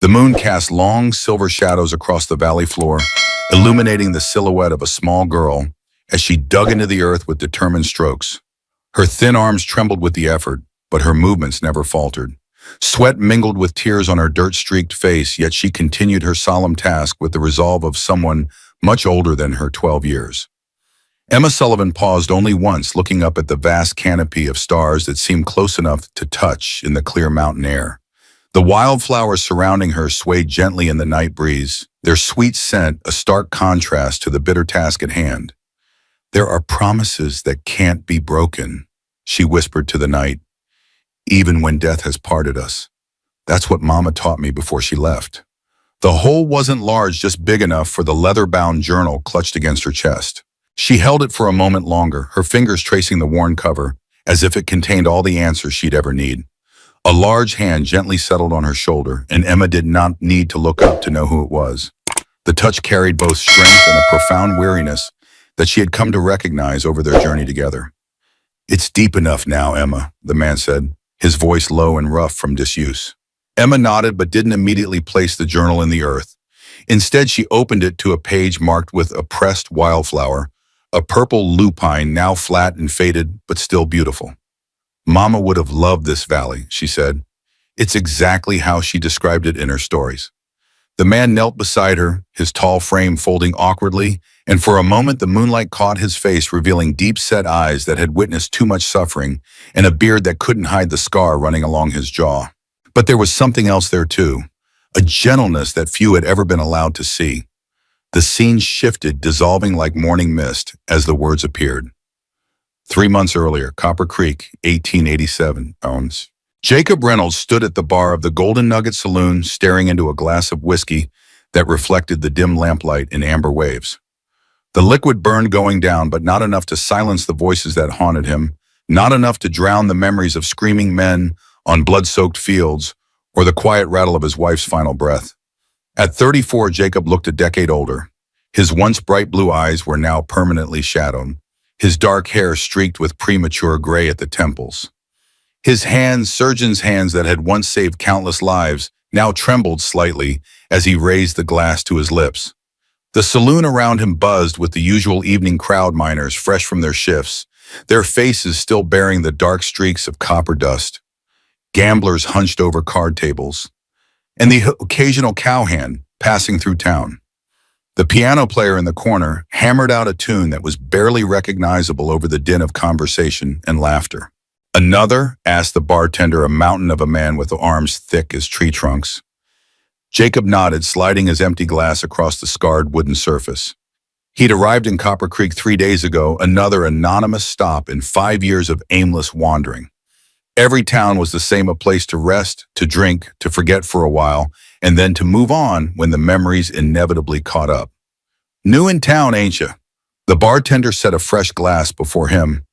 The moon cast long silver shadows across the valley floor, illuminating the silhouette of a small girl as she dug into the earth with determined strokes. Her thin arms trembled with the effort, but her movements never faltered. Sweat mingled with tears on her dirt-streaked face, yet she continued her solemn task with the resolve of someone much older than her 12 years. Emma Sullivan paused only once, looking up at the vast canopy of stars that seemed close enough to touch in the clear mountain air. The wildflowers surrounding her swayed gently in the night breeze, their sweet scent a stark contrast to the bitter task at hand. "There are promises that can't be broken," she whispered to the night, "even when death has parted us. That's what Mama taught me before she left." The hole wasn't large, just big enough for the leather-bound journal clutched against her chest. She held it for a moment longer, her fingers tracing the worn cover, as if it contained all the answers she'd ever need. A large hand gently settled on her shoulder, and Emma did not need to look up to know who it was. The touch carried both strength and a profound weariness that she had come to recognize over their journey together. "It's deep enough now, Emma," the man said, his voice low and rough from disuse. Emma nodded but didn't immediately place the journal in the earth. Instead, she opened it to a page marked with a pressed wildflower, a purple lupine now flat and faded but still beautiful. "Mama would have loved this valley," she said. It's exactly how she described it in her stories. The man knelt beside her, his tall frame folding awkwardly, and for a moment the moonlight caught his face, revealing deep-set eyes that had witnessed too much suffering and a beard that couldn't hide the scar running along his jaw. But there was something else there too, a gentleness that few had ever been allowed to see. The scene shifted, dissolving like morning mist as the words appeared. 3 months earlier, Copper Creek, 1887, owns. Jacob Reynolds stood at the bar of the Golden Nugget Saloon, staring into a glass of whiskey that reflected the dim lamplight in amber waves. The liquid burned going down, but not enough to silence the voices that haunted him, not enough to drown the memories of screaming men on blood-soaked fields or the quiet rattle of his wife's final breath. At 34, Jacob looked a decade older. His once bright blue eyes were now permanently shadowed, his dark hair streaked with premature gray at the temples. His hands, surgeon's hands that had once saved countless lives, now trembled slightly as he raised the glass to his lips. The saloon around him buzzed with the usual evening crowd, miners fresh from their shifts, their faces still bearing the dark streaks of copper dust. Gamblers hunched over card tables, and the occasional cowhand passing through town. The piano player in the corner hammered out a tune that was barely recognizable over the din of conversation and laughter. "Another?" asked the bartender, a mountain of a man with arms thick as tree trunks. Jacob nodded, sliding his empty glass across the scarred wooden surface. He'd arrived in Copper Creek 3 days ago, another anonymous stop in 5 years of aimless wandering. Every town was the same, a place to rest, to drink, to forget for a while, and then to move on when the memories inevitably caught up. "New in town, ain't ya?" The bartender set a fresh glass before him.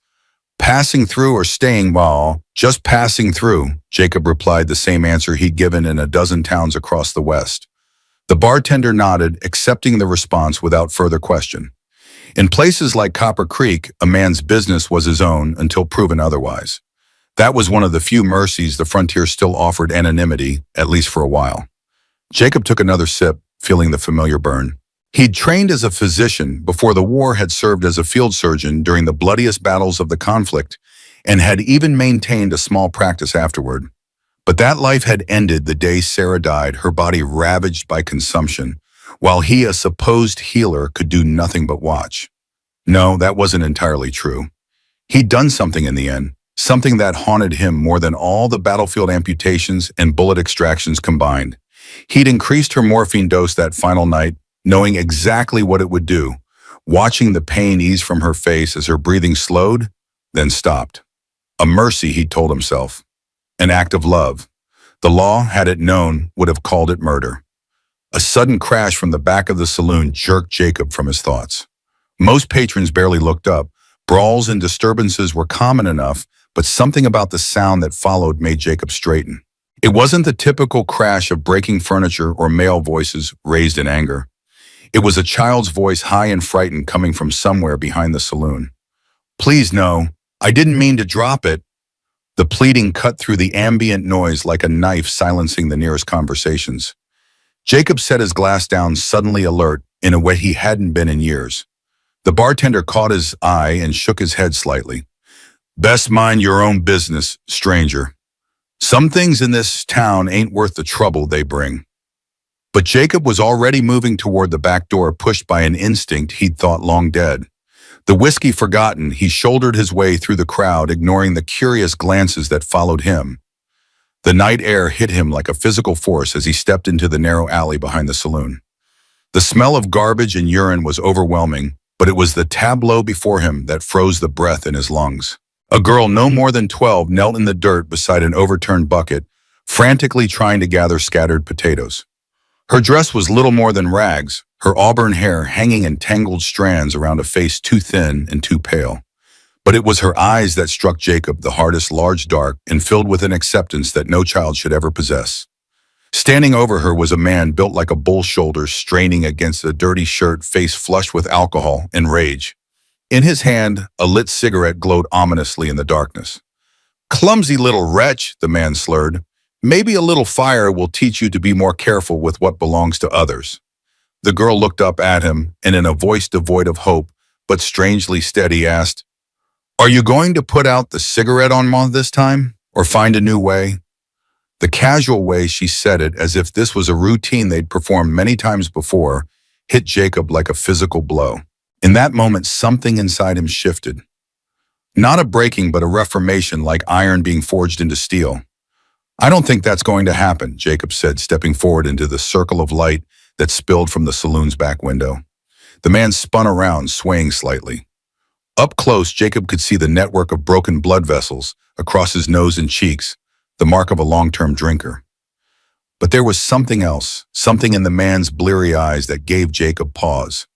"Passing through or staying, well, just passing through," Jacob replied, the same answer he'd given in a dozen towns across the West. The bartender nodded, accepting the response without further question. In places like Copper Creek, a man's business was his own until proven otherwise. That was one of the few mercies the frontier still offered: anonymity, at least for a while. Jacob took another sip, feeling the familiar burn. He'd trained as a physician before the war, had served as a field surgeon during the bloodiest battles of the conflict, and had even maintained a small practice afterward. But that life had ended the day Sarah died, her body ravaged by consumption, while he, a supposed healer, could do nothing but watch. No, that wasn't entirely true. He'd done something in the end, something that haunted him more than all the battlefield amputations and bullet extractions combined. He'd increased her morphine dose that final night, knowing exactly what it would do, watching the pain ease from her face as her breathing slowed, then stopped. A mercy, he'd told himself. An act of love. The law, had it known, would have called it murder. A sudden crash from the back of the saloon jerked Jacob from his thoughts. Most patrons barely looked up. Brawls and disturbances were common enough, but something about the sound that followed made Jacob straighten. It wasn't the typical crash of breaking furniture or male voices raised in anger. It was a child's voice, high and frightened, coming from somewhere behind the saloon. "Please, no. I didn't mean to drop it." The pleading cut through the ambient noise like a knife, silencing the nearest conversations. Jacob set his glass down, suddenly alert, in a way he hadn't been in years. The bartender caught his eye and shook his head slightly. Best mind your own business, stranger. Some things in this town ain't worth the trouble they bring. But Jacob was already moving toward the back door, pushed by an instinct he'd thought long dead. The whiskey forgotten, he shouldered his way through the crowd, ignoring the curious glances that followed him. The night air hit him like a physical force as he stepped into the narrow alley behind the saloon. The smell of garbage and urine was overwhelming, but it was the tableau before him that froze the breath in his lungs. A girl no more than 12 knelt in the dirt beside an overturned bucket, frantically trying to gather scattered potatoes. Her dress was little more than rags, her auburn hair hanging in tangled strands around a face too thin and too pale. But it was her eyes that struck Jacob the hardest, large, dark, and filled with an acceptance that no child should ever possess. Standing over her was a man built like a bull's shoulders, straining against a dirty shirt, face flushed with alcohol and rage. In his hand, a lit cigarette glowed ominously in the darkness. Clumsy little wretch, the man slurred. Maybe a little fire will teach you to be more careful with what belongs to others. The girl looked up at him and in a voice devoid of hope, but strangely steady, asked, Are you going to put out the cigarette on me this time, or find a new way? The casual way she said it, as if this was a routine they'd performed many times before, hit Jacob like a physical blow. In that moment, something inside him shifted. Not a breaking, but a reformation, like iron being forged into steel. I don't think that's going to happen, Jacob said, stepping forward into the circle of light that spilled from the saloon's back window. The man spun around, swaying slightly. Up close, Jacob could see the network of broken blood vessels across his nose and cheeks, the mark of a long-term drinker. But there was something else, something in the man's bleary eyes that gave Jacob pause.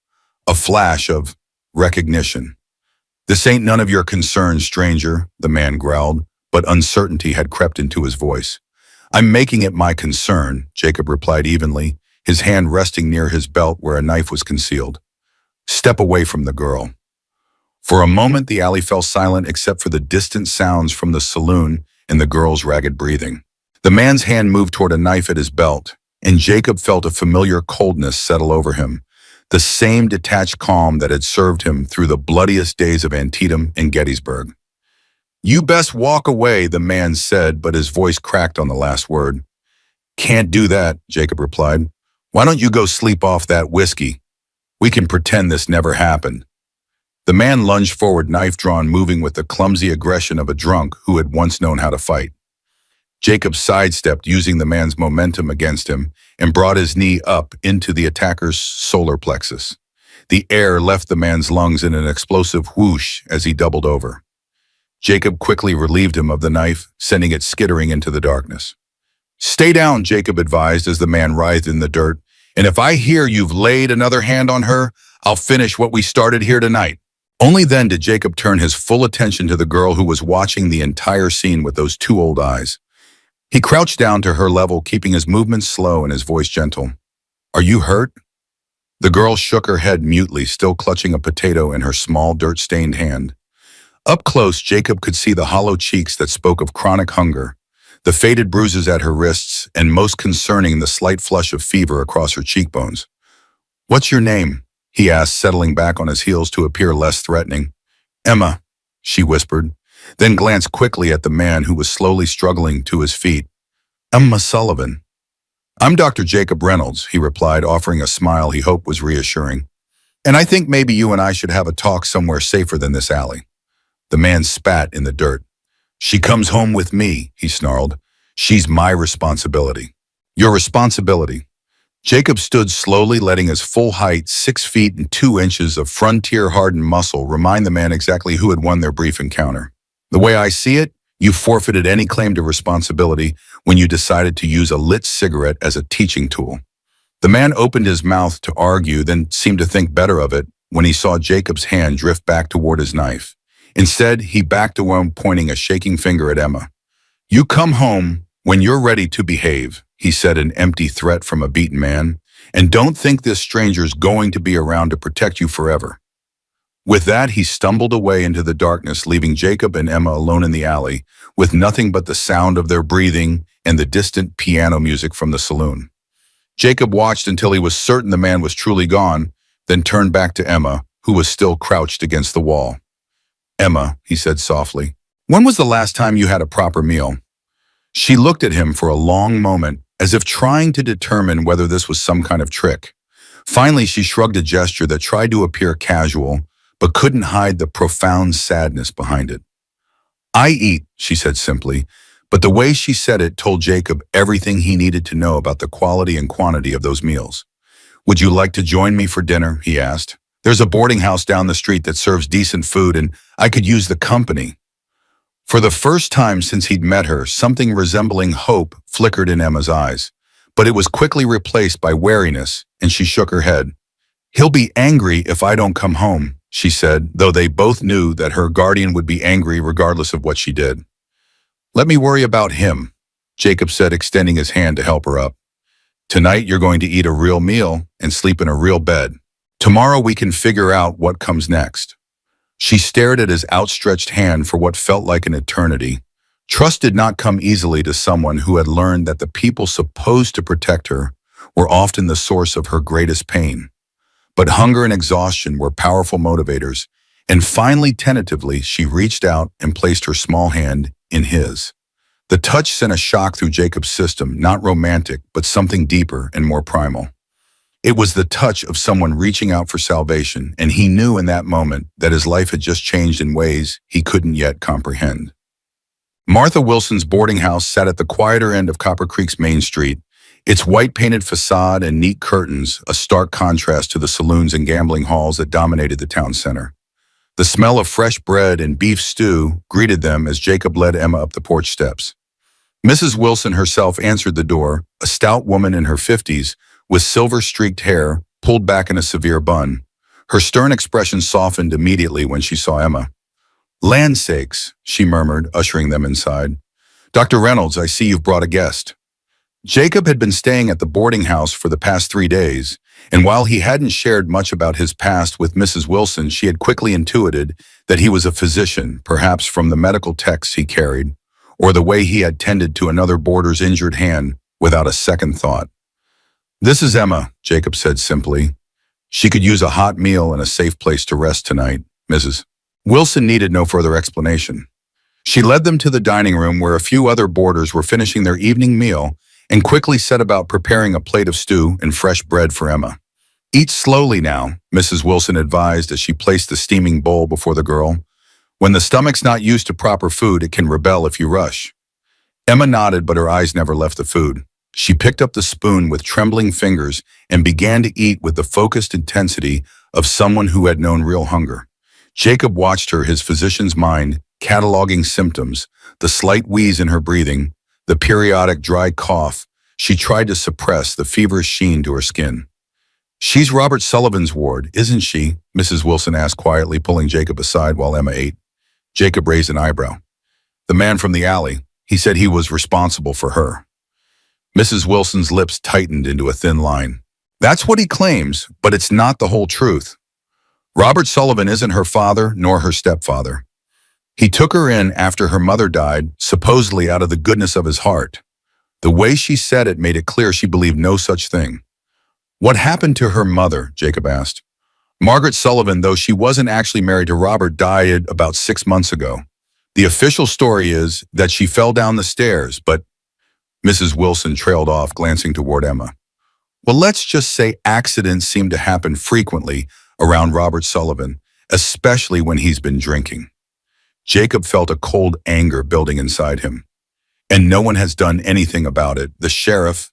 A flash of recognition. This ain't none of your concern, stranger, the man growled, but uncertainty had crept into his voice. I'm making it my concern, Jacob replied evenly, his hand resting near his belt where a knife was concealed. Step away from the girl. For a moment, the alley fell silent except for the distant sounds from the saloon and the girl's ragged breathing. The man's hand moved toward a knife at his belt, and Jacob felt a familiar coldness settle over him, the same detached calm that had served him through the bloodiest days of Antietam and Gettysburg. You best walk away, the man said, but his voice cracked on the last word. Can't do that, Jacob replied. Why don't you go sleep off that whiskey? We can pretend this never happened. The man lunged forward, knife drawn, moving with the clumsy aggression of a drunk who had once known how to fight. Jacob sidestepped, using the man's momentum against him, and brought his knee up into the attacker's solar plexus. The air left the man's lungs in an explosive whoosh as he doubled over. Jacob quickly relieved him of the knife, sending it skittering into the darkness. Stay down, Jacob advised as the man writhed in the dirt, and if I hear you've laid another hand on her, I'll finish what we started here tonight. Only then did Jacob turn his full attention to the girl who was watching the entire scene with those two old eyes. He crouched down to her level, keeping his movements slow and his voice gentle. Are you hurt? The girl shook her head mutely, still clutching a potato in her small, dirt-stained hand. Up close, Jacob could see the hollow cheeks that spoke of chronic hunger, the faded bruises at her wrists, and most concerning, the slight flush of fever across her cheekbones. What's your name? He asked, settling back on his heels to appear less threatening. Emma, she whispered, then glanced quickly at the man who was slowly struggling to his feet. Emma Sullivan. I'm Dr. Jacob Reynolds, he replied, offering a smile he hoped was reassuring. And I think maybe you and I should have a talk somewhere safer than this alley. The man spat in the dirt. She comes home with me, he snarled. She's my responsibility. Your responsibility. Jacob stood slowly, letting his full height, 6 feet and 2 inches of frontier-hardened muscle, remind the man exactly who had won their brief encounter. The way I see it, you forfeited any claim to responsibility when you decided to use a lit cigarette as a teaching tool. The man opened his mouth to argue, then seemed to think better of it when he saw Jacob's hand drift back toward his knife. Instead, he backed away, pointing a shaking finger at Emma. You come home when you're ready to behave, he said, an empty threat from a beaten man, and don't think this stranger's going to be around to protect you forever. With that, he stumbled away into the darkness, leaving Jacob and Emma alone in the alley, with nothing but the sound of their breathing and the distant piano music from the saloon. Jacob watched until he was certain the man was truly gone, then turned back to Emma, who was still crouched against the wall. "Emma," he said softly, "when was the last time you had a proper meal?" She looked at him for a long moment, as if trying to determine whether this was some kind of trick. Finally, she shrugged a gesture that tried to appear casual, but couldn't hide the profound sadness behind it. "I eat," she said simply, but the way she said it told Jacob everything he needed to know about the quality and quantity of those meals. "Would you like to join me for dinner?" he asked. "There's a boarding house down the street that serves decent food, and I could use the company." For the first time since he'd met her, something resembling hope flickered in Emma's eyes, but it was quickly replaced by wariness, and she shook her head. "He'll be angry if I don't come home," she said, though they both knew that her guardian would be angry regardless of what she did. "Let me worry about him," Jacob said, extending his hand to help her up. "Tonight you're going to eat a real meal and sleep in a real bed. Tomorrow we can figure out what comes next." She stared at his outstretched hand for what felt like an eternity. Trust did not come easily to someone who had learned that the people supposed to protect her were often the source of her greatest pain. But hunger and exhaustion were powerful motivators, and finally, tentatively, she reached out and placed her small hand in his. The touch sent a shock through Jacob's system, not romantic, but something deeper and more primal. It was the touch of someone reaching out for salvation, and he knew in that moment that his life had just changed in ways he couldn't yet comprehend. Martha Wilson's boarding house sat at the quieter end of Copper Creek's main street, its white-painted facade and neat curtains a stark contrast to the saloons and gambling halls that dominated the town center. The smell of fresh bread and beef stew greeted them as Jacob led Emma up the porch steps. Mrs. Wilson herself answered the door, a stout woman in her 50s, with silver-streaked hair pulled back in a severe bun. Her stern expression softened immediately when she saw Emma. "Land sakes," she murmured, ushering them inside. "Dr. Reynolds, I see you've brought a guest." Jacob had been staying at the boarding house for the past 3 days, and while he hadn't shared much about his past with Mrs. Wilson, she had quickly intuited that he was a physician, perhaps from the medical texts he carried, or the way he had tended to another boarder's injured hand without a second thought. "This is Emma," Jacob said simply. "She could use a hot meal and a safe place to rest tonight, Mrs." Wilson needed no further explanation. She led them to the dining room where a few other boarders were finishing their evening meal and quickly set about preparing a plate of stew and fresh bread for Emma. "Eat slowly now," Mrs. Wilson advised as she placed the steaming bowl before the girl. "When the stomach's not used to proper food, it can rebel if you rush." Emma nodded, but her eyes never left the food. She picked up the spoon with trembling fingers and began to eat with the focused intensity of someone who had known real hunger. Jacob watched her, his physician's mind, cataloging symptoms, the slight wheeze in her breathing, the periodic dry cough she tried to suppress, the feverish sheen to her skin. "She's Robert Sullivan's ward, isn't she?" Mrs. Wilson asked quietly, pulling Jacob aside while Emma ate. Jacob raised an eyebrow. "The man from the alley. He said he was responsible for her." Mrs. Wilson's lips tightened into a thin line. "That's what he claims, but it's not the whole truth. Robert Sullivan isn't her father nor her stepfather. He took her in after her mother died, supposedly out of the goodness of his heart." The way she said it made it clear she believed no such thing. "What happened to her mother?" Jacob asked. "Margaret Sullivan, though she wasn't actually married to Robert, died about 6 months ago. The official story is that she fell down the stairs, but—" Mrs. Wilson trailed off, glancing toward Emma. "Well, let's just say accidents seem to happen frequently around Robert Sullivan, especially when he's been drinking." Jacob felt a cold anger building inside him. "And no one has done anything about it. The sheriff—"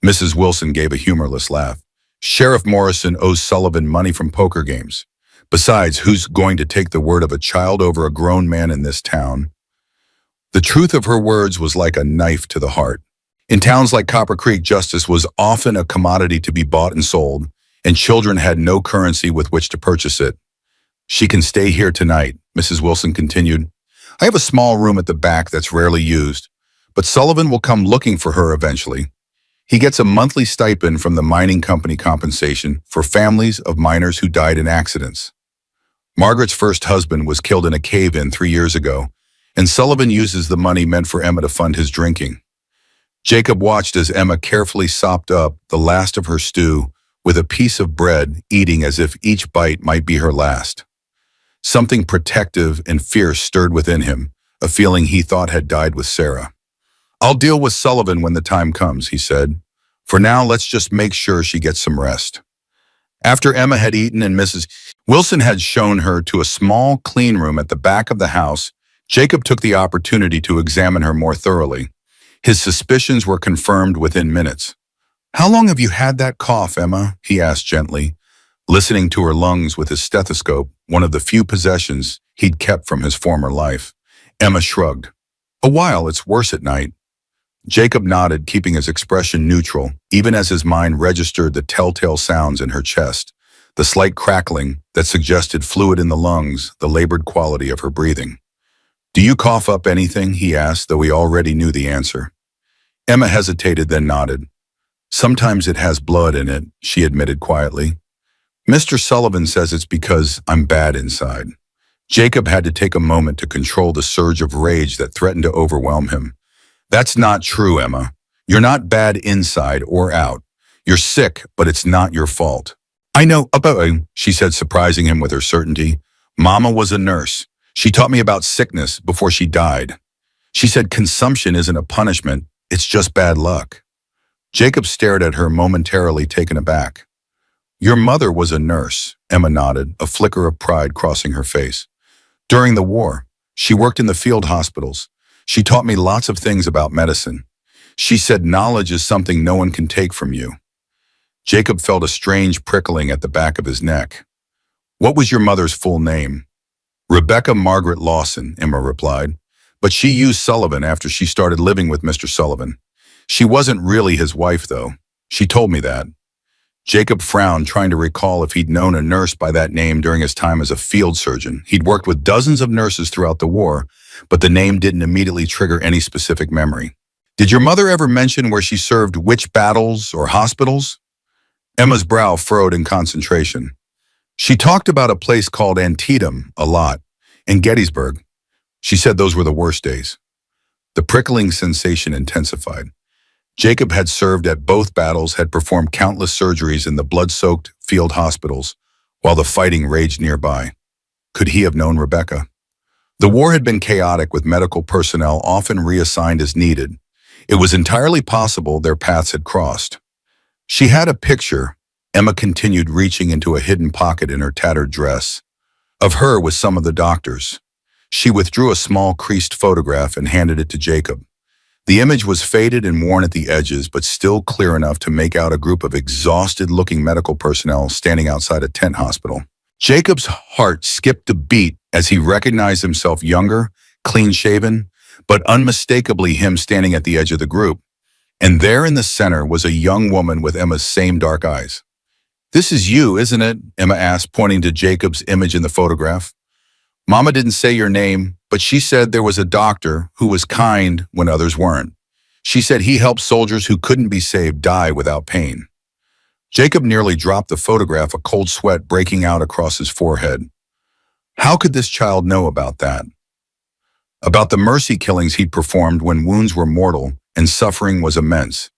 Mrs. Wilson gave a humorless laugh. "Sheriff Morrison owes Sullivan money from poker games. Besides, who's going to take the word of a child over a grown man in this town?" The truth of her words was like a knife to the heart. In towns like Copper Creek, justice was often a commodity to be bought and sold, and children had no currency with which to purchase it. "She can stay here tonight," Mrs. Wilson continued. "I have a small room at the back that's rarely used, but Sullivan will come looking for her eventually. He gets a monthly stipend from the mining company compensation for families of miners who died in accidents. Margaret's first husband was killed in a cave-in 3 years ago, and Sullivan uses the money meant for Emma to fund his drinking." Jacob watched as Emma carefully sopped up the last of her stew with a piece of bread, eating as if each bite might be her last. Something protective and fierce stirred within him, a feeling he thought had died with Sarah. "I'll deal with Sullivan when the time comes," he said. "For now, let's just make sure she gets some rest." After Emma had eaten and Mrs. Wilson had shown her to a small clean room at the back of the house, Jacob took the opportunity to examine her more thoroughly. His suspicions were confirmed within minutes. "How long have you had that cough, Emma?" he asked gently, listening to her lungs with his stethoscope, one of the few possessions he'd kept from his former life. Emma shrugged. "A while, it's worse at night." Jacob nodded, keeping his expression neutral, even as his mind registered the telltale sounds in her chest, the slight crackling that suggested fluid in the lungs, the labored quality of her breathing. "Do you cough up anything?" he asked, though he already knew the answer. Emma hesitated, then nodded. "Sometimes it has blood in it," she admitted quietly. "Mr. Sullivan says it's because I'm bad inside." Jacob had to take a moment to control the surge of rage that threatened to overwhelm him. "That's not true, Emma. You're not bad inside or out. You're sick, but it's not your fault." "I know about," she said, surprising him with her certainty. "Mama was a nurse. She taught me about sickness before she died. She said consumption isn't a punishment, it's just bad luck." Jacob stared at her, momentarily taken aback. "Your mother was a nurse," Emma nodded, a flicker of pride crossing her face. "During the war, she worked in the field hospitals. She taught me lots of things about medicine. She said knowledge is something no one can take from you." Jacob felt a strange prickling at the back of his neck. "What was your mother's full name?" "Rebecca Margaret Lawson," Emma replied. "But she used Sullivan after she started living with Mr. Sullivan. She wasn't really his wife, though. She told me that." Jacob frowned, trying to recall if he'd known a nurse by that name during his time as a field surgeon. He'd worked with dozens of nurses throughout the war, but the name didn't immediately trigger any specific memory. "Did your mother ever mention where she served which battles or hospitals?" Emma's brow furrowed in concentration. "She talked about a place called Antietam a lot, and Gettysburg. She said those were the worst days." The prickling sensation intensified. Jacob had served at both battles, had performed countless surgeries in the blood-soaked field hospitals, while the fighting raged nearby. Could he have known Rebecca? The war had been chaotic, with medical personnel often reassigned as needed. It was entirely possible their paths had crossed. She had a picture, Emma continued, reaching into a hidden pocket in her tattered dress, of her with some of the doctors. She withdrew a small creased photograph and handed it to Jacob. The image was faded and worn at the edges, but still clear enough to make out a group of exhausted-looking medical personnel standing outside a tent hospital. Jacob's heart skipped a beat as he recognized himself younger, clean-shaven, but unmistakably him standing at the edge of the group. And there in the center was a young woman with Emma's same dark eyes. "This is you, isn't it?" Emma asked, pointing to Jacob's image in the photograph. "Mama didn't say your name, but she said there was a doctor who was kind when others weren't. She said he helped soldiers who couldn't be saved die without pain." Jacob nearly dropped the photograph, a cold sweat breaking out across his forehead. How could this child know about that? About the mercy killings he'd performed when wounds were mortal and suffering was immense.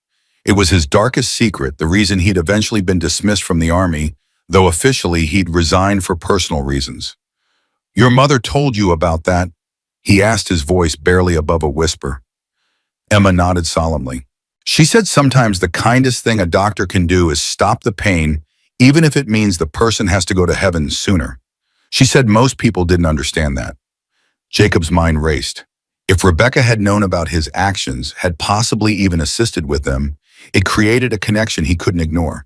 It was his darkest secret, the reason he'd eventually been dismissed from the army, though officially he'd resigned for personal reasons. "Your mother told you about that?" he asked, his voice barely above a whisper. Emma nodded solemnly. "She said sometimes the kindest thing a doctor can do is stop the pain, even if it means the person has to go to heaven sooner. She said most people didn't understand that." Jacob's mind raced. If Rebecca had known about his actions, had possibly even assisted with them, it created a connection he couldn't ignore.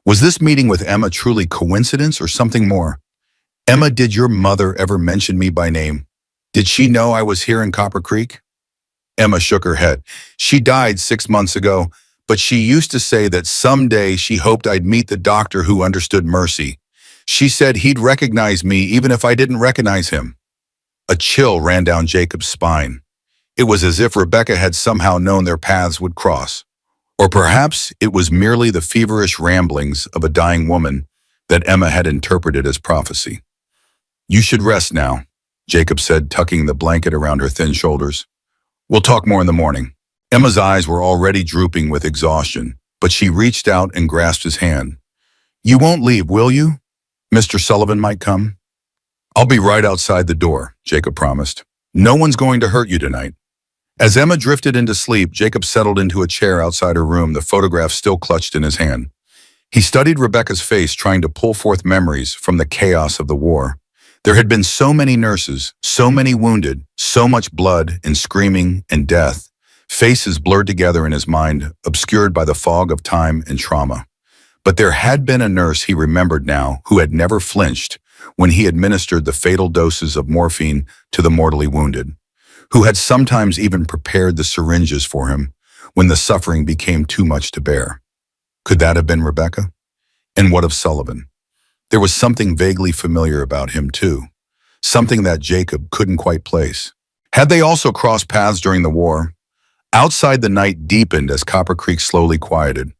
Was this meeting with Emma truly coincidence or something more? "Emma, did your mother ever mention me by name? Did she know I was here in Copper Creek?" Emma shook her head. "She died 6 months ago, but she used to say that someday she hoped I'd meet the doctor who understood mercy. She said he'd recognize me even if I didn't recognize him." A chill ran down Jacob's spine. It was as if Rebecca had somehow known their paths would cross. Or perhaps it was merely the feverish ramblings of a dying woman that Emma had interpreted as prophecy. "You should rest now," Jacob said, tucking the blanket around her thin shoulders. "We'll talk more in the morning." Emma's eyes were already drooping with exhaustion, but she reached out and grasped his hand. "You won't leave, will you? Mr. Sullivan might come." "I'll be right outside the door," Jacob promised. "No one's going to hurt you tonight." As Emma drifted into sleep, Jacob settled into a chair outside her room, the photograph still clutched in his hand. He studied Rebecca's face, trying to pull forth memories from the chaos of the war. There had been so many nurses, so many wounded, so much blood and screaming and death. Faces blurred together in his mind, obscured by the fog of time and trauma. But there had been a nurse he remembered now who had never flinched when he administered the fatal doses of morphine to the mortally wounded, who had sometimes even prepared the syringes for him when the suffering became too much to bear. Could that have been Rebecca? And what of Sullivan? There was something vaguely familiar about him too, something that Jacob couldn't quite place. Had they also crossed paths during the war? Outside, the night deepened as Copper Creek slowly quieted.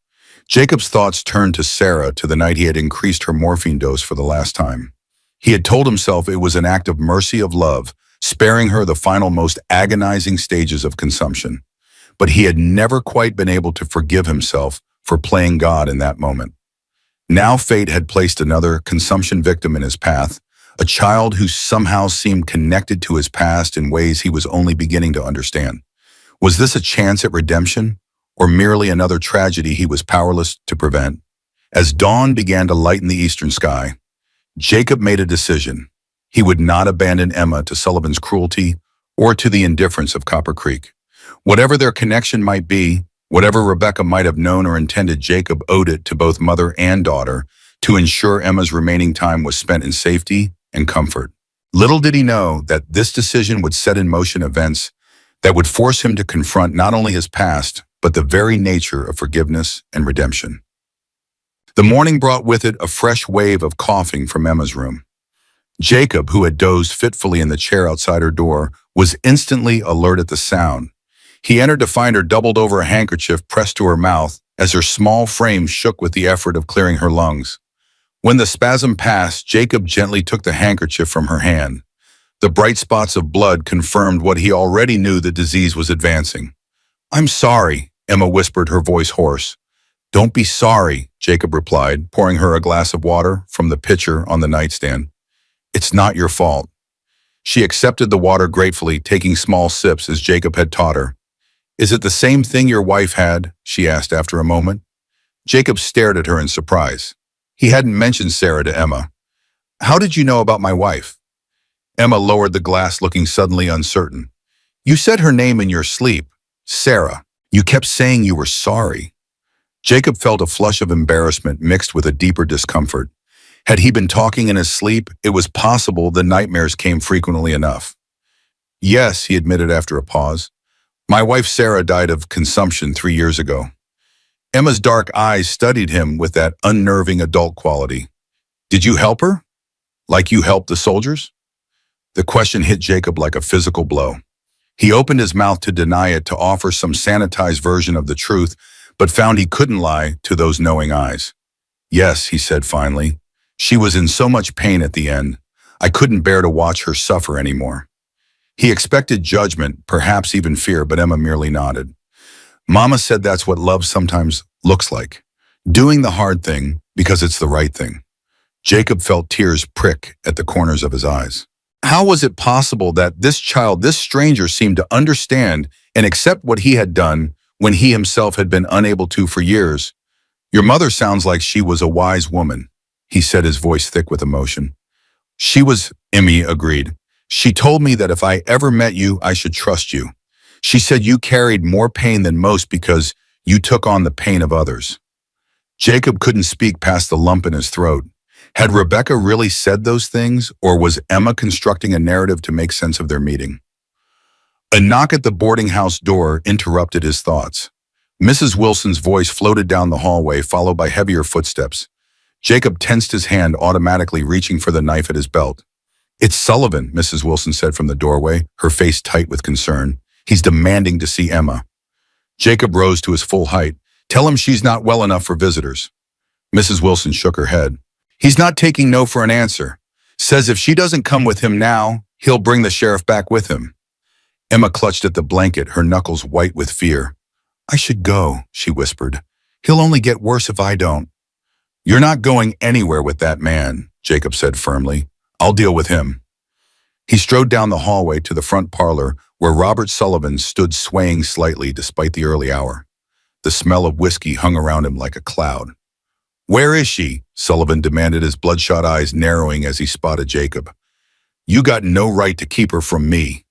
Jacob's thoughts turned to Sarah, to the night he had increased her morphine dose for the last time. He had told himself it was an act of mercy, of love, sparing her the final, most agonizing stages of consumption. But he had never quite been able to forgive himself for playing God in that moment. Now fate had placed another consumption victim in his path, a child who somehow seemed connected to his past in ways he was only beginning to understand. Was this a chance at redemption, or merely another tragedy he was powerless to prevent? As dawn began to lighten the eastern sky, Jacob made a decision. He would not abandon Emma to Sullivan's cruelty or to the indifference of Copper Creek. Whatever their connection might be, whatever Rebecca might have known or intended, Jacob owed it to both mother and daughter to ensure Emma's remaining time was spent in safety and comfort. Little did he know that this decision would set in motion events that would force him to confront not only his past, but the very nature of forgiveness and redemption. The morning brought with it a fresh wave of coughing from Emma's room. Jacob, who had dozed fitfully in the chair outside her door, was instantly alert at the sound. He entered to find her doubled over, a handkerchief pressed to her mouth as her small frame shook with the effort of clearing her lungs. When the spasm passed, Jacob gently took the handkerchief from her hand. The bright spots of blood confirmed what he already knew: the disease was advancing. "I'm sorry," Emma whispered, her voice hoarse. "Don't be sorry," Jacob replied, pouring her a glass of water from the pitcher on the nightstand. "It's not your fault." She accepted the water gratefully, taking small sips as Jacob had taught her. "Is it the same thing your wife had?" she asked after a moment. Jacob stared at her in surprise. He hadn't mentioned Sarah to Emma. "How did you know about my wife?" Emma lowered the glass, looking suddenly uncertain. "You said her name in your sleep, Sarah. You kept saying you were sorry." Jacob felt a flush of embarrassment mixed with a deeper discomfort. Had he been talking in his sleep? It was possible the nightmares came frequently enough. "Yes," he admitted after a pause. "My wife Sarah died of consumption 3 years ago." Emma's dark eyes studied him with that unnerving adult quality. "Did you help her? Like you helped the soldiers?" The question hit Jacob like a physical blow. He opened his mouth to deny it, to offer some sanitized version of the truth, but found he couldn't lie to those knowing eyes. "Yes," he said finally. "She was in so much pain at the end. I couldn't bear to watch her suffer anymore." He expected judgment, perhaps even fear, but Emma merely nodded. "Mama said that's what love sometimes looks like. Doing the hard thing because it's the right thing." Jacob felt tears prick at the corners of his eyes. How was it possible that this child, this stranger, seemed to understand and accept what he had done when he himself had been unable to for years? "Your mother sounds like she was a wise woman," he said, his voice thick with emotion. "She was," Emmy agreed. "She told me that if I ever met you, I should trust you. She said you carried more pain than most because you took on the pain of others." Jacob couldn't speak past the lump in his throat. Had Rebecca really said those things, or was Emma constructing a narrative to make sense of their meeting? A knock at the boarding house door interrupted his thoughts. Mrs. Wilson's voice floated down the hallway, followed by heavier footsteps. Jacob tensed his hand, automatically reaching for the knife at his belt. "It's Sullivan," Mrs. Wilson said from the doorway, her face tight with concern. "He's demanding to see Emma." Jacob rose to his full height. "Tell him she's not well enough for visitors." Mrs. Wilson shook her head. "He's not taking no for an answer. Says if she doesn't come with him now, he'll bring the sheriff back with him." Emma clutched at the blanket, her knuckles white with fear. I should go, she whispered. He'll only get worse if I don't. You're not going anywhere with that man, Jacob said firmly. I'll deal with him. He strode down the hallway to the front parlor where Robert Sullivan stood swaying slightly despite the early hour. The smell of whiskey hung around him like a cloud. Where is she? Sullivan demanded, his bloodshot eyes narrowing as he spotted Jacob. You got no right to keep her from me.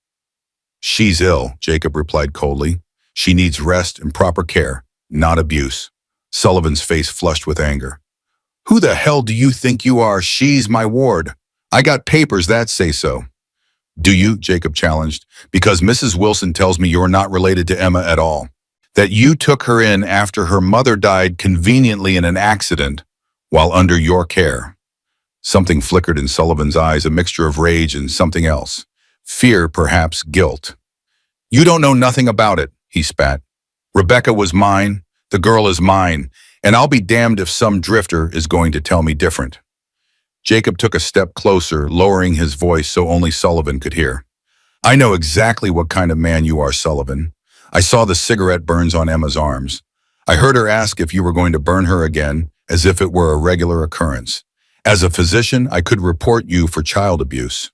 She's ill, Jacob replied coldly. She needs rest and proper care, not abuse. Sullivan's face flushed with anger. Who the hell do you think you are? She's my ward. I got papers that say so. Do you? Jacob challenged. Because Mrs. Wilson tells me you're not related to Emma at all. That you took her in after her mother died conveniently in an accident while under your care. Something flickered in Sullivan's eyes, a mixture of rage and something else. Fear, perhaps guilt. You don't know nothing about it, he spat. Rebecca was mine, the girl is mine, and I'll be damned if some drifter is going to tell me different. Jacob took a step closer, lowering his voice so only Sullivan could hear. I know exactly what kind of man you are, Sullivan. I saw the cigarette burns on Emma's arms. I heard her ask if you were going to burn her again, as if it were a regular occurrence. As a physician, I could report you for child abuse.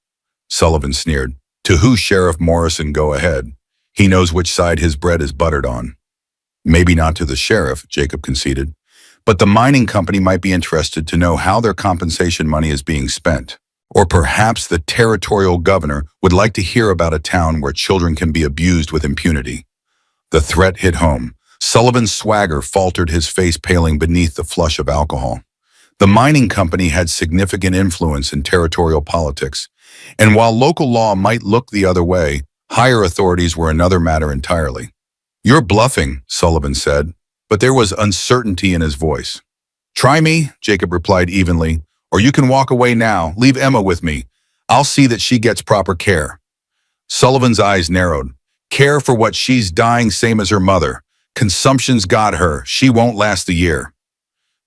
Sullivan sneered. To who, Sheriff Morrison, go ahead. He knows which side his bread is buttered on. Maybe not to the sheriff, Jacob conceded. But the mining company might be interested to know how their compensation money is being spent. Or perhaps the territorial governor would like to hear about a town where children can be abused with impunity. The threat hit home. Sullivan's swagger faltered, his face paling beneath the flush of alcohol. The mining company had significant influence in territorial politics, and while local law might look the other way, higher authorities were another matter entirely. You're bluffing, Sullivan said, but there was uncertainty in his voice. Try me, Jacob replied evenly, or you can walk away now. Leave Emma with me. I'll see that she gets proper care. Sullivan's eyes narrowed. Care for what? She's dying, same as her mother. Consumption's got her. She won't last a year.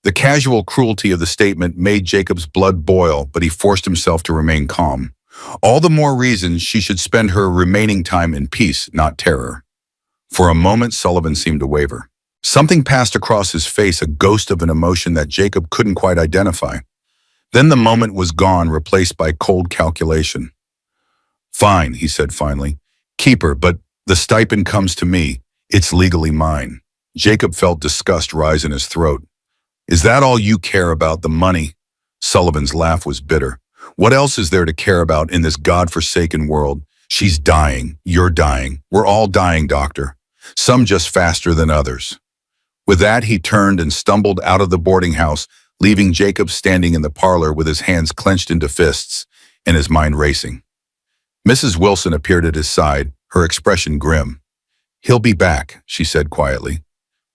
The casual cruelty of the statement made Jacob's blood boil, but he forced himself to remain calm. All the more reason she should spend her remaining time in peace, not terror. For a moment, Sullivan seemed to waver. Something passed across his face, a ghost of an emotion that Jacob couldn't quite identify. Then the moment was gone, replaced by cold calculation. Fine, he said finally. Keep her, but the stipend comes to me. It's legally mine. Jacob felt disgust rise in his throat. Is that all you care about, the money? Sullivan's laugh was bitter. What else is there to care about in this godforsaken world? She's dying. You're dying. We're all dying, doctor. Some just faster than others. With that, he turned and stumbled out of the boarding house, leaving Jacob standing in the parlor with his hands clenched into fists and his mind racing. Mrs. Wilson appeared at his side, her expression grim. He'll be back, she said quietly,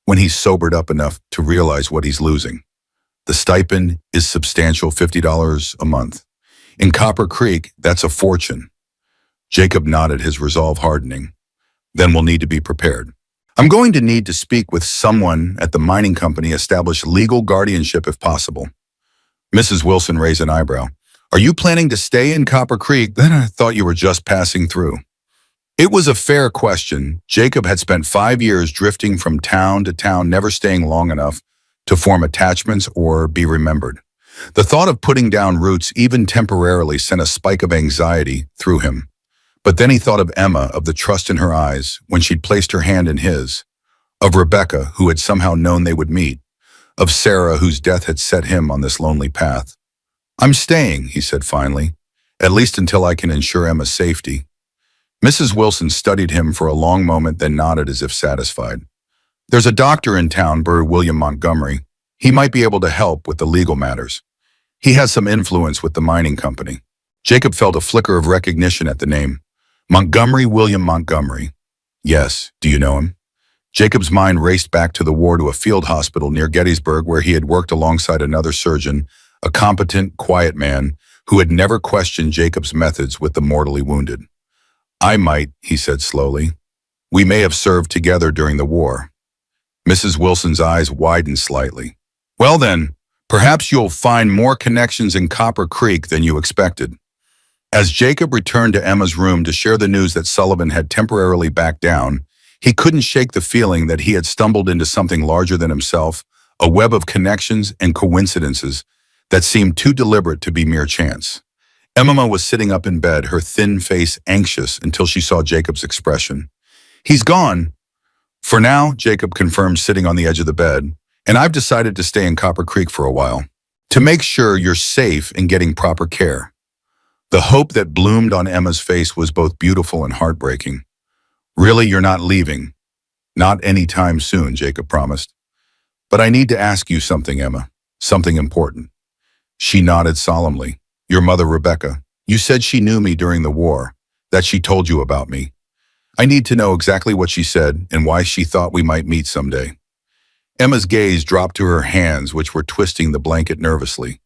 when he's sobered up enough to realize what he's losing. The stipend is substantial, $50 a month. In Copper Creek, that's a fortune. Jacob nodded, his resolve hardening. Then we'll need to be prepared. I'm going to need to speak with someone at the mining company, establish legal guardianship if possible. Mrs. Wilson raised an eyebrow. Are you planning to stay in Copper Creek? Then I thought you were just passing through. It was a fair question. Jacob had spent 5 years drifting from town to town, never staying long enough to form attachments or be remembered. The thought of putting down roots, even temporarily, sent a spike of anxiety through him. But then he thought of Emma, of the trust in her eyes when she'd placed her hand in his, of Rebecca, who had somehow known they would meet, of Sarah, whose death had set him on this lonely path. I'm staying, he said finally, at least until I can ensure Emma's safety. Mrs. Wilson studied him for a long moment, then nodded as if satisfied. There's a doctor in town, William Montgomery. He might be able to help with the legal matters. He has some influence with the mining company. Jacob felt a flicker of recognition at the name. Montgomery, William Montgomery. Yes, do you know him? Jacob's mind raced back to the war to a field hospital near Gettysburg where he had worked alongside another surgeon, a competent, quiet man who had never questioned Jacob's methods with the mortally wounded. I might, he said slowly. We may have served together during the war. Mrs. Wilson's eyes widened slightly. Well then, perhaps you'll find more connections in Copper Creek than you expected. As Jacob returned to Emma's room to share the news that Sullivan had temporarily backed down, He couldn't shake the feeling that he had stumbled into something larger than himself, a web of connections and coincidences that seemed too deliberate to be mere chance. Emma was sitting up in bed, her thin face anxious until she saw Jacob's expression. "He's gone." "For now," Jacob confirmed, sitting on the edge of the bed, "and I've decided to stay in Copper Creek for a while, to make sure you're safe and getting proper care." The hope that bloomed on Emma's face was both beautiful and heartbreaking. "Really, you're not leaving?" "Not anytime soon," Jacob promised. "But I need to ask you something, Emma. Something important." She nodded solemnly. "Your mother, Rebecca, you said she knew me during the war, that she told you about me. I need to know exactly what she said and why she thought we might meet someday." Emma's gaze dropped to her hands, which were twisting the blanket nervously.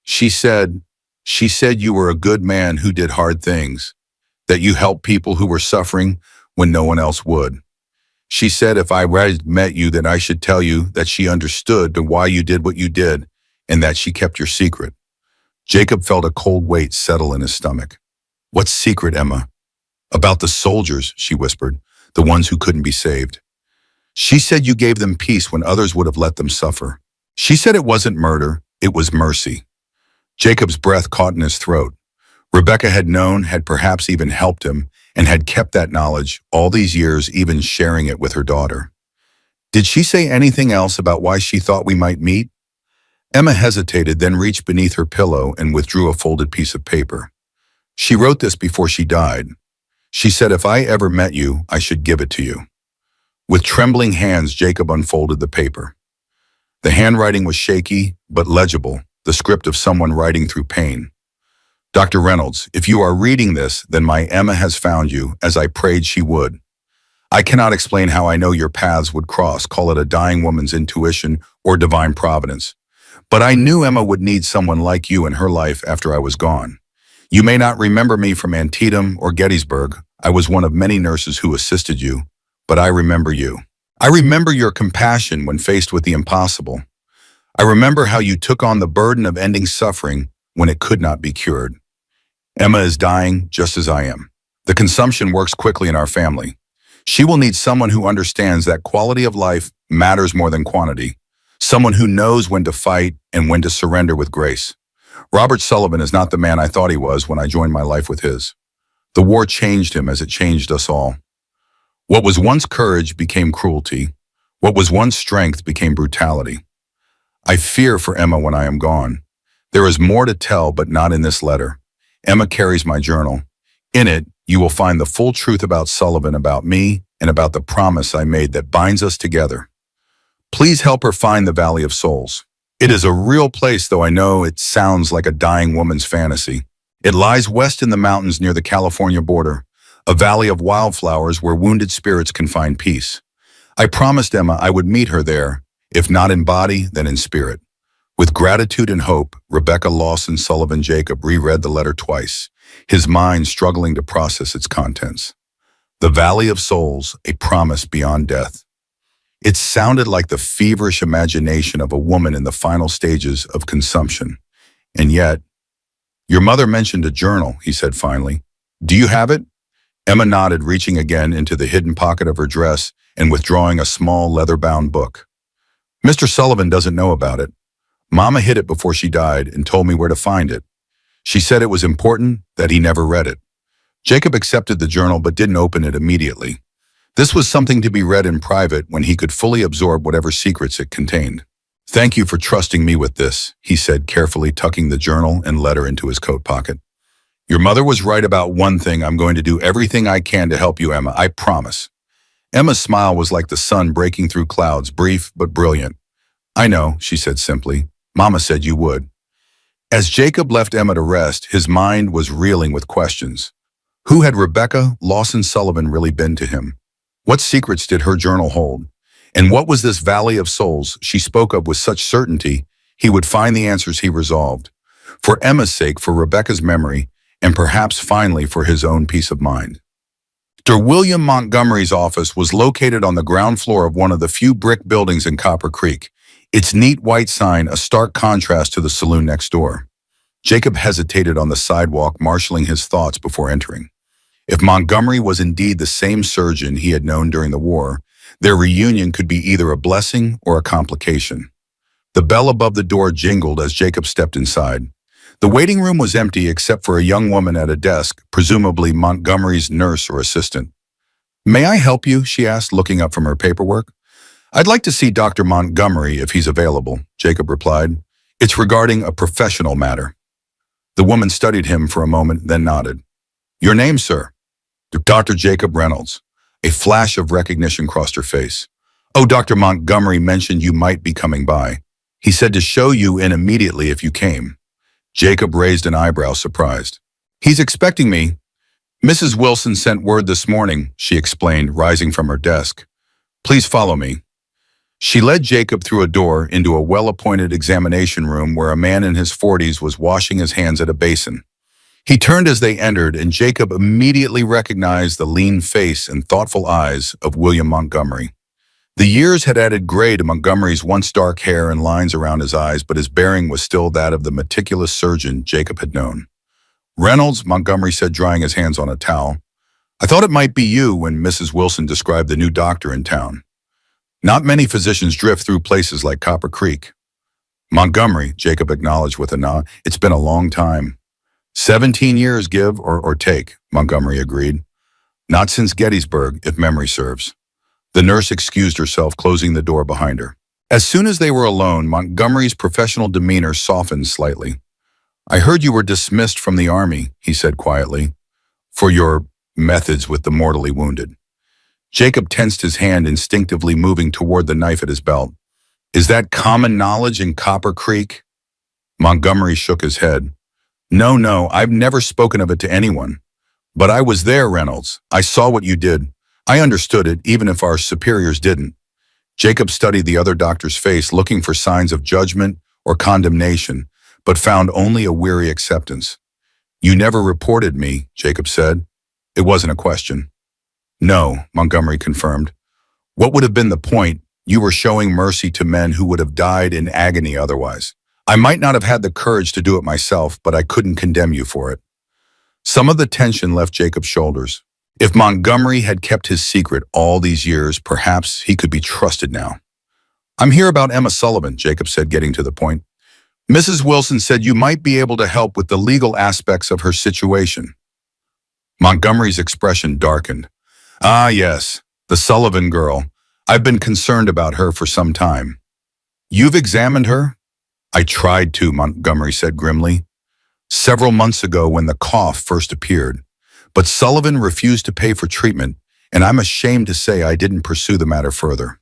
She said you were a good man who did hard things, that you helped people who were suffering when no one else would. She said if I had met you, then I should tell you that she understood why you did what you did and that she kept your secret. Jacob felt a cold weight settle in his stomach. "What secret, Emma?" "About the soldiers," she whispered, "the ones who couldn't be saved. She said you gave them peace when others would have let them suffer. She said it wasn't murder, it was mercy." Jacob's breath caught in his throat. Rebecca had known, had perhaps even helped him, and had kept that knowledge all these years, even sharing it with her daughter. "Did she say anything else about why she thought we might meet?" Emma hesitated, then reached beneath her pillow and withdrew a folded piece of paper. "She wrote this before she died. She said if I ever met you, I should give it to you." With trembling hands, Jacob unfolded the paper. The handwriting was shaky, but legible, the script of someone writing through pain. "Dr. Reynolds, if you are reading this, then my Emma has found you, as I prayed she would. I cannot explain how I know your paths would cross, call it a dying woman's intuition or divine providence. But I knew Emma would need someone like you in her life after I was gone. You may not remember me from Antietam or Gettysburg. I was one of many nurses who assisted you, but I remember you. I remember your compassion when faced with the impossible. I remember how you took on the burden of ending suffering when it could not be cured. Emma is dying just as I am. The consumption works quickly in our family. She will need someone who understands that quality of life matters more than quantity, someone who knows when to fight and when to surrender with grace. Robert Sullivan is not the man I thought he was when I joined my life with his. The war changed him as it changed us all. What was once courage became cruelty. What was once strength became brutality. I fear for Emma when I am gone. There is more to tell, but not in this letter. Emma carries my journal. In it, you will find the full truth about Sullivan, about me, and about the promise I made that binds us together. Please help her find the Valley of Souls. It is a real place, though I know it sounds like a dying woman's fantasy. It lies west in the mountains near the California border, a valley of wildflowers where wounded spirits can find peace. I promised Emma I would meet her there, if not in body, then in spirit. With gratitude and hope, Rebecca Lawson Sullivan Jacob reread the letter twice, his mind struggling to process its contents. The Valley of Souls, a promise beyond death. It sounded like the feverish imagination of a woman in the final stages of consumption. And yet, "Your mother mentioned a journal," he said finally. "Do you have it?" Emma nodded, reaching again into the hidden pocket of her dress and withdrawing a small leather-bound book. "Mr. Sullivan doesn't know about it. Mama hid it before she died and told me where to find it. She said it was important that he never read it." Jacob accepted the journal but didn't open it immediately. This was something to be read in private when he could fully absorb whatever secrets it contained. "Thank you for trusting me with this," he said, carefully tucking the journal and letter into his coat pocket. "Your mother was right about one thing. I'm going to do everything I can to help you, Emma. I promise." Emma's smile was like the sun breaking through clouds, brief but brilliant. "I know," she said simply. "Mama said you would." As Jacob left Emma to rest, his mind was reeling with questions. Who had Rebecca Lawson Sullivan really been to him? What secrets did her journal hold? And what was this Valley of Souls she spoke of with such certainty he would find the answers he resolved? For Emma's sake, for Rebecca's memory, and perhaps finally for his own peace of mind. Dr. William Montgomery's office was located on the ground floor of one of the few brick buildings in Copper Creek, its neat white sign a stark contrast to the saloon next door. Jacob hesitated on the sidewalk, marshaling his thoughts before entering. If Montgomery was indeed the same surgeon he had known during the war, their reunion could be either a blessing or a complication. The bell above the door jingled as Jacob stepped inside. The waiting room was empty except for a young woman at a desk, presumably Montgomery's nurse or assistant. "May I help you?" she asked, looking up from her paperwork. "I'd like to see Dr. Montgomery if he's available," Jacob replied. "It's regarding a professional matter." The woman studied him for a moment, then nodded. "Your name, sir?" "Dr. Jacob Reynolds." A flash of recognition crossed her face. "Oh, Dr. Montgomery mentioned you might be coming by. He said to show you in immediately if you came." Jacob raised an eyebrow, surprised. "He's expecting me. Mrs. Wilson sent word this morning," she explained, rising from her desk. "Please follow me." She led Jacob through a door into a well-appointed examination room where a man in his 40s was washing his hands at a basin. He turned as they entered, and Jacob immediately recognized the lean face and thoughtful eyes of William Montgomery. The years had added gray to Montgomery's once dark hair and lines around his eyes, but his bearing was still that of the meticulous surgeon Jacob had known. "Reynolds," Montgomery said, drying his hands on a towel. "I thought it might be you when Mrs. Wilson described the new doctor in town. Not many physicians drift through places like Copper Creek." "Montgomery," Jacob acknowledged with a nod. "It's been a long time." 17 years, give or take," Montgomery agreed. "Not since Gettysburg, if memory serves." The nurse excused herself, closing the door behind her. As soon as they were alone, Montgomery's professional demeanor softened slightly. "I heard you were dismissed from the Army," he said quietly, "for your methods with the mortally wounded." Jacob tensed his hand, instinctively moving toward the knife at his belt. "Is that common knowledge in Copper Creek?" Montgomery shook his head. No, I've never spoken of it to anyone. But I was there, Reynolds. I saw what you did. I understood it, even if our superiors didn't." Jacob studied the other doctor's face, looking for signs of judgment or condemnation, but found only a weary acceptance. "You never reported me," Jacob said. It wasn't a question. "No," Montgomery confirmed. "What would have been the point? You were showing mercy to men who would have died in agony otherwise. I might not have had the courage to do it myself, but I couldn't condemn you for it." Some of the tension left Jacob's shoulders. If Montgomery had kept his secret all these years, perhaps he could be trusted now. "I'm here about Emma Sullivan," Jacob said, getting to the point. "Mrs. Wilson said you might be able to help with the legal aspects of her situation." Montgomery's expression darkened. "Ah, yes, the Sullivan girl. I've been concerned about her for some time." "You've examined her?" "I tried to," Montgomery said grimly. "Several months ago when the cough first appeared. But Sullivan refused to pay for treatment, and I'm ashamed to say I didn't pursue the matter further."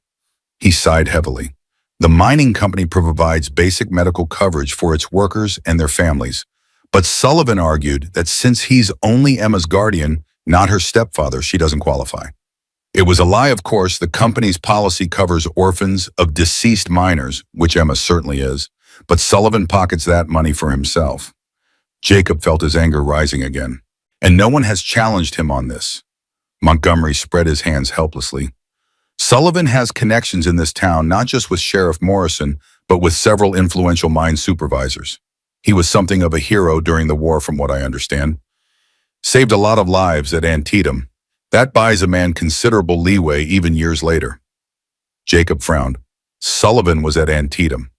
He sighed heavily. The mining company provides basic medical coverage for its workers and their families. But Sullivan argued that since he's only Emma's guardian, not her stepfather, she doesn't qualify. It was a lie, of course. The company's policy covers orphans of deceased miners, which Emma certainly is, but Sullivan pockets that money for himself. Jacob felt his anger rising again. "And no one has challenged him on this." Montgomery spread his hands helplessly. "Sullivan has connections in this town, not just with Sheriff Morrison, but with several influential mine supervisors. He was something of a hero during the war, from what I understand. Saved a lot of lives at Antietam. That buys a man considerable leeway even years later." Jacob frowned. "Sullivan was at Antietam."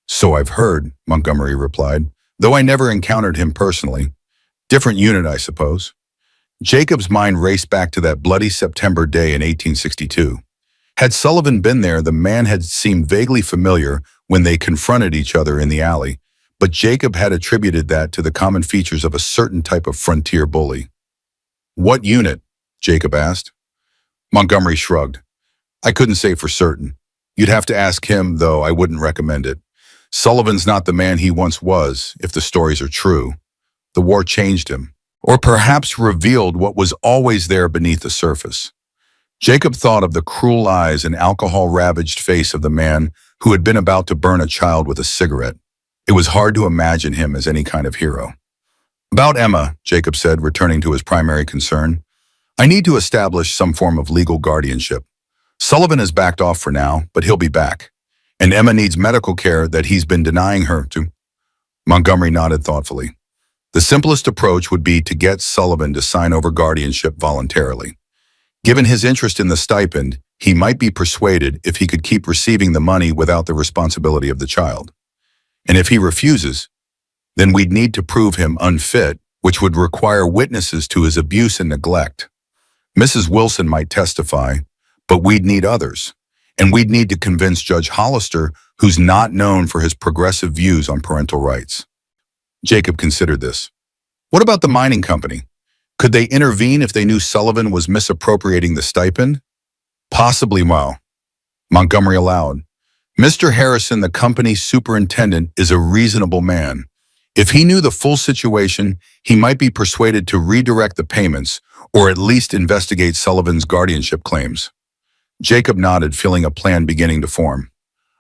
"So I've heard," Montgomery replied, "though I never encountered him personally. Different unit, I suppose." Jacob's mind raced back to that bloody September day in 1862. Had Sullivan been there, the man had seemed vaguely familiar when they confronted each other in the alley, but Jacob had attributed that to the common features of a certain type of frontier bully. "What unit?" Jacob asked. Montgomery shrugged. "I couldn't say for certain. You'd have to ask him, though I wouldn't recommend it. Sullivan's not the man he once was, if the stories are true. The war changed him, or perhaps revealed what was always there beneath the surface." Jacob thought of the cruel eyes and alcohol-ravaged face of the man who had been about to burn a child with a cigarette. It was hard to imagine him as any kind of hero. "About Emma," Jacob said, returning to his primary concern. "I need to establish some form of legal guardianship. Sullivan has backed off for now, but he'll be back. And Emma needs medical care that he's been denying her to." Montgomery nodded thoughtfully. The simplest approach would be to get Sullivan to sign over guardianship voluntarily. Given his interest in the stipend, he might be persuaded if he could keep receiving the money without the responsibility of the child. And if he refuses, then we'd need to prove him unfit, which would require witnesses to his abuse and neglect. Mrs. Wilson might testify, but we'd need others. And we'd need to convince Judge Hollister, who's not known for his progressive views on parental rights. Jacob considered this. What about the mining company? Could they intervene if they knew Sullivan was misappropriating the stipend? Possibly. Well, Montgomery allowed. Mr. Harrison, the company's superintendent, is a reasonable man. If he knew the full situation, he might be persuaded to redirect the payments or at least investigate Sullivan's guardianship claims. Jacob nodded, feeling a plan beginning to form.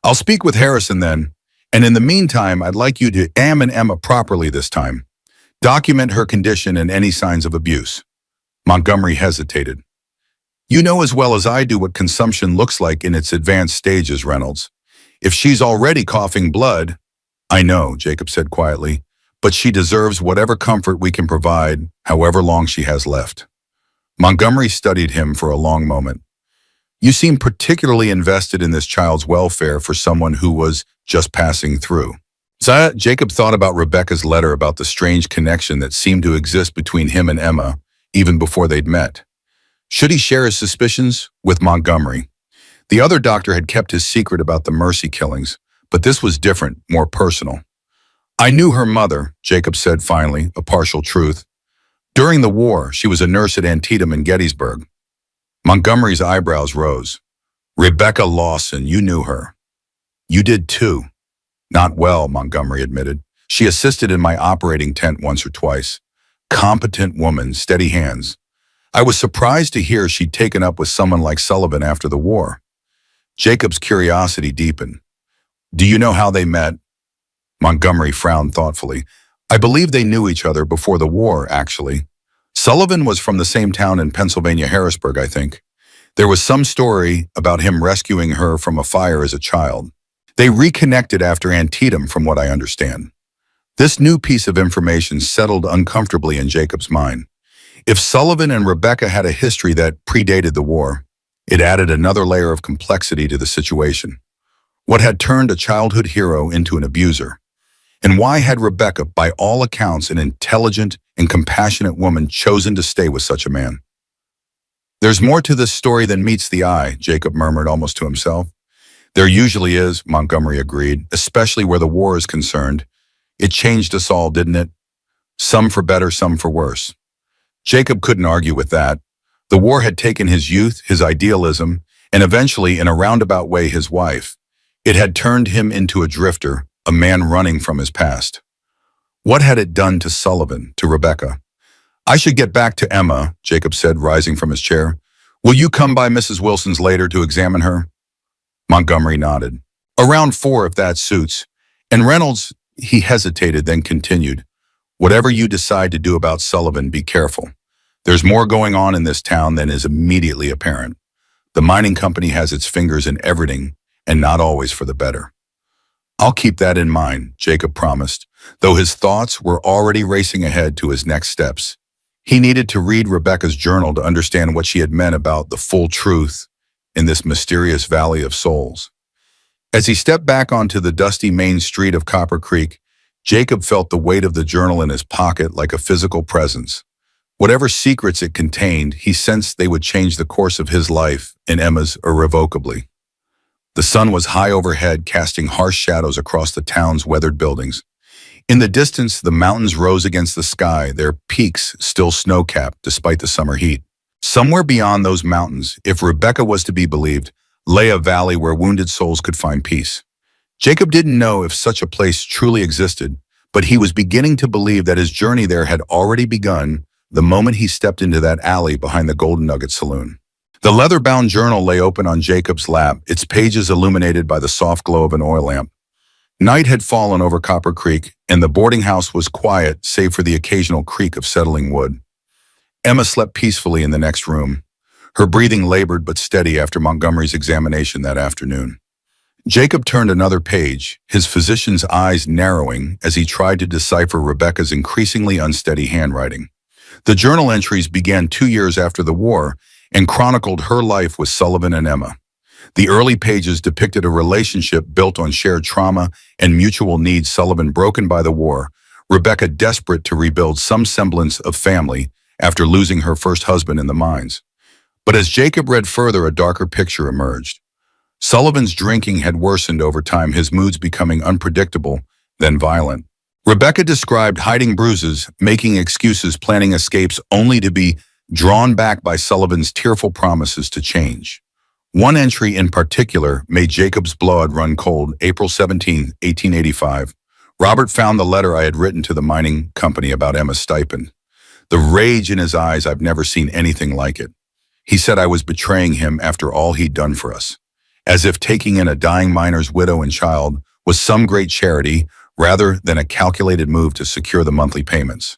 I'll speak with Harrison then, and in the meantime, I'd like you to examine Emma properly this time. Document her condition and any signs of abuse. Montgomery hesitated. You know as well as I do what consumption looks like in its advanced stages, Reynolds. If she's already coughing blood, I know, Jacob said quietly, but she deserves whatever comfort we can provide, however long she has left. Montgomery studied him for a long moment. You seem particularly invested in this child's welfare for someone who was just passing through. So Jacob thought about Rebecca's letter about the strange connection that seemed to exist between him and Emma, even before they'd met. Should he share his suspicions with Montgomery? The other doctor had kept his secret about the Mercy killings, but this was different, more personal. I knew her mother, Jacob said finally, a partial truth. During the war, she was a nurse at Antietam in Gettysburg. Montgomery's eyebrows rose. Rebecca Lawson, you knew her. You did too. Not well, Montgomery admitted. She assisted in my operating tent once or twice. Competent woman, steady hands. I was surprised to hear she'd taken up with someone like Sullivan after the war. Jacob's curiosity deepened. Do you know how they met? Montgomery frowned thoughtfully. I believe they knew each other before the war, actually. Sullivan was from the same town in Pennsylvania, Harrisburg, I think. There was some story about him rescuing her from a fire as a child. They reconnected after Antietam, from what I understand. This new piece of information settled uncomfortably in Jacob's mind. If Sullivan and Rebecca had a history that predated the war, it added another layer of complexity to the situation. What had turned a childhood hero into an abuser? And why had Rebecca, by all accounts an intelligent and compassionate woman, chosen to stay with such a man? There's more to this story than meets the eye, Jacob murmured almost to himself. There usually is, Montgomery agreed, especially where the war is concerned. It changed us all, didn't it? Some for better, some for worse. Jacob couldn't argue with that. The war had taken his youth, his idealism, and eventually, in a roundabout way, his wife. It had turned him into a drifter, a man running from his past. What had it done to Sullivan, to Rebecca? I should get back to Emma, Jacob said, rising from his chair. Will you come by Mrs. Wilson's later to examine her? Montgomery nodded. Around 4, if that suits. And Reynolds, he hesitated, then continued. Whatever you decide to do about Sullivan, be careful. There's more going on in this town than is immediately apparent. The mining company has its fingers in everything, and not always for the better. I'll keep that in mind, Jacob promised, though his thoughts were already racing ahead to his next steps. He needed to read Rebecca's journal to understand what she had meant about the full truth in this mysterious valley of souls. As he stepped back onto the dusty main street of Copper Creek, Jacob felt the weight of the journal in his pocket like a physical presence. Whatever secrets it contained, he sensed they would change the course of his life and Emma's irrevocably. The sun was high overhead, casting harsh shadows across the town's weathered buildings. In the distance, the mountains rose against the sky, their peaks still snow-capped despite the summer heat. Somewhere beyond those mountains, if Rebecca was to be believed, lay a valley where wounded souls could find peace. Jacob didn't know if such a place truly existed, but he was beginning to believe that his journey there had already begun the moment he stepped into that alley behind the Golden Nugget Saloon. The leather-bound journal lay open on Jacob's lap, its pages illuminated by the soft glow of an oil lamp. Night had fallen over Copper Creek, and the boarding house was quiet save for the occasional creak of settling wood. Emma slept peacefully in the next room, her breathing labored but steady after Montgomery's examination that afternoon. Jacob turned another page, his physician's eyes narrowing as he tried to decipher Rebecca's increasingly unsteady handwriting. The journal entries began 2 years after the war and chronicled her life with Sullivan and Emma. The early pages depicted a relationship built on shared trauma and mutual needs, Sullivan broken by the war, Rebecca desperate to rebuild some semblance of family after losing her first husband in the mines. But as Jacob read further, a darker picture emerged. Sullivan's drinking had worsened over time, his moods becoming unpredictable, then violent. Rebecca described hiding bruises, making excuses, planning escapes, only to be drawn back by Sullivan's tearful promises to change. One entry in particular made Jacob's blood run cold. April 17, 1885. Robert found the letter I had written to the mining company about Emma's stipend. The rage in his eyes, I've never seen anything like it. He said I was betraying him after all he'd done for us, as if taking in a dying miner's widow and child was some great charity rather than a calculated move to secure the monthly payments.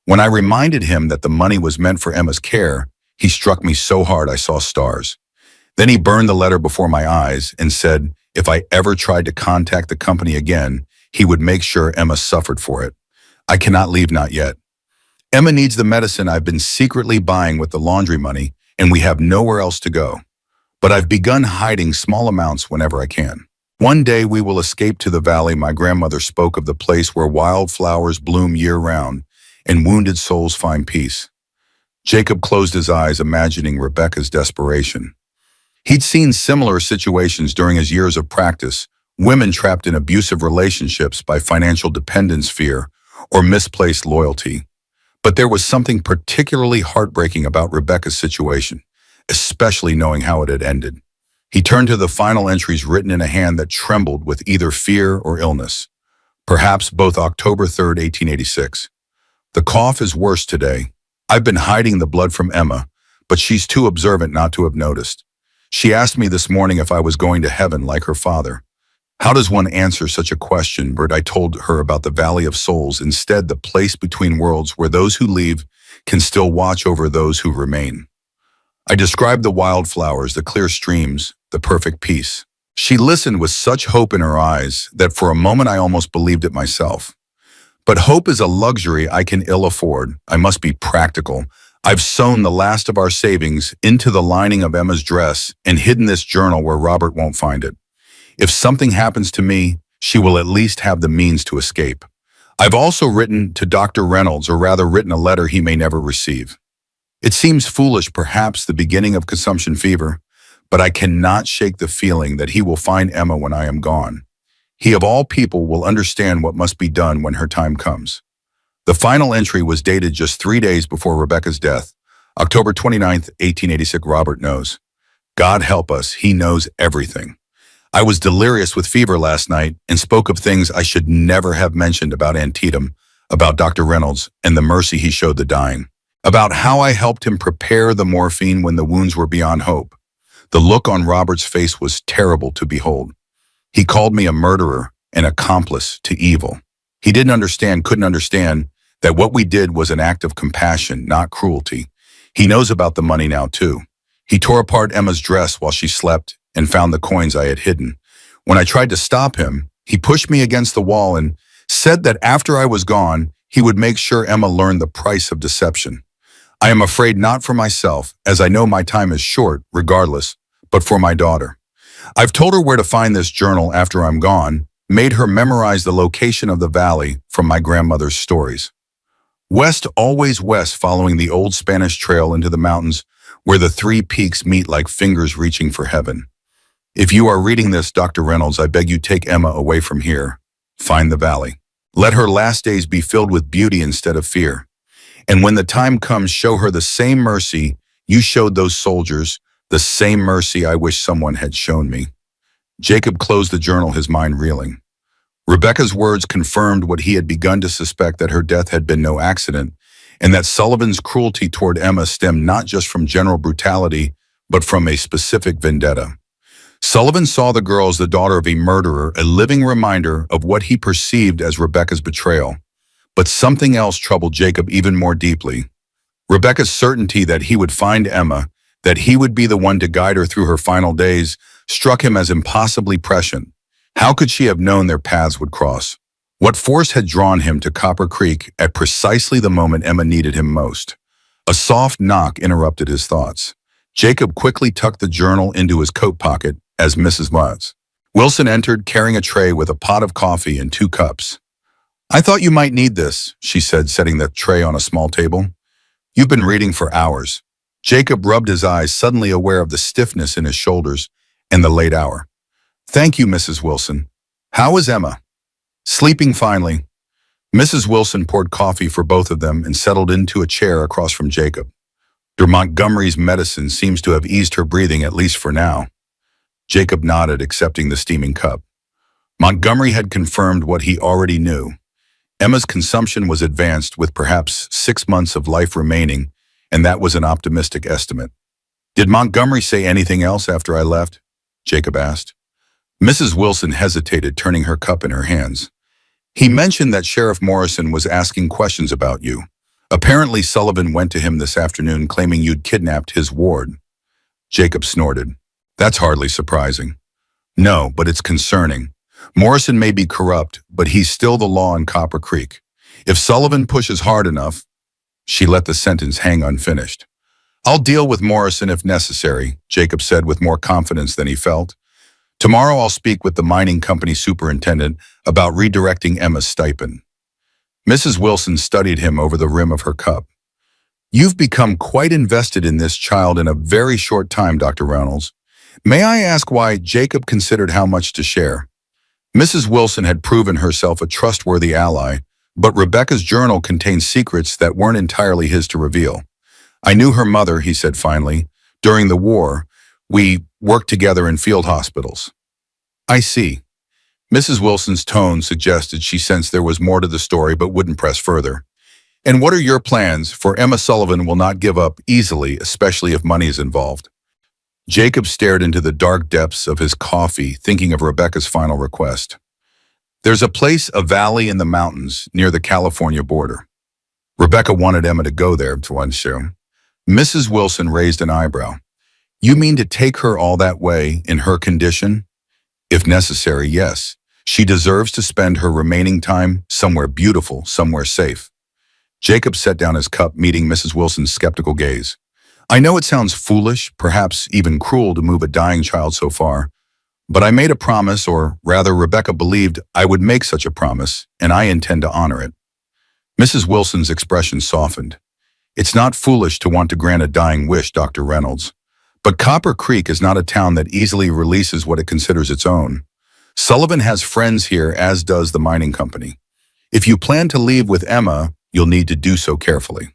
When I reminded him that the money was meant for Emma's care, he struck me so hard I saw stars. Then he burned the letter before my eyes and said if I ever tried to contact the company again, he would make sure Emma suffered for it. I cannot leave, not yet. Emma needs the medicine I've been secretly buying with the laundry money, and we have nowhere else to go. But I've begun hiding small amounts whenever I can. One day we will escape to the valley. My grandmother spoke of the place where wildflowers bloom year-round and wounded souls find peace. Jacob closed his eyes, imagining Rebecca's desperation. He'd seen similar situations during his years of practice, women trapped in abusive relationships by financial dependence, fear, or misplaced loyalty. But there was something particularly heartbreaking about Rebecca's situation, especially knowing how it had ended. He turned to the final entries written in a hand that trembled with either fear or illness. Perhaps both. October 3rd, 1886. The cough is worse today. I've been hiding the blood from Emma, but she's too observant not to have noticed. She asked me this morning if I was going to heaven like her father. How does one answer such a question? But I told her about the Valley of Souls, instead the place between worlds where those who leave can still watch over those who remain. I described the wildflowers, the clear streams, the perfect peace. She listened with such hope in her eyes that for a moment I almost believed it myself. But hope is a luxury I can ill afford. I must be practical. I've sewn the last of our savings into the lining of Emma's dress and hidden this journal where Robert won't find it. If something happens to me, she will at least have the means to escape. I've also written to Dr. Reynolds, or rather written a letter he may never receive. It seems foolish, perhaps the beginning of consumption fever, but I cannot shake the feeling that he will find Emma when I am gone. He of all people will understand what must be done when her time comes. The final entry was dated just 3 days before Rebecca's death, October 29th, 1886. Robert knows. God help us, he knows everything. I was delirious with fever last night and spoke of things I should never have mentioned about Antietam, about Dr. Reynolds and the mercy he showed the dying, about how I helped him prepare the morphine when the wounds were beyond hope. The look on Robert's face was terrible to behold. He called me a murderer, an accomplice to evil. He couldn't understand that what we did was an act of compassion, not cruelty. He knows about the money now too. He tore apart Emma's dress while she slept and found the coins I had hidden. When I tried to stop him, he pushed me against the wall and said that after I was gone, he would make sure Emma learned the price of deception. I am afraid not for myself, as I know my time is short, regardless, but for my daughter. I've told her where to find this journal after I'm gone, made her memorize the location of the valley from my grandmother's stories. West, always west, following the old Spanish trail into the mountains where the 3 peaks meet like fingers reaching for heaven. If you are reading this, Dr. Reynolds, I beg you take Emma away from here. Find the valley. Let her last days be filled with beauty instead of fear. And when the time comes, show her the same mercy you showed those soldiers, the same mercy I wish someone had shown me. Jacob closed the journal, his mind reeling. Rebecca's words confirmed what he had begun to suspect, that her death had been no accident, and that Sullivan's cruelty toward Emma stemmed not just from general brutality, but from a specific vendetta. Sullivan saw the girl as the daughter of a murderer, a living reminder of what he perceived as Rebecca's betrayal. But something else troubled Jacob even more deeply. Rebecca's certainty that he would find Emma, that he would be the one to guide her through her final days, struck him as impossibly prescient. How could she have known their paths would cross? What force had drawn him to Copper Creek at precisely the moment Emma needed him most? A soft knock interrupted his thoughts. Jacob quickly tucked the journal into his coat pocket as Mrs. Wilson entered carrying a tray with a pot of coffee and 2 cups. "I thought you might need this," she said, setting the tray on a small table. "You've been reading for hours." Jacob rubbed his eyes, suddenly aware of the stiffness in his shoulders and the late hour. "Thank you, Mrs. Wilson. How is Emma?" "Sleeping finely." Mrs. Wilson poured coffee for both of them and settled into a chair across from Jacob. Dr. Montgomery's medicine seems to have eased her breathing, at least for now. Jacob nodded, accepting the steaming cup. Montgomery had confirmed what he already knew. Emma's consumption was advanced with perhaps 6 months of life remaining, and that was an optimistic estimate. "Did Montgomery say anything else after I left?" Jacob asked. Mrs. Wilson hesitated, turning her cup in her hands. "He mentioned that Sheriff Morrison was asking questions about you. Apparently Sullivan went to him this afternoon claiming you'd kidnapped his ward." Jacob snorted. "That's hardly surprising." "No, but it's concerning. Morrison may be corrupt, but he's still the law in Copper Creek. If Sullivan pushes hard enough—" She let the sentence hang unfinished. "I'll deal with Morrison if necessary," Jacob said with more confidence than he felt. "Tomorrow I'll speak with the mining company superintendent about redirecting Emma's stipend." Mrs. Wilson studied him over the rim of her cup. "You've become quite invested in this child in a very short time, Dr. Reynolds. May I ask why?" Jacob considered how much to share. Mrs. Wilson had proven herself a trustworthy ally, but Rebecca's journal contained secrets that weren't entirely his to reveal. "I knew her mother," he said finally. "During the war, we worked together in field hospitals." "I see." Mrs. Wilson's tone suggested she sensed there was more to the story but wouldn't press further. "And what are your plans? For Emma Sullivan will not give up easily, especially if money is involved." Jacob stared into the dark depths of his coffee, thinking of Rebecca's final request. "There's a place, a valley in the mountains near the California border." Rebecca wanted Emma to go there to one show. Mrs. Wilson raised an eyebrow. "You mean to take her all that way in her condition?" "If necessary, yes. She deserves to spend her remaining time somewhere beautiful, somewhere safe." Jacob set down his cup, meeting Mrs. Wilson's skeptical gaze. "I know it sounds foolish, perhaps even cruel to move a dying child so far, but I made a promise, or rather Rebecca believed I would make such a promise, and I intend to honor it." Mrs. Wilson's expression softened. "It's not foolish to want to grant a dying wish, Dr. Reynolds. But Copper Creek is not a town that easily releases what it considers its own. Sullivan has friends here, as does the mining company. If you plan to leave with Emma, you'll need to do so carefully."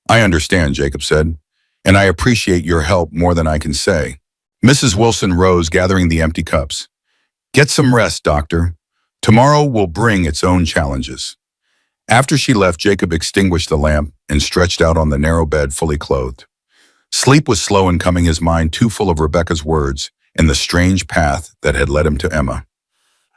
"I understand," Jacob said, "and I appreciate your help more than I can say." Mrs. Wilson rose, gathering the empty cups. "Get some rest, Doctor. Tomorrow will bring its own challenges." After she left, Jacob extinguished the lamp and stretched out on the narrow bed, fully clothed. Sleep was slow in coming, his mind too full of Rebecca's words and the strange path that had led him to Emma.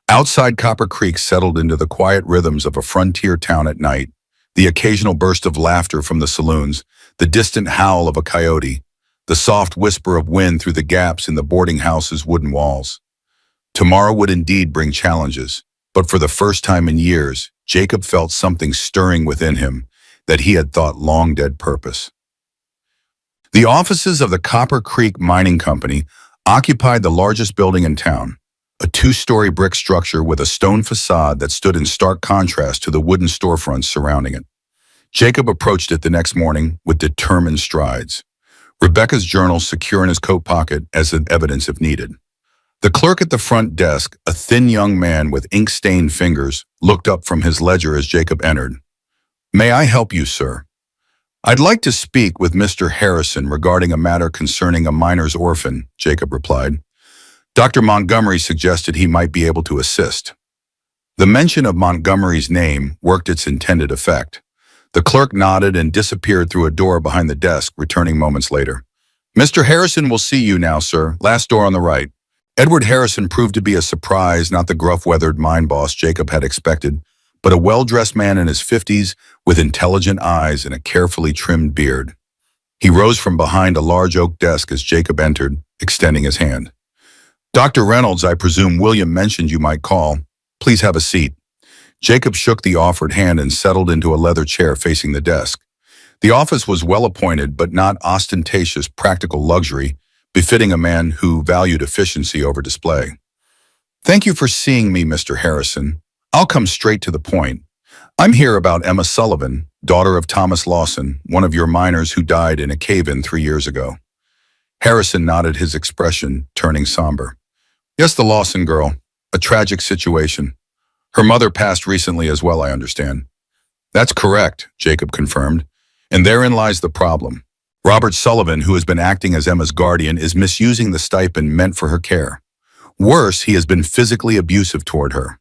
Outside, Copper Creek settled into the quiet rhythms of a frontier town at night, the occasional burst of laughter from the saloons, the distant howl of a coyote, the soft whisper of wind through the gaps in the boarding house's wooden walls. Tomorrow would indeed bring challenges, but for the first time in years, Jacob felt something stirring within him that he had thought long dead purpose. The offices of the Copper Creek Mining Company occupied the largest building in town, a 2-story brick structure with a stone facade that stood in stark contrast to the wooden storefronts surrounding it. Jacob approached it the next morning with determined strides, Rebecca's journal secure in his coat pocket as evidence if needed. The clerk at the front desk, a thin young man with ink-stained fingers, looked up from his ledger as Jacob entered. "May I help you, sir?" "I'd like to speak with Mr. Harrison regarding a matter concerning a miner's orphan," Jacob replied. Dr. Montgomery suggested he might be able to assist. The mention of Montgomery's name worked its intended effect. The clerk nodded and disappeared through a door behind the desk, returning moments later. "Mr. Harrison will see you now, sir. Last door on the right." Edward Harrison proved to be a surprise, not the gruff-weathered mine boss Jacob had expected, but a well-dressed man in his 50s with intelligent eyes and a carefully trimmed beard. He rose from behind a large oak desk as Jacob entered, extending his hand. Dr. Reynolds, I presume William mentioned you might call. Please have a seat. Jacob shook the offered hand and settled into a leather chair facing the desk. The office was well appointed, but not ostentatious practical luxury, befitting a man who valued efficiency over display. Thank you for seeing me, Mr. Harrison. I'll come straight to the point. I'm here about Emma Sullivan, daughter of Thomas Lawson, one of your miners who died in a cave-in 3 years ago. Harrison nodded, his expression turning somber. Yes, the Lawson girl. A tragic situation. Her mother passed recently as well, I understand. That's correct, Jacob confirmed. And therein lies the problem. Robert Sullivan, who has been acting as Emma's guardian, is misusing the stipend meant for her care. Worse, he has been physically abusive toward her.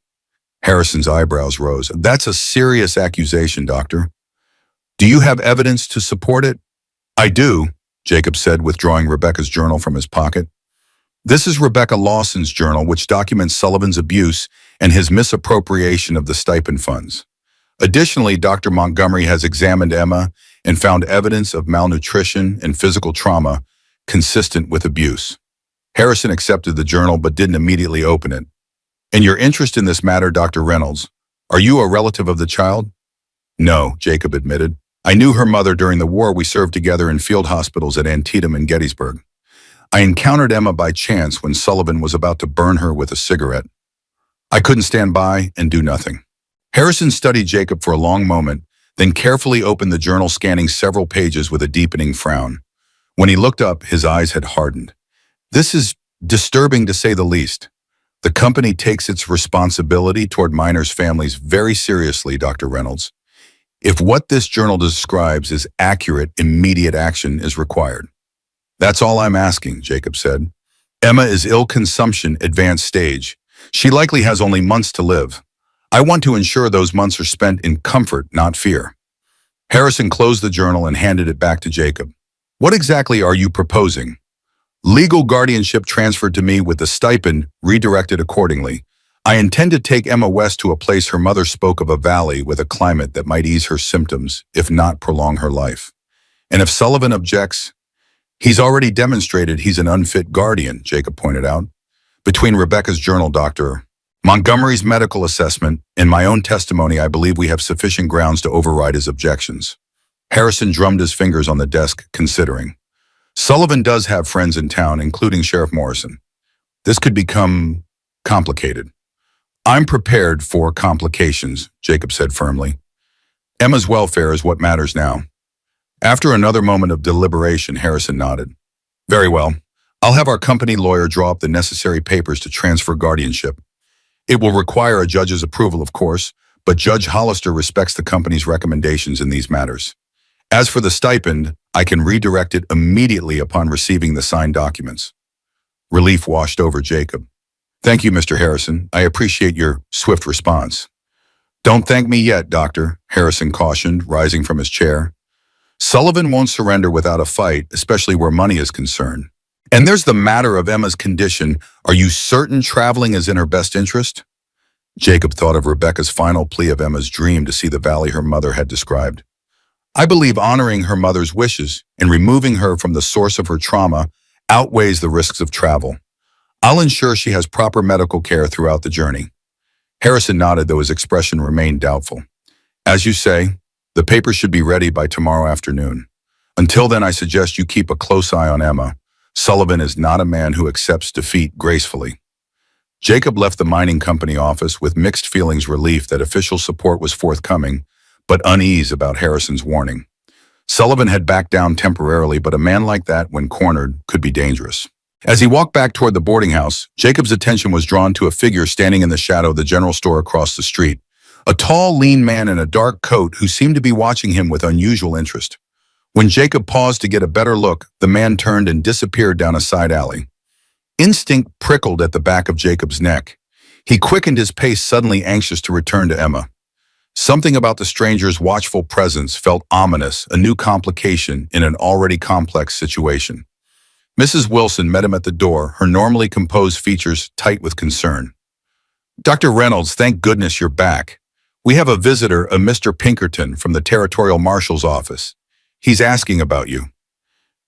Harrison's eyebrows rose. That's a serious accusation, Doctor. Do you have evidence to support it? I do, Jacob said, withdrawing Rebecca's journal from his pocket. This is Rebecca Lawson's journal, which documents Sullivan's abuse and his misappropriation of the stipend funds. Additionally, Dr. Montgomery has examined Emma and found evidence of malnutrition and physical trauma consistent with abuse. Harrison accepted the journal but didn't immediately open it. In your interest in this matter, Dr. Reynolds, are you a relative of the child? No, Jacob admitted. I knew her mother during the war. We served together in field hospitals at Antietam and Gettysburg. I encountered Emma by chance when Sullivan was about to burn her with a cigarette. I couldn't stand by and do nothing. Harrison studied Jacob for a long moment, then carefully opened the journal, scanning several pages with a deepening frown. When he looked up, his eyes had hardened. This is disturbing, to say the least. The company takes its responsibility toward miners' families very seriously, Dr. Reynolds. If what this journal describes is accurate, immediate action is required. That's all I'm asking, Jacob said. Emma is ill consumption, advanced stage. She likely has only months to live. I want to ensure those months are spent in comfort, not fear. Harrison closed the journal and handed it back to Jacob. What exactly are you proposing? Legal guardianship transferred to me with the stipend redirected accordingly. I intend to take Emma west to a place her mother spoke of, a valley with a climate that might ease her symptoms, if not prolong her life. And if Sullivan objects, he's already demonstrated he's an unfit guardian, Jacob pointed out. Between Rebecca's journal, Dr. Montgomery's medical assessment, and my own testimony, I believe we have sufficient grounds to override his objections. Harrison drummed his fingers on the desk, considering. Sullivan does have friends in town, including Sheriff Morrison. This could become complicated. I'm prepared for complications, Jacob said firmly. Emma's welfare is what matters now. After another moment of deliberation, Harrison nodded. Very well. I'll have our company lawyer draw up the necessary papers to transfer guardianship. It will require a judge's approval, of course, but Judge Hollister respects the company's recommendations in these matters. As for the stipend, I can redirect it immediately upon receiving the signed documents. Relief washed over Jacob. Thank you, Mr. Harrison. I appreciate your swift response. Don't thank me yet, Doctor, Harrison cautioned, rising from his chair. Sullivan won't surrender without a fight, especially where money is concerned. And there's the matter of Emma's condition. Are you certain traveling is in her best interest? Jacob thought of Rebecca's final plea of Emma's dream to see the valley her mother had described. I believe honoring her mother's wishes and removing her from the source of her trauma outweighs the risks of travel. I'll ensure she has proper medical care throughout the journey. Harrison nodded, though his expression remained doubtful. As you say, the papers should be ready by tomorrow afternoon. Until then, I suggest you keep a close eye on Emma. Sullivan is not a man who accepts defeat gracefully. Jacob left the mining company office with mixed feelings, relief that official support was forthcoming, but unease about Harrison's warning. Sullivan had backed down temporarily, but a man like that, when cornered, could be dangerous. As he walked back toward the boarding house, Jacob's attention was drawn to a figure standing in the shadow of the general store across the street. A tall, lean man in a dark coat who seemed to be watching him with unusual interest. When Jacob paused to get a better look, the man turned and disappeared down a side alley. Instinct prickled at the back of Jacob's neck. He quickened his pace, suddenly anxious to return to Emma. Something about the stranger's watchful presence felt ominous, a new complication in an already complex situation. Mrs. Wilson met him at the door, her normally composed features tight with concern. Dr. Reynolds, thank goodness you're back. We have a visitor, a Mr. Pinkerton, from the Territorial Marshal's office. He's asking about you.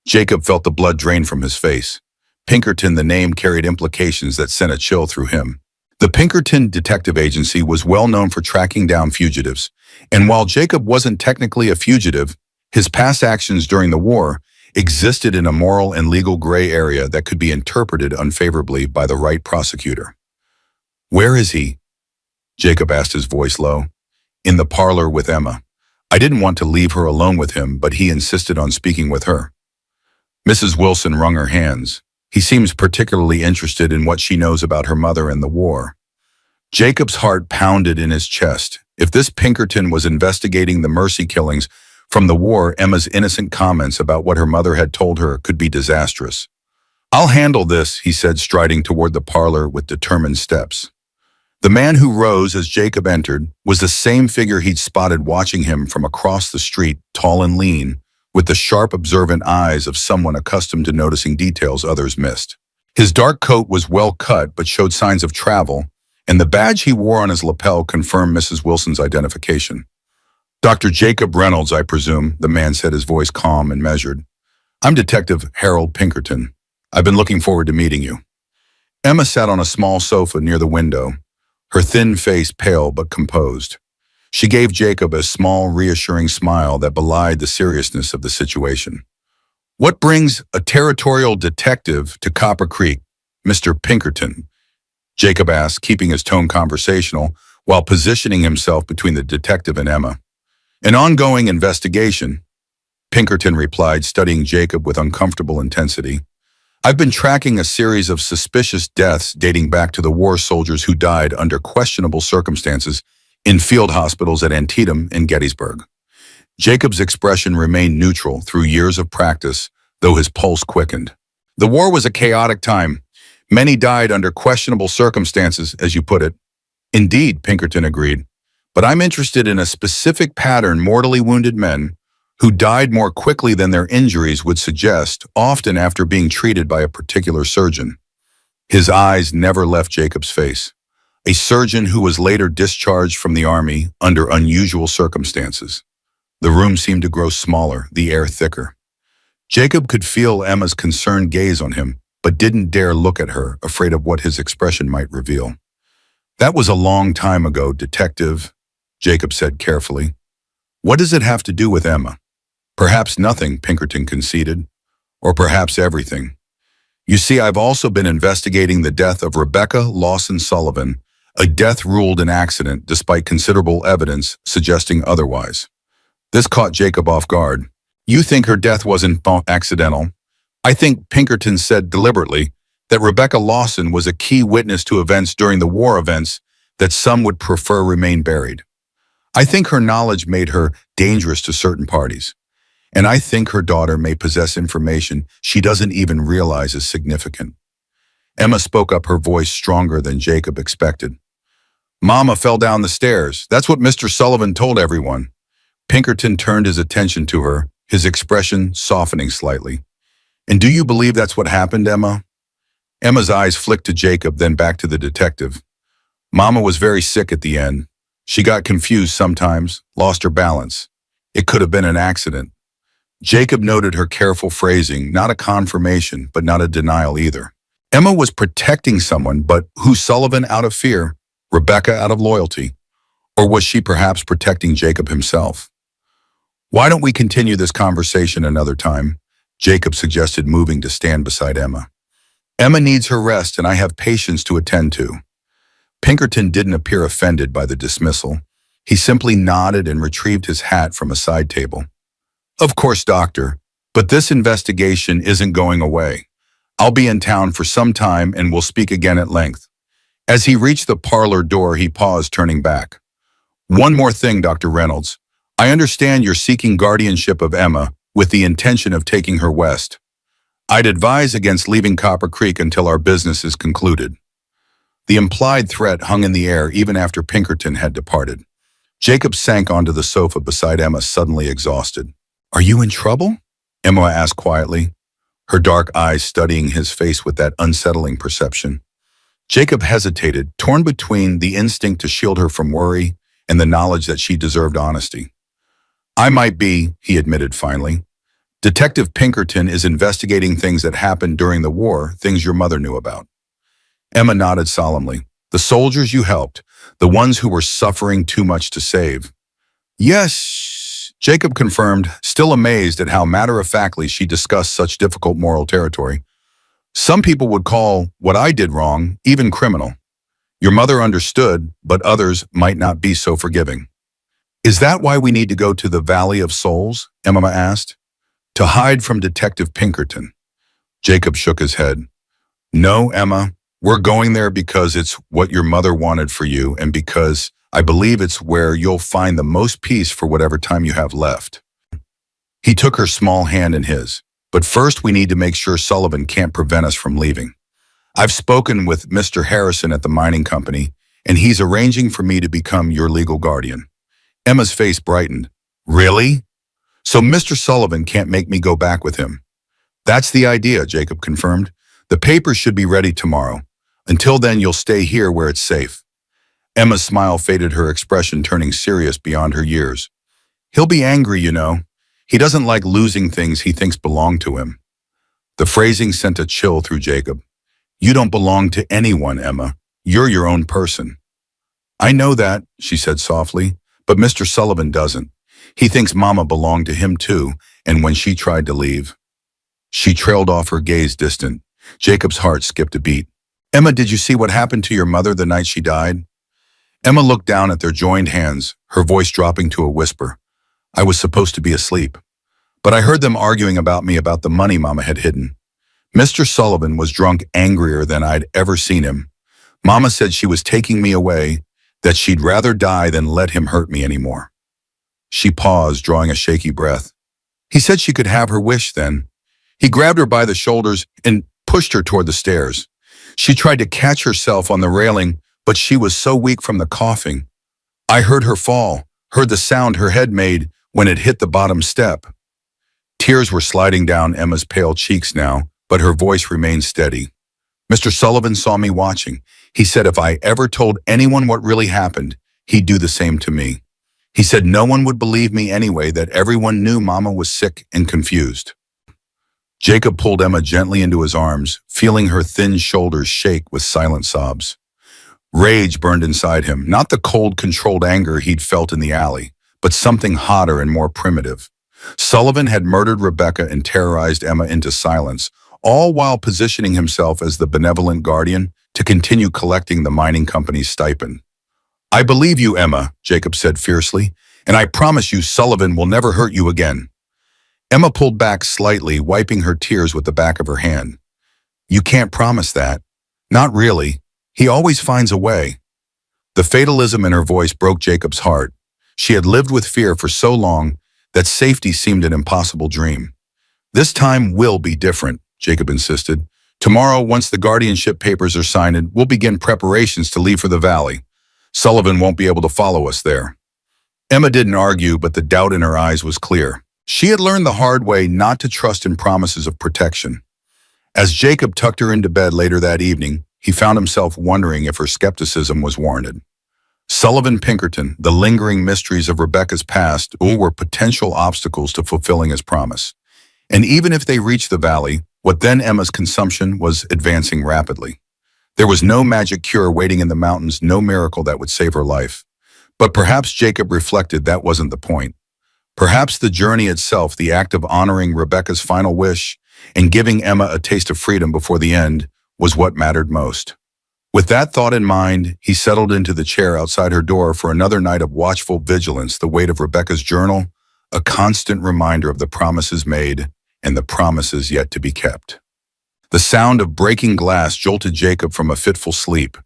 Jacob felt the blood drain from his face. Pinkerton, the name carried implications that sent a chill through him. The Pinkerton Detective Agency was well known for tracking down fugitives, and while Jacob wasn't technically a fugitive, his past actions during the war existed in a moral and legal gray area that could be interpreted unfavorably by the right prosecutor. "Where is he?" Jacob asked, his voice low. "In the parlor with Emma. I didn't want to leave her alone with him, but he insisted on speaking with her." Mrs. Wilson wrung her hands. "He seems particularly interested in what she knows about her mother and the war." Jacob's heart pounded in his chest. If this Pinkerton was investigating the mercy killings from the war, Emma's innocent comments about what her mother had told her could be disastrous. "I'll handle this," he said, striding toward the parlor with determined steps. The man who rose as Jacob entered was the same figure he'd spotted watching him from across the street, tall and lean, with the sharp, observant eyes of someone accustomed to noticing details others missed. His dark coat was well cut but showed signs of travel, and the badge he wore on his lapel confirmed Mrs. Wilson's identification. "Dr. Jacob Reynolds, I presume," the man said, his voice calm and measured. "I'm Detective Harold Pinkerton. I've been looking forward to meeting you." Emma sat on a small sofa near the window, her thin face pale but composed. She gave Jacob a small, reassuring smile that belied the seriousness of the situation. "What brings a territorial detective to Copper Creek, Mr. Pinkerton?" Jacob asked, keeping his tone conversational while positioning himself between the detective and Emma. "An ongoing investigation," Pinkerton replied, studying Jacob with uncomfortable intensity. "I've been tracking a series of suspicious deaths dating back to the war soldiers who died under questionable circumstances in field hospitals at Antietam and Gettysburg." Jacob's expression remained neutral through years of practice, though his pulse quickened. "The war was a chaotic time. Many died under questionable circumstances, as you put it." "Indeed," Pinkerton agreed. "But I'm interested in a specific pattern: mortally wounded men who died more quickly than their injuries would suggest, often after being treated by a particular surgeon." His eyes never left Jacob's face. "A surgeon who was later discharged from the army under unusual circumstances." The room seemed to grow smaller, the air thicker. Jacob could feel Emma's concerned gaze on him, but didn't dare look at her, afraid of what his expression might reveal. "That was a long time ago, Detective," Jacob said carefully. "What does it have to do with Emma?" "Perhaps nothing," Pinkerton conceded. "Or perhaps everything. You see, I've also been investigating the death of Rebecca Lawson Sullivan, a death ruled an accident despite considerable evidence suggesting otherwise." This caught Jacob off guard. "You think her death wasn't accidental?" "I think," Pinkerton said deliberately, "that Rebecca Lawson was a key witness to events during the war, events that some would prefer remain buried. I think her knowledge made her dangerous to certain parties. And I think her daughter may possess information she doesn't even realize is significant." Emma spoke up, her voice stronger than Jacob expected. "Mama fell down the stairs. That's what Mr. Sullivan told everyone." Pinkerton turned his attention to her, his expression softening slightly. "And do you believe that's what happened, Emma?" Emma's eyes flicked to Jacob, then back to the detective. "Mama was very sick at the end. She got confused sometimes, lost her balance. It could have been an accident." Jacob noted her careful phrasing, not a confirmation, but not a denial either. Emma was protecting someone, but who? Sullivan out of fear, Rebecca out of loyalty? Or was she perhaps protecting Jacob himself? "Why don't we continue this conversation another time?" Jacob suggested, moving to stand beside Emma. "Emma needs her rest, and I have patients to attend to." Pinkerton didn't appear offended by the dismissal. He simply nodded and retrieved his hat from a side table. "Of course, Doctor, but this investigation isn't going away. I'll be in town for some time and we'll speak again at length." As he reached the parlor door, he paused, turning back. "One more thing, Dr. Reynolds. I understand you're seeking guardianship of Emma with the intention of taking her west. I'd advise against leaving Copper Creek until our business is concluded." The implied threat hung in the air even after Pinkerton had departed. Jacob sank onto the sofa beside Emma, suddenly exhausted. "Are you in trouble?" Emma asked quietly, her dark eyes studying his face with that unsettling perception. Jacob hesitated, torn between the instinct to shield her from worry and the knowledge that she deserved honesty. "I might be," he admitted finally. Detective Pinkerton is investigating things that happened during the war, things your mother knew about. Emma nodded solemnly. The soldiers you helped, the ones who were suffering too much to save. Yes, Jacob confirmed, still amazed at how matter-of-factly she discussed such difficult moral territory. Some people would call what I did wrong even criminal. Your mother understood, but others might not be so forgiving. Is that why we need to go to the Valley of Souls? Emma asked. To hide from Detective Pinkerton. Jacob shook his head. No, Emma, we're going there because it's what your mother wanted for you and because I believe it's where you'll find the most peace for whatever time you have left. He took her small hand in his. But first we need to make sure Sullivan can't prevent us from leaving. I've spoken with Mr. Harrison at the mining company, and he's arranging for me to become your legal guardian. Emma's face brightened. Really? So Mr. Sullivan can't make me go back with him. That's the idea, Jacob confirmed. The papers should be ready tomorrow. Until then, you'll stay here where it's safe. Emma's smile faded, her expression turning serious beyond her years. He'll be angry, you know. He doesn't like losing things he thinks belong to him. The phrasing sent a chill through Jacob. You don't belong to anyone, Emma. You're your own person. I know that, she said softly, but Mr. Sullivan doesn't. He thinks Mama belonged to him too, and when she tried to leave. She trailed off, her gaze distant. Jacob's heart skipped a beat. Emma, did you see what happened to your mother the night she died? Emma looked down at their joined hands, her voice dropping to a whisper. I was supposed to be asleep. But I heard them arguing about me about the money Mama had hidden. Mr. Sullivan was drunk, angrier than I'd ever seen him. Mama said she was taking me away, that she'd rather die than let him hurt me anymore. She paused, drawing a shaky breath. He said she could have her wish then. He grabbed her by the shoulders and pushed her toward the stairs. She tried to catch herself on the railing, but she was so weak from the coughing. I heard her fall, heard the sound her head made when it hit the bottom step. Tears were sliding down Emma's pale cheeks now, but her voice remained steady. Mr. Sullivan saw me watching. He said if I ever told anyone what really happened, he'd do the same to me. He said no one would believe me anyway, that everyone knew Mama was sick and confused. Jacob pulled Emma gently into his arms, feeling her thin shoulders shake with silent sobs. Rage burned inside him, not the cold, controlled anger he'd felt in the alley, but something hotter and more primitive. Sullivan had murdered Rebecca and terrorized Emma into silence, all while positioning himself as the benevolent guardian to continue collecting the mining company's stipend. I believe you, Emma, Jacob said fiercely, and I promise you Sullivan will never hurt you again. Emma pulled back slightly, wiping her tears with the back of her hand. You can't promise that. Not really. He always finds a way. The fatalism in her voice broke Jacob's heart. She had lived with fear for so long that safety seemed an impossible dream. This time will be different, Jacob insisted. Tomorrow, once the guardianship papers are signed, we'll begin preparations to leave for the valley. Sullivan won't be able to follow us there. Emma didn't argue, but the doubt in her eyes was clear. She had learned the hard way not to trust in promises of protection. As Jacob tucked her into bed later that evening, he found himself wondering if her skepticism was warranted. Sullivan Pinkerton, the lingering mysteries of Rebecca's past, were potential obstacles to fulfilling his promise. And even if they reached the valley, what then Emma's consumption was advancing rapidly. There was no magic cure waiting in the mountains, no miracle that would save her life. But perhaps Jacob reflected that wasn't the point. Perhaps the journey itself, the act of honoring Rebecca's final wish and giving Emma a taste of freedom before the end, was what mattered most. With that thought in mind, he settled into the chair outside her door for another night of watchful vigilance, the weight of Rebecca's journal, a constant reminder of the promises made and the promises yet to be kept. The sound of breaking glass jolted Jacob from a fitful sleep.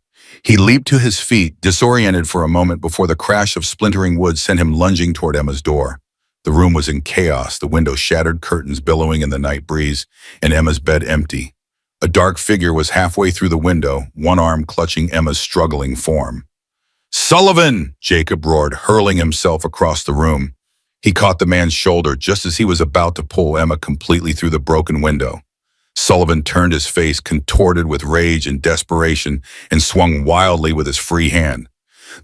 He leaped to his feet, disoriented for a moment before the crash of splintering wood sent him lunging toward Emma's door. The room was in chaos, the window shattered, curtains billowing in the night breeze, and Emma's bed empty. A dark figure was halfway through the window, one arm clutching Emma's struggling form. Sullivan! Jacob roared, hurling himself across the room. He caught the man's shoulder just as he was about to pull Emma completely through the broken window. Sullivan turned, his face contorted with rage and desperation, and swung wildly with his free hand.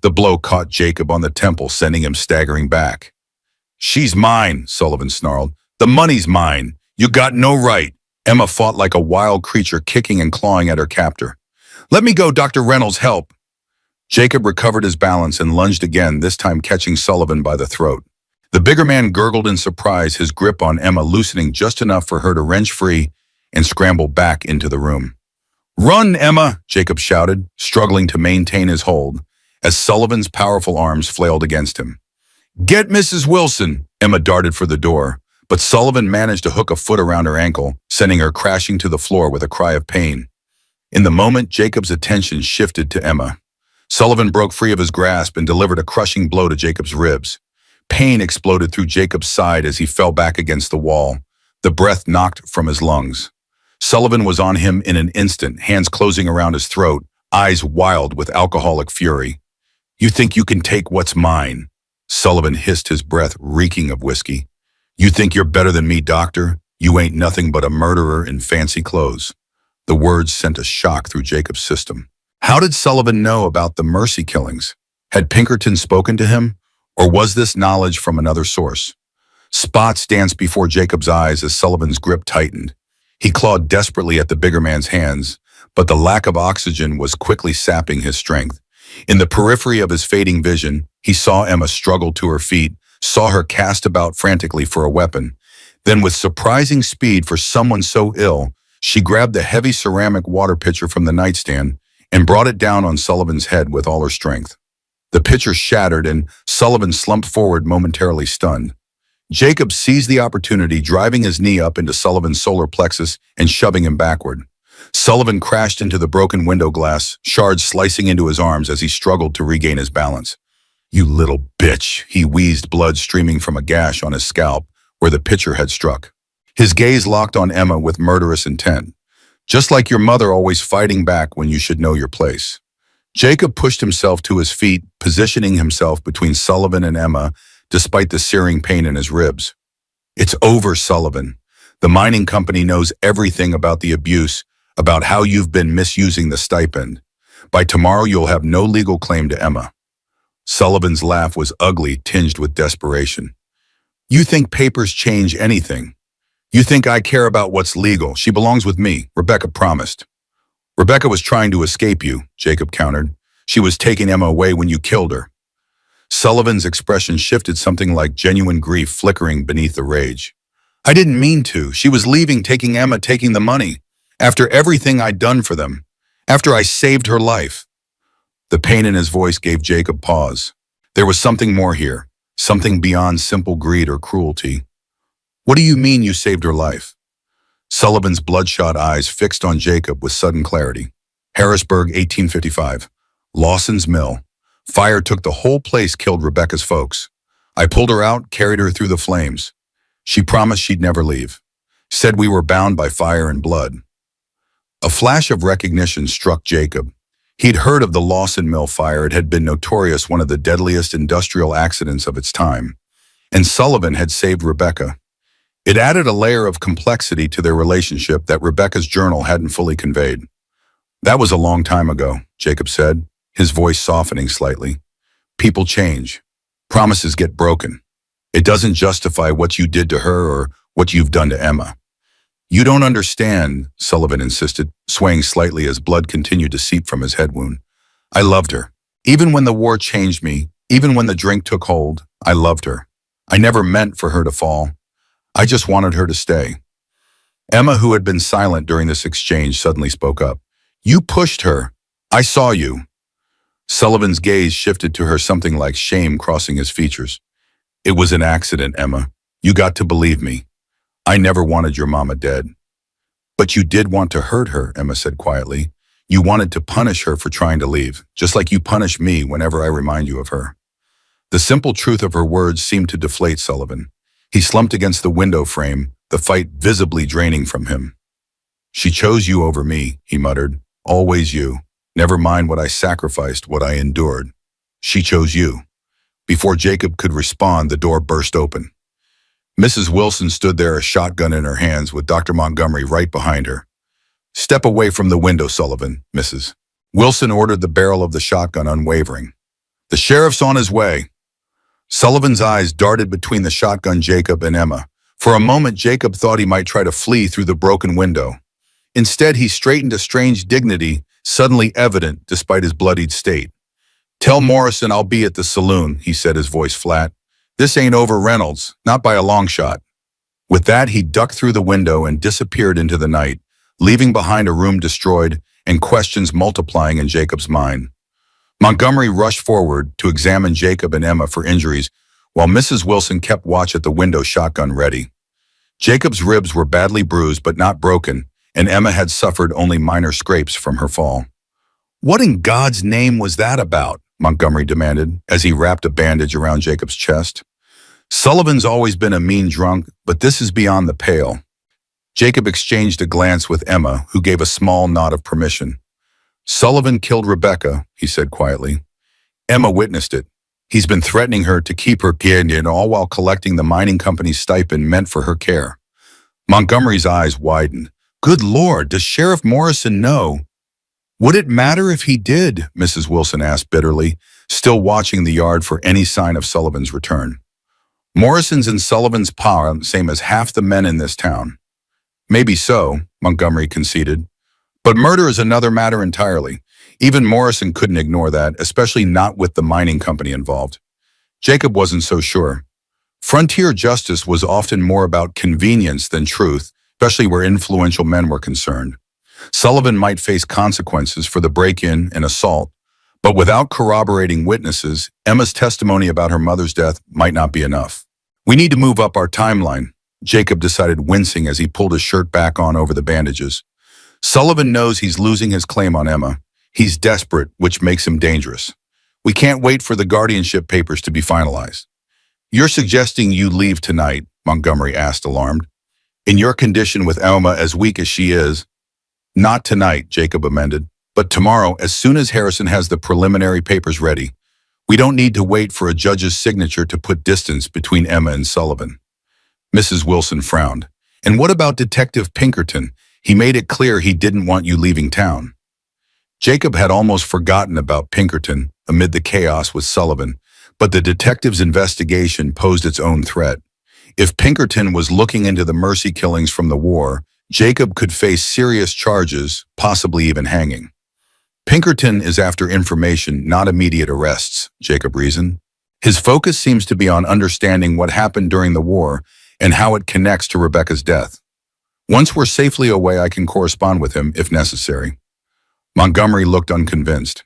The blow caught Jacob on the temple, sending him staggering back. She's mine, Sullivan snarled. The money's mine. You got no right. Emma fought like a wild creature, kicking and clawing at her captor. Let me go, Dr. Reynolds, help. Jacob recovered his balance and lunged again, this time catching Sullivan by the throat. The bigger man gurgled in surprise, his grip on Emma loosening just enough for her to wrench free and scramble back into the room. Run, Emma, Jacob shouted, struggling to maintain his hold, as Sullivan's powerful arms flailed against him. Get Mrs. Wilson, Emma darted for the door, but Sullivan managed to hook a foot around her ankle, sending her crashing to the floor with a cry of pain. In the moment, Jacob's attention shifted to Emma. Sullivan broke free of his grasp and delivered a crushing blow to Jacob's ribs. Pain exploded through Jacob's side as he fell back against the wall, the breath knocked from his lungs. Sullivan was on him in an instant, hands closing around his throat, eyes wild with alcoholic fury. You think you can take what's mine? Sullivan hissed, his breath reeking of whiskey. You think you're better than me, doctor? You ain't nothing but a murderer in fancy clothes. The words sent a shock through Jacob's system. How did Sullivan know about the Mercy killings? Had Pinkerton spoken to him? Or was this knowledge from another source? Spots danced before Jacob's eyes as Sullivan's grip tightened. He clawed desperately at the bigger man's hands, but the lack of oxygen was quickly sapping his strength. In the periphery of his fading vision, he saw Emma struggle to her feet, saw her cast about frantically for a weapon. Then, with surprising speed for someone so ill, she grabbed the heavy ceramic water pitcher from the nightstand and brought it down on Sullivan's head with all her strength. The pitcher shattered and Sullivan slumped forward, momentarily stunned. Jacob seized the opportunity, driving his knee up into Sullivan's solar plexus and shoving him backward. Sullivan crashed into the broken window glass, shards slicing into his arms as he struggled to regain his balance. You little bitch, he wheezed, blood streaming from a gash on his scalp where the pitcher had struck. His gaze locked on Emma with murderous intent. Just like your mother, always fighting back when you should know your place. Jacob pushed himself to his feet, positioning himself between Sullivan and Emma, despite the searing pain in his ribs. It's over, Sullivan. The mining company knows everything about the abuse, about how you've been misusing the stipend. By tomorrow, you'll have no legal claim to Emma. Sullivan's laugh was ugly, tinged with desperation. You think papers change anything? You think I care about what's legal? She belongs with me, Rebecca promised. Rebecca was trying to escape you, Jacob countered. She was taking Emma away when you killed her. Sullivan's expression shifted, something like genuine grief flickering beneath the rage. I didn't mean to. She was leaving, taking Emma, taking the money. After everything I'd done for them. After I saved her life. The pain in his voice gave Jacob pause. There was something more here. Something beyond simple greed or cruelty. What do you mean you saved her life? Sullivan's bloodshot eyes fixed on Jacob with sudden clarity. Harrisburg, 1855. Lawson's Mill. Fire took the whole place, killed Rebecca's folks. I pulled her out, carried her through the flames. She promised she'd never leave. Said we were bound by fire and blood. A flash of recognition struck Jacob. He'd heard of the Lawson Mill fire. It had been notorious, one of the deadliest industrial accidents of its time. And Sullivan had saved Rebecca. It added a layer of complexity to their relationship that Rebecca's journal hadn't fully conveyed. That was a long time ago, Jacob said, his voice softening slightly. People change. Promises get broken. It doesn't justify what you did to her or what you've done to Emma. You don't understand, Sullivan insisted, swaying slightly as blood continued to seep from his head wound. I loved her. Even when the war changed me, even when the drink took hold, I loved her. I never meant for her to fall. I just wanted her to stay. Emma, who had been silent during this exchange, suddenly spoke up. You pushed her. I saw you. Sullivan's gaze shifted to her, something like shame crossing his features. It was an accident, Emma. You got to believe me. I never wanted your mama dead. But you did want to hurt her, Emma said quietly. You wanted to punish her for trying to leave, just like you punish me whenever I remind you of her. The simple truth of her words seemed to deflate Sullivan. He slumped against the window frame, the fight visibly draining from him. She chose you over me, he muttered. Always you. Never mind what I sacrificed, what I endured. She chose you. Before Jacob could respond, the door burst open. Mrs. Wilson stood there, a shotgun in her hands, with Dr. Montgomery right behind her. Step away from the window, Sullivan, Mrs. Wilson ordered, the barrel of the shotgun unwavering. The sheriff's on his way. Sullivan's eyes darted between the shotgun, Jacob, and Emma. For a moment, Jacob thought he might try to flee through the broken window. Instead, he straightened a strange dignity, suddenly evident despite his bloodied state. "Tell Morrison I'll be at the saloon," he said, his voice flat. "This ain't over Reynolds, not by a long shot." With that, he ducked through the window and disappeared into the night, leaving behind a room destroyed and questions multiplying in Jacob's mind. Montgomery rushed forward to examine Jacob and Emma for injuries, while Mrs. Wilson kept watch at the window, shotgun ready. Jacob's ribs were badly bruised but not broken, and Emma had suffered only minor scrapes from her fall. "What in God's name was that about?" Montgomery demanded, as he wrapped a bandage around Jacob's chest. "Sullivan's always been a mean drunk, but this is beyond the pale." Jacob exchanged a glance with Emma, who gave a small nod of permission. "Sullivan killed Rebecca," he said quietly. "Emma witnessed it. He's been threatening her to keep her kid in, all while collecting the mining company's stipend meant for her care." Montgomery's eyes widened. "Good Lord, does Sheriff Morrison know?" "Would it matter if he did?" Mrs. Wilson asked bitterly, still watching the yard for any sign of Sullivan's return. "Morrison's in Sullivan's power, same as half the men in this town." "Maybe so," Montgomery conceded. "But murder is another matter entirely. Even Morrison couldn't ignore that, especially not with the mining company involved." Jacob wasn't so sure. Frontier justice was often more about convenience than truth, especially where influential men were concerned. Sullivan might face consequences for the break-in and assault, but without corroborating witnesses, Emma's testimony about her mother's death might not be enough. "We need to move up our timeline," Jacob decided, wincing as he pulled his shirt back on over the bandages. "Sullivan knows he's losing his claim on Emma. He's desperate, which makes him dangerous. We can't wait for the guardianship papers to be finalized." "You're suggesting you leave tonight?" Montgomery asked, alarmed. "In your condition, with Emma as weak as she is?" "Not tonight," Jacob amended, "but tomorrow, as soon as Harrison has the preliminary papers ready. We don't need to wait for a judge's signature to put distance between Emma and Sullivan." Mrs. Wilson frowned. "And what about Detective Pinkerton? He made it clear he didn't want you leaving town." Jacob had almost forgotten about Pinkerton amid the chaos with Sullivan, but the detective's investigation posed its own threat. If Pinkerton was looking into the Mercy killings from the war, Jacob could face serious charges, possibly even hanging. "Pinkerton is after information, not immediate arrests," Jacob reasoned. "His focus seems to be on understanding what happened during the war and how it connects to Rebecca's death. Once we're safely away, I can correspond with him if necessary." Montgomery looked unconvinced.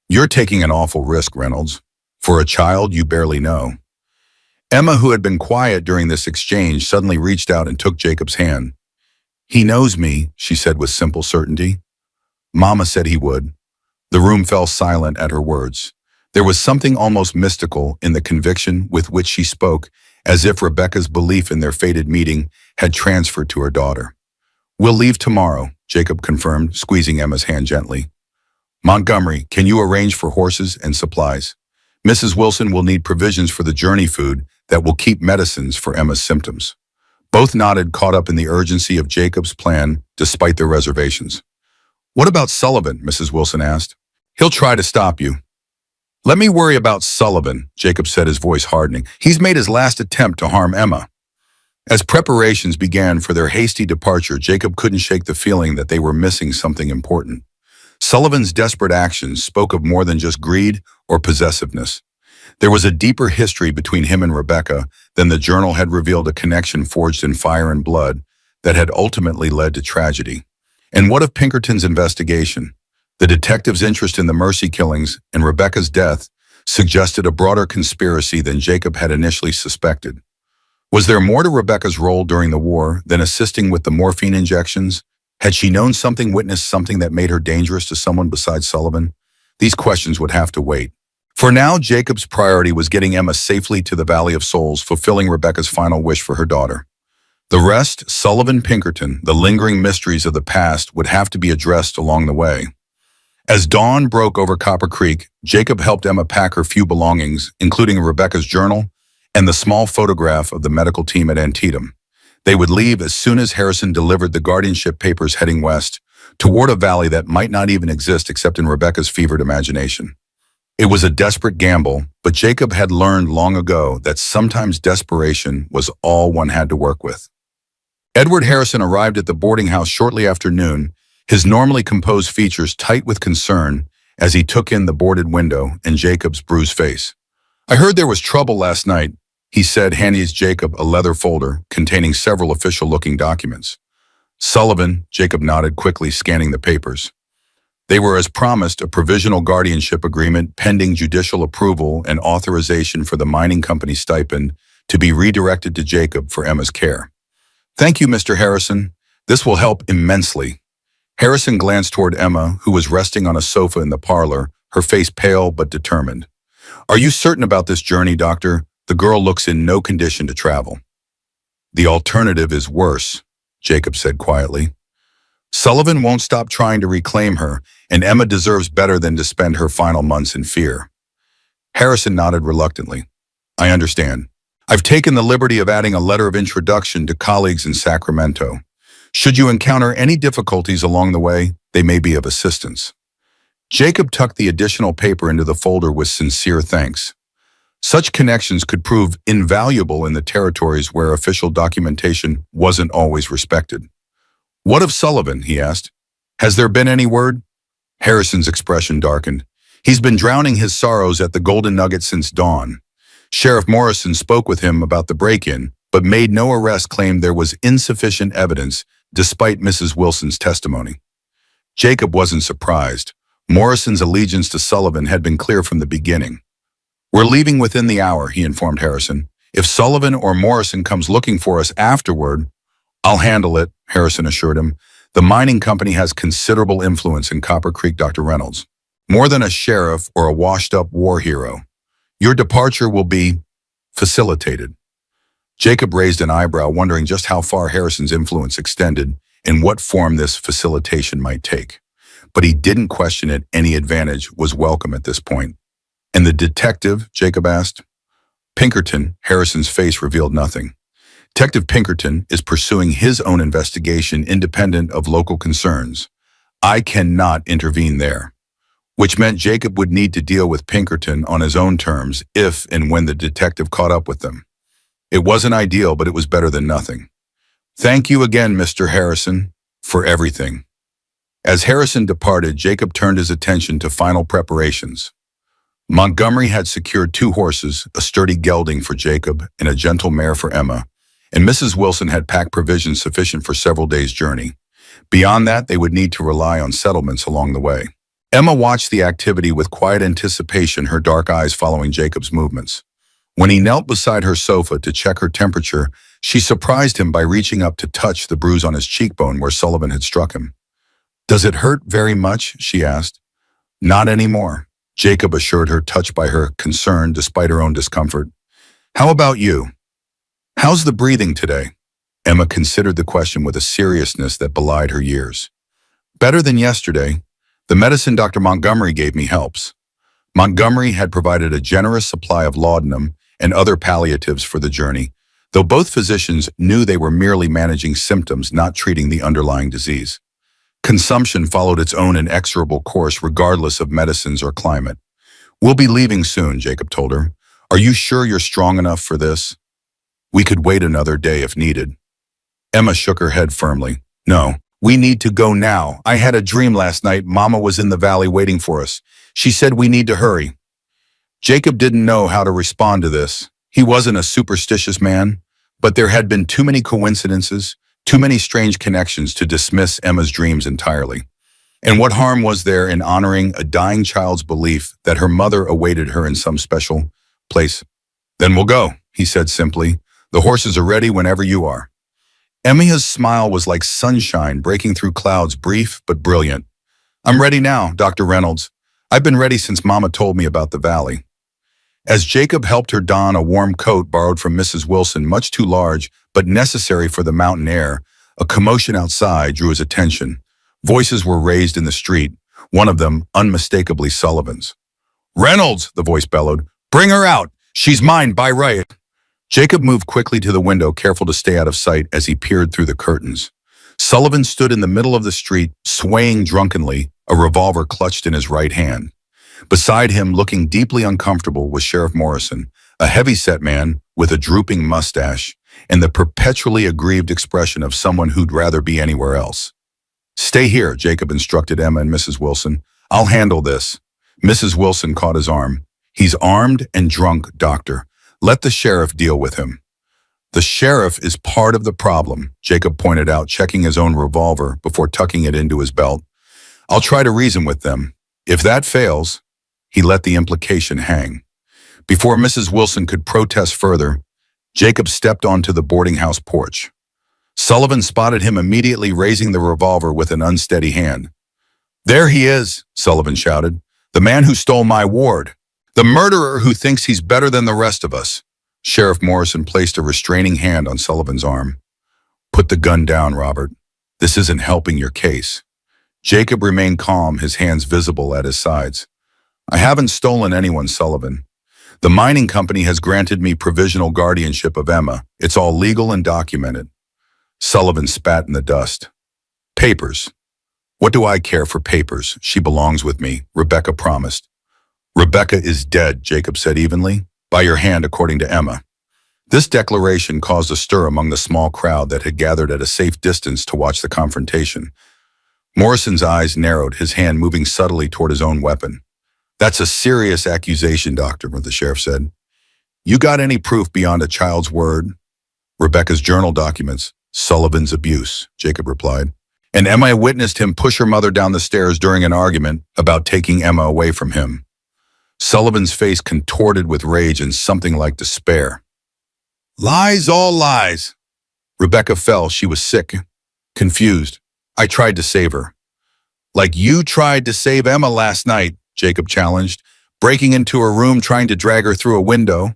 "You're taking an awful risk, Reynolds, for a child you barely know." Emma, who had been quiet during this exchange, suddenly reached out and took Jacob's hand. "He knows me," she said with simple certainty. "Mama said he would." The room fell silent at her words. There was something almost mystical in the conviction with which she spoke, as if Rebecca's belief in their fated meeting had transferred to her daughter. "We'll leave tomorrow," Jacob confirmed, squeezing Emma's hand gently. "Montgomery, can you arrange for horses and supplies? Mrs. Wilson will need provisions for the journey food that will keep medicines for Emma's symptoms." Both nodded, caught up in the urgency of Jacob's plan despite their reservations. "What about Sullivan?" Mrs. Wilson asked. "He'll try to stop you." "Let me worry about Sullivan," Jacob said, his voice hardening. "He's made his last attempt to harm Emma." As preparations began for their hasty departure, Jacob couldn't shake the feeling that they were missing something important. Sullivan's desperate actions spoke of more than just greed or possessiveness. There was a deeper history between him and Rebecca than the journal had revealed, a connection forged in fire and blood that had ultimately led to tragedy. And what of Pinkerton's investigation? The detective's interest in the Mercy killings and Rebecca's death suggested a broader conspiracy than Jacob had initially suspected. Was there more to Rebecca's role during the war than assisting with the morphine injections? Had she known something, witnessed something that made her dangerous to someone besides Sullivan? These questions would have to wait. For now, Jacob's priority was getting Emma safely to the Valley of Souls, fulfilling Rebecca's final wish for her daughter. The rest, Sullivan, Pinkerton, the lingering mysteries of the past, would have to be addressed along the way. As dawn broke over Copper Creek, Jacob helped Emma pack her few belongings, including Rebecca's journal and the small photograph of the medical team at Antietam. They would leave as soon as Harrison delivered the guardianship papers, heading west, toward a valley that might not even exist except in Rebecca's fevered imagination. It was a desperate gamble, but Jacob had learned long ago that sometimes desperation was all one had to work with. Edward Harrison arrived at the boarding house shortly after noon, his normally composed features tight with concern as he took in the boarded window and Jacob's bruised face. "I heard there was trouble last night," he said, handing Jacob a leather folder containing several official-looking documents. "Sullivan," Jacob nodded, quickly scanning the papers. They were, as promised, a provisional guardianship agreement pending judicial approval and authorization for the mining company stipend to be redirected to Jacob for Emma's care. "Thank you, Mr. Harrison. This will help immensely." Harrison glanced toward Emma, who was resting on a sofa in the parlor, her face pale but determined. "Are you certain about this journey, Doctor? The girl looks in no condition to travel." "The alternative is worse," Jacob said quietly. "Sullivan won't stop trying to reclaim her, and Emma deserves better than to spend her final months in fear." Harrison nodded reluctantly. "I understand. I've taken the liberty of adding a letter of introduction to colleagues in Sacramento. Should you encounter any difficulties along the way, they may be of assistance." Jacob tucked the additional paper into the folder with sincere thanks. Such connections could prove invaluable in the territories where official documentation wasn't always respected. "What of Sullivan?" he asked. "Has there been any word?" Harrison's expression darkened. "He's been drowning his sorrows at the Golden Nugget since dawn. Sheriff Morrison spoke with him about the break-in, but made no arrest, claimed there was insufficient evidence despite Mrs. Wilson's testimony." Jacob wasn't surprised. Morrison's allegiance to Sullivan had been clear from the beginning. "We're leaving within the hour," he informed Harrison. "If Sullivan or Morrison comes looking for us afterward—" "I'll handle it," Harrison assured him. "The mining company has considerable influence in Copper Creek, Dr. Reynolds. More than a sheriff or a washed-up war hero. Your departure will be facilitated." Jacob raised an eyebrow, wondering just how far Harrison's influence extended and what form this facilitation might take. But he didn't question it. Any advantage was welcome at this point. "And the detective?" Jacob asked. "Pinkerton." Harrison's face revealed nothing. "Detective Pinkerton is pursuing his own investigation independent of local concerns. I cannot intervene there." Which meant Jacob would need to deal with Pinkerton on his own terms if and when the detective caught up with them. It wasn't ideal, but it was better than nothing. "Thank you again, Mr. Harrison, for everything." As Harrison departed, Jacob turned his attention to final preparations. Montgomery had secured 2 horses, a sturdy gelding for Jacob and a gentle mare for Emma, and Mrs. Wilson had packed provisions sufficient for several days' journey. Beyond that, they would need to rely on settlements along the way. Emma watched the activity with quiet anticipation, her dark eyes following Jacob's movements. When he knelt beside her sofa to check her temperature, she surprised him by reaching up to touch the bruise on his cheekbone where Sullivan had struck him. "Does it hurt very much?" she asked. "Not anymore," Jacob assured her, touched by her concern despite her own discomfort. "How about you? How's the breathing today?" Emma considered the question with a seriousness that belied her years. "Better than yesterday. The medicine Dr. Montgomery gave me helps." Montgomery had provided a generous supply of laudanum and other palliatives for the journey, though both physicians knew they were merely managing symptoms, not treating the underlying disease. Consumption followed its own inexorable course regardless of medicines or climate. "We'll be leaving soon," Jacob told her. "Are you sure you're strong enough for this?" "We could wait another day if needed." Emma shook her head firmly. "No, we need to go now. I had a dream last night. Mama was in the valley waiting for us. She said we need to hurry." Jacob didn't know how to respond to this. He wasn't a superstitious man, but there had been too many coincidences, too many strange connections to dismiss Emma's dreams entirely. And what harm was there in honoring a dying child's belief that her mother awaited her in some special place? "Then we'll go," he said simply. "The horses are ready whenever you are." Emma's smile was like sunshine breaking through clouds, brief but brilliant. "I'm ready now, Dr. Reynolds. I've been ready since Mama told me about the valley." As Jacob helped her don a warm coat borrowed from Mrs. Wilson, much too large but necessary for the mountain air, a commotion outside drew his attention. Voices were raised in the street, one of them unmistakably Sullivan's. "Reynolds!" the voice bellowed. "Bring her out! She's mine by right!" Jacob moved quickly to the window, careful to stay out of sight as he peered through the curtains. Sullivan stood in the middle of the street, swaying drunkenly, a revolver clutched in his right hand. Beside him, looking deeply uncomfortable, was Sheriff Morrison, a heavy-set man with a drooping mustache and the perpetually aggrieved expression of someone who'd rather be anywhere else. "Stay here," Jacob instructed Emma and Mrs. Wilson. "I'll handle this." Mrs. Wilson caught his arm. "He's armed and drunk, doctor. Let the sheriff deal with him." "The sheriff is part of the problem," Jacob pointed out, checking his own revolver before tucking it into his belt. "I'll try to reason with them. If that fails," he let the implication hang. Before Mrs. Wilson could protest further, Jacob stepped onto the boarding house porch. Sullivan spotted him immediately, raising the revolver with an unsteady hand. "There he is," Sullivan shouted. "The man who stole my ward. The murderer who thinks he's better than the rest of us." Sheriff Morrison placed a restraining hand on Sullivan's arm. "Put the gun down, Robert. This isn't helping your case." Jacob remained calm, his hands visible at his sides. "I haven't stolen anyone, Sullivan. The mining company has granted me provisional guardianship of Emma. It's all legal and documented." Sullivan spat in the dust. "Papers. What do I care for papers? She belongs with me," Rebecca promised. "Rebecca is dead," Jacob said evenly. "By your hand, according to Emma." This declaration caused a stir among the small crowd that had gathered at a safe distance to watch the confrontation. Morrison's eyes narrowed, his hand moving subtly toward his own weapon. "That's a serious accusation, Doctor," the sheriff said. "You got any proof beyond a child's word?" "Rebecca's journal documents. Sullivan's abuse," Jacob replied. "And Emma witnessed him push her mother down the stairs during an argument about taking Emma away from him." Sullivan's face contorted with rage and something like despair. "Lies, all lies." Rebecca fell. She was sick, confused. "I tried to save her." "Like you tried to save Emma last night," Jacob challenged, "breaking into her room, trying to drag her through a window."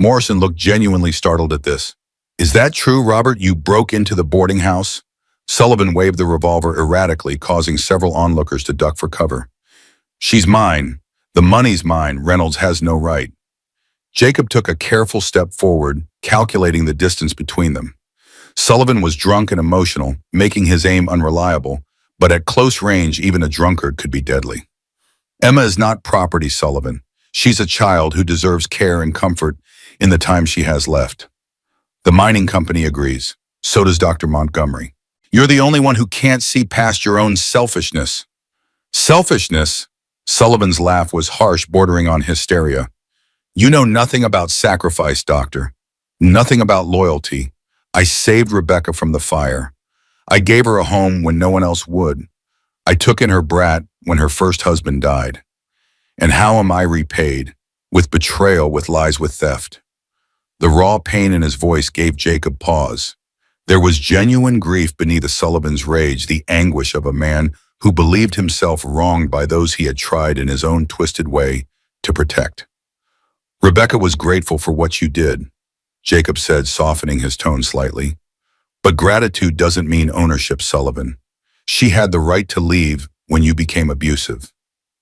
Morrison looked genuinely startled at this. "Is that true, Robert? You broke into the boarding house?" Sullivan waved the revolver erratically, causing several onlookers to duck for cover. "She's mine. The money's mine. Reynolds has no right." Jacob took a careful step forward, calculating the distance between them. Sullivan was drunk and emotional, making his aim unreliable, but at close range, even a drunkard could be deadly. "Emma is not property, Sullivan. She's a child who deserves care and comfort in the time she has left." The mining company agrees. So does Dr. Montgomery. "You're the only one who can't see past your own selfishness." "Selfishness?" Sullivan's laugh was harsh, bordering on hysteria. "You know nothing about sacrifice, Doctor. Nothing about loyalty. I saved Rebecca from the fire. I gave her a home when no one else would. I took in her brat when her first husband died. And how am I repaid? With betrayal, with lies, with theft." The raw pain in his voice gave Jacob pause. There was genuine grief beneath Sullivan's rage, the anguish of a man who believed himself wronged by those he had tried in his own twisted way to protect. "Rebecca was grateful for what you did," Jacob said, softening his tone slightly. "But gratitude doesn't mean ownership, Sullivan. She had the right to leave when you became abusive.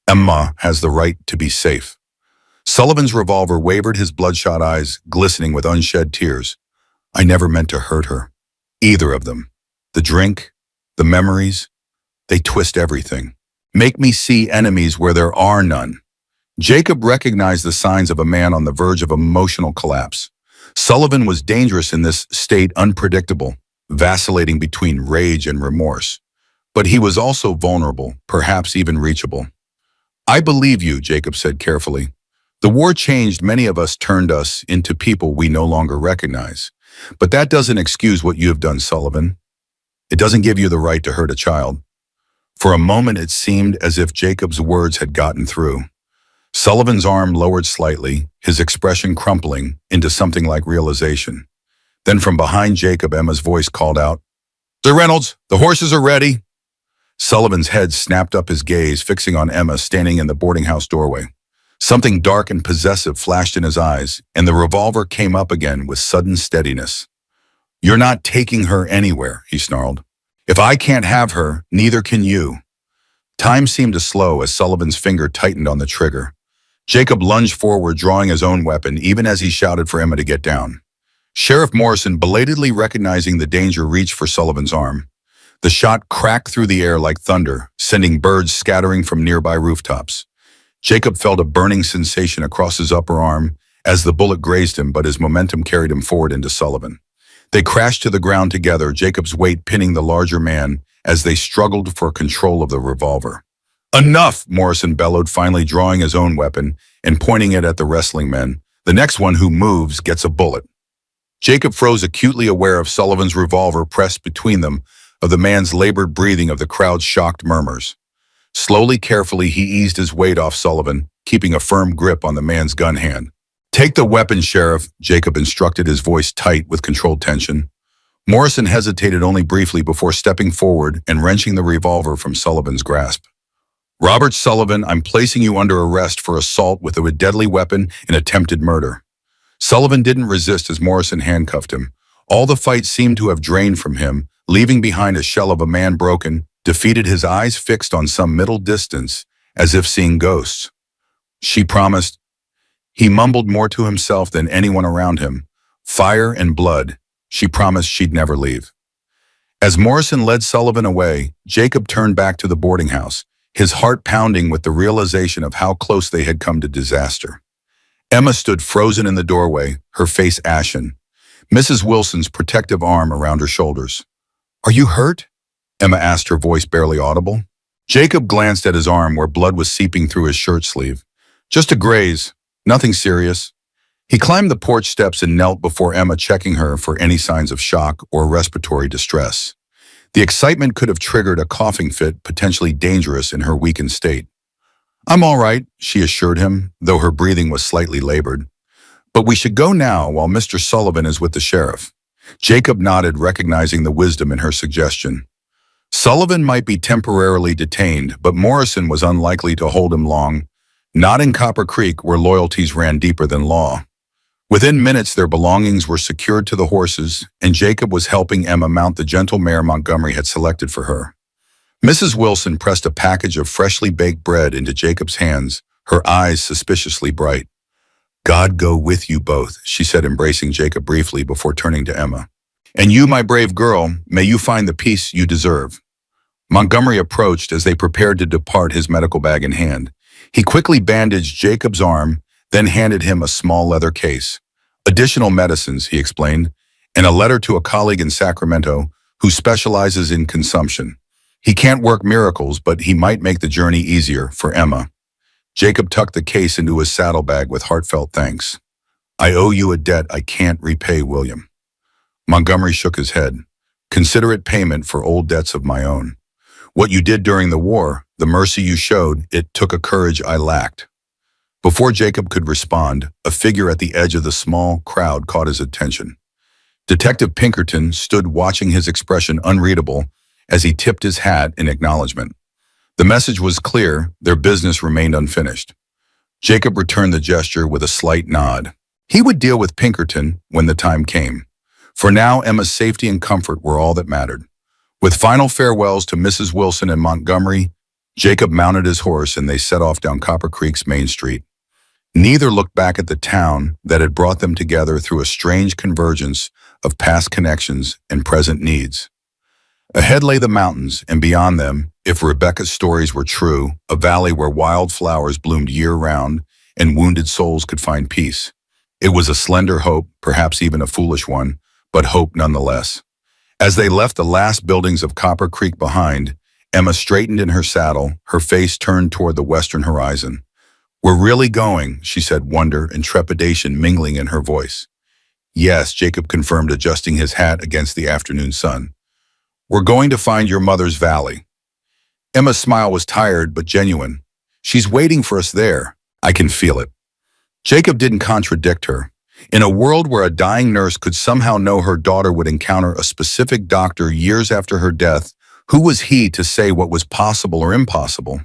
Emma has the right to be safe." Sullivan's revolver wavered, his bloodshot eyes glistening with unshed tears. "I never meant to hurt her. Either of them. The drink, the memories, they twist everything. Make me see enemies where there are none." Jacob recognized the signs of a man on the verge of emotional collapse. Sullivan was dangerous in this state, unpredictable, vacillating between rage and remorse. But he was also vulnerable, perhaps even reachable. "I believe you," Jacob said carefully. "The war changed many of us, turned us into people we no longer recognize. But that doesn't excuse what you have done, Sullivan. It doesn't give you the right to hurt a child." For a moment, it seemed as if Jacob's words had gotten through. Sullivan's arm lowered slightly, his expression crumpling into something like realization. Then from behind Jacob, Emma's voice called out, "Sir Reynolds, the horses are ready." Sullivan's head snapped up, his gaze fixing on Emma standing in the boarding house doorway. Something dark and possessive flashed in his eyes, and the revolver came up again with sudden steadiness. "You're not taking her anywhere," he snarled. "If I can't have her, neither can you." Time seemed to slow as Sullivan's finger tightened on the trigger. Jacob lunged forward, drawing his own weapon, even as he shouted for Emma to get down. Sheriff Morrison, belatedly recognizing the danger, reached for Sullivan's arm. The shot cracked through the air like thunder, sending birds scattering from nearby rooftops. Jacob felt a burning sensation across his upper arm as the bullet grazed him, but his momentum carried him forward into Sullivan. They crashed to the ground together, Jacob's weight pinning the larger man as they struggled for control of the revolver. "Enough!" Morrison bellowed, finally drawing his own weapon and pointing it at the wrestling men. "The next one who moves gets a bullet." Jacob froze, acutely aware of Sullivan's revolver pressed between them, of the man's labored breathing, of the crowd's shocked murmurs. Slowly, carefully, he eased his weight off Sullivan, keeping a firm grip on the man's gun hand. "Take the weapon, Sheriff," Jacob instructed, his voice tight with controlled tension. Morrison hesitated only briefly before stepping forward and wrenching the revolver from Sullivan's grasp. "Robert Sullivan, I'm placing you under arrest for assault with a deadly weapon and attempted murder." Sullivan didn't resist as Morrison handcuffed him. All the fight seemed to have drained from him, leaving behind a shell of a man broken, defeated, his eyes fixed on some middle distance, as if seeing ghosts. "She promised," he mumbled more to himself than anyone around him. "Fire and blood. She promised she'd never leave." As Morrison led Sullivan away, Jacob turned back to the boarding house, his heart pounding with the realization of how close they had come to disaster. Emma stood frozen in the doorway, her face ashen, Mrs. Wilson's protective arm around her shoulders. "Are you hurt?" Emma asked, her voice barely audible. Jacob glanced at his arm where blood was seeping through his shirt sleeve. "Just a graze. Nothing serious." He climbed the porch steps and knelt before Emma, checking her for any signs of shock or respiratory distress. The excitement could have triggered a coughing fit, potentially dangerous in her weakened state. "I'm all right," she assured him, though her breathing was slightly labored. "But we should go now while Mr. Sullivan is with the sheriff." Jacob nodded, recognizing the wisdom in her suggestion. Sullivan might be temporarily detained, but Morrison was unlikely to hold him long, not in Copper Creek, where loyalties ran deeper than law. Within minutes, their belongings were secured to the horses, and Jacob was helping Emma mount the gentle mare Montgomery had selected for her. Mrs. Wilson pressed a package of freshly baked bread into Jacob's hands, her eyes suspiciously bright. "God go with you both," she said, embracing Jacob briefly before turning to Emma. "And you, my brave girl, may you find the peace you deserve." Montgomery approached as they prepared to depart, his medical bag in hand. He quickly bandaged Jacob's arm, then handed him a small leather case. "Additional medicines," he explained, "and a letter to a colleague in Sacramento who specializes in consumption. He can't work miracles, but he might make the journey easier for Emma." Jacob tucked the case into his saddlebag with heartfelt thanks. "I owe you a debt I can't repay, William." Montgomery shook his head. "Consider it payment for old debts of my own. What you did during the war, the mercy you showed, it took a courage I lacked." Before Jacob could respond, a figure at the edge of the small crowd caught his attention. Detective Pinkerton stood watching, his expression unreadable, as he tipped his hat in acknowledgement. The message was clear, their business remained unfinished. Jacob returned the gesture with a slight nod. He would deal with Pinkerton when the time came. For now, Emma's safety and comfort were all that mattered. With final farewells to Mrs. Wilson and Montgomery, Jacob mounted his horse and they set off down Copper Creek's main street. Neither looked back at the town that had brought them together through a strange convergence of past connections and present needs. Ahead lay the mountains, and beyond them, if Rebecca's stories were true, a valley where wildflowers bloomed year-round and wounded souls could find peace. It was a slender hope, perhaps even a foolish one, but hope nonetheless. As they left the last buildings of Copper Creek behind, Emma straightened in her saddle, her face turned toward the western horizon. "We're really going," she said, wonder and trepidation mingling in her voice. "Yes," Jacob confirmed, adjusting his hat against the afternoon sun. "We're going to find your mother's valley." Emma's smile was tired but genuine. "She's waiting for us there. I can feel it." Jacob didn't contradict her. In a world where a dying nurse could somehow know her daughter would encounter a specific doctor years after her death, who was he to say what was possible or impossible?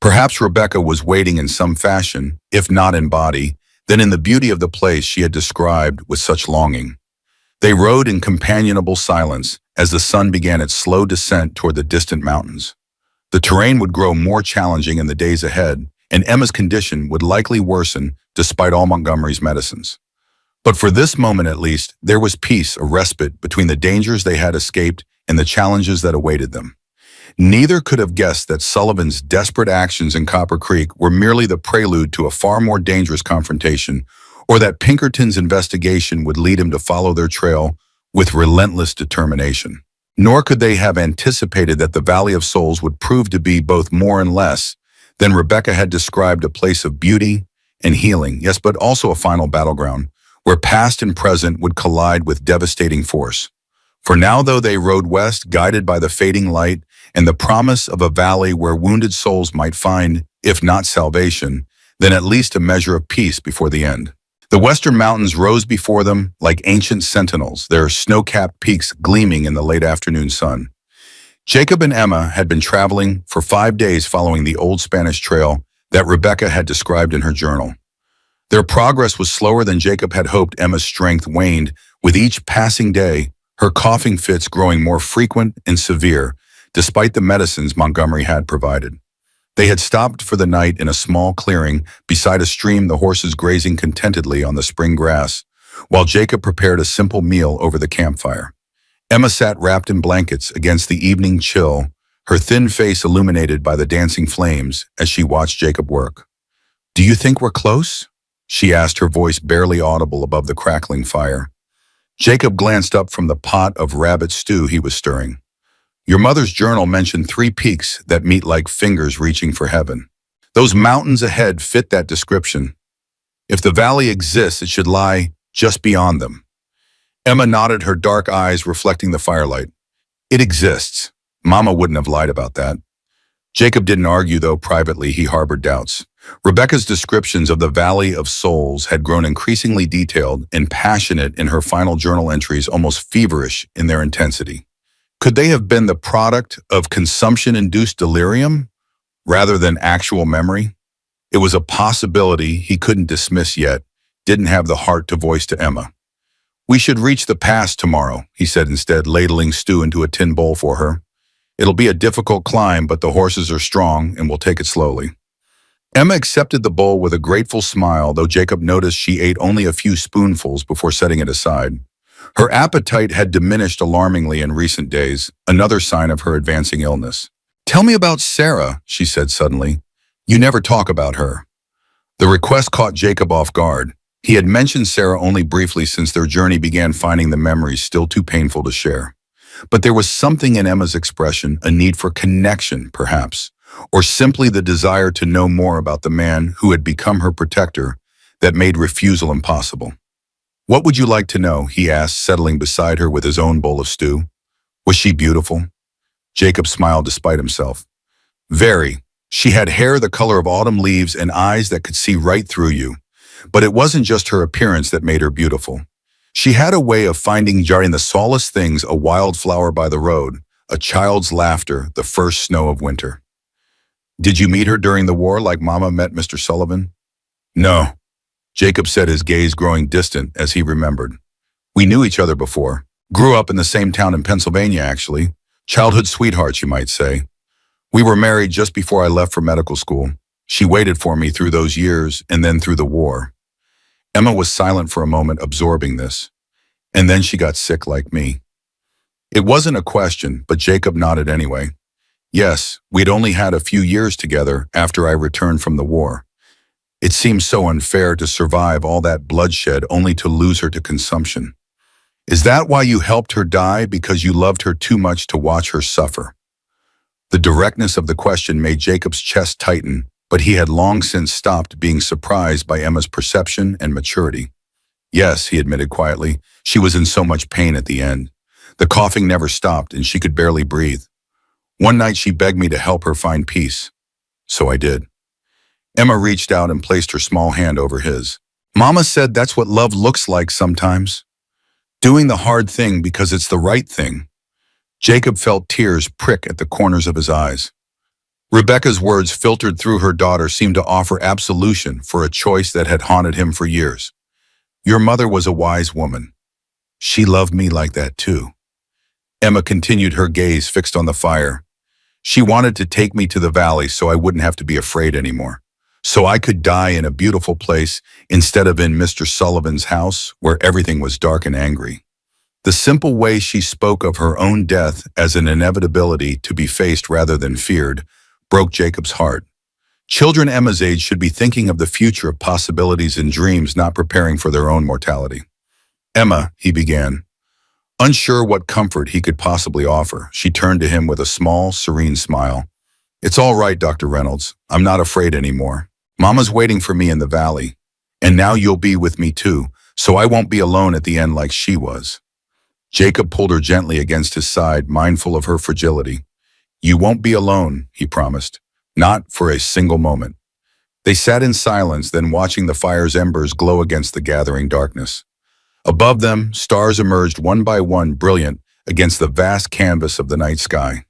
Perhaps Rebecca was waiting in some fashion, if not in body, then in the beauty of the place she had described with such longing. They rode in companionable silence as the sun began its slow descent toward the distant mountains. The terrain would grow more challenging in the days ahead, and Emma's condition would likely worsen despite all Montgomery's medicines. But for this moment at least, there was peace, a respite between the dangers they had escaped and the challenges that awaited them. Neither could have guessed that Sullivan's desperate actions in Copper Creek were merely the prelude to a far more dangerous confrontation, or that Pinkerton's investigation would lead him to follow their trail with relentless determination. Nor could they have anticipated that the Valley of Souls would prove to be both more and less than Rebecca had described, a place of beauty and healing, yes, but also a final battleground, where past and present would collide with devastating force. For now, though, they rode west, guided by the fading light and the promise of a valley where wounded souls might find, if not salvation, then at least a measure of peace before the end. The western mountains rose before them like ancient sentinels, their snow-capped peaks gleaming in the late afternoon sun. Jacob and Emma had been traveling for 5 days following the old Spanish trail that Rebecca had described in her journal. Their progress was slower than Jacob had hoped. Emma's strength waned with each passing day, her coughing fits growing more frequent and severe, despite the medicines Montgomery had provided. They had stopped for the night in a small clearing beside a stream, the horses grazing contentedly on the spring grass, while Jacob prepared a simple meal over the campfire. Emma sat wrapped in blankets against the evening chill, her thin face illuminated by the dancing flames as she watched Jacob work. "Do you think we're close?" she asked, her voice barely audible above the crackling fire. Jacob glanced up from the pot of rabbit stew he was stirring. "Your mother's journal mentioned 3 peaks that meet like fingers reaching for heaven. Those mountains ahead fit that description. If the valley exists, it should lie just beyond them." Emma nodded, her dark eyes reflecting the firelight. "It exists. Mama wouldn't have lied about that." Jacob didn't argue, though privately he harbored doubts. Rebecca's descriptions of the Valley of Souls had grown increasingly detailed and passionate in her final journal entries, almost feverish in their intensity. Could they have been the product of consumption-induced delirium rather than actual memory? It was a possibility he couldn't dismiss yet, didn't have the heart to voice to Emma. "We should reach the pass tomorrow," he said instead, ladling stew into a tin bowl for her. "It'll be a difficult climb, but the horses are strong and we'll take it slowly." Emma accepted the bowl with a grateful smile, though Jacob noticed she ate only a few spoonfuls before setting it aside. Her appetite had diminished alarmingly in recent days, another sign of her advancing illness. "Tell me about Sarah," she said suddenly. "You never talk about her." The request caught Jacob off guard. He had mentioned Sarah only briefly since their journey began, finding the memories still too painful to share. But there was something in Emma's expression, a need for connection, perhaps, or simply the desire to know more about the man who had become her protector, that made refusal impossible. "What would you like to know?" he asked, settling beside her with his own bowl of stew. "Was she beautiful?" Jacob smiled despite himself. "Very. She had hair the color of autumn leaves and eyes that could see right through you. But it wasn't just her appearance that made her beautiful. She had a way of finding joy in the smallest things: a wildflower by the road, a child's laughter, the first snow of winter." "Did you meet her during the war like Mama met Mr. Sullivan?" "No," Jacob said, his gaze growing distant as he remembered. "We knew each other before. Grew up in the same town in Pennsylvania, actually. Childhood sweethearts, you might say. We were married just before I left for medical school. She waited for me through those years and then through the war." Emma was silent for a moment, absorbing this. "And then she got sick like me." It wasn't a question, but Jacob nodded anyway. "Yes, we'd only had a few years together after I returned from the war. It seemed so unfair to survive all that bloodshed only to lose her to consumption." "Is that why you helped her die, because you loved her too much to watch her suffer?" The directness of the question made Jacob's chest tighten, but he had long since stopped being surprised by Emma's perception and maturity. "Yes," he admitted quietly. "She was in so much pain at the end. The coughing never stopped and she could barely breathe. One night she begged me to help her find peace. So I did." Emma reached out and placed her small hand over his. "Mama said that's what love looks like sometimes. Doing the hard thing because it's the right thing." Jacob felt tears prick at the corners of his eyes. Rebecca's words, filtered through her daughter, seemed to offer absolution for a choice that had haunted him for years. "Your mother was a wise woman. She loved me like that too." Emma continued, her gaze fixed on the fire. "She wanted to take me to the valley so I wouldn't have to be afraid anymore. So I could die in a beautiful place instead of in Mr. Sullivan's house where everything was dark and angry. The simple way she spoke of her own death as an inevitability to be faced rather than feared broke Jacob's heart. Children Emma's age should be thinking of the future of possibilities and dreams, not preparing for their own mortality. "Emma," he began. Unsure what comfort he could possibly offer, she turned to him with a small, serene smile. "It's all right, Dr. Reynolds. I'm not afraid anymore. Mama's waiting for me in the valley. And now you'll be with me too, so I won't be alone at the end like she was." Jacob pulled her gently against his side, mindful of her fragility. "You won't be alone," he promised. "Not for a single moment." They sat in silence, then watching the fire's embers glow against the gathering darkness. Above them, stars emerged one by one, brilliant against the vast canvas of the night sky.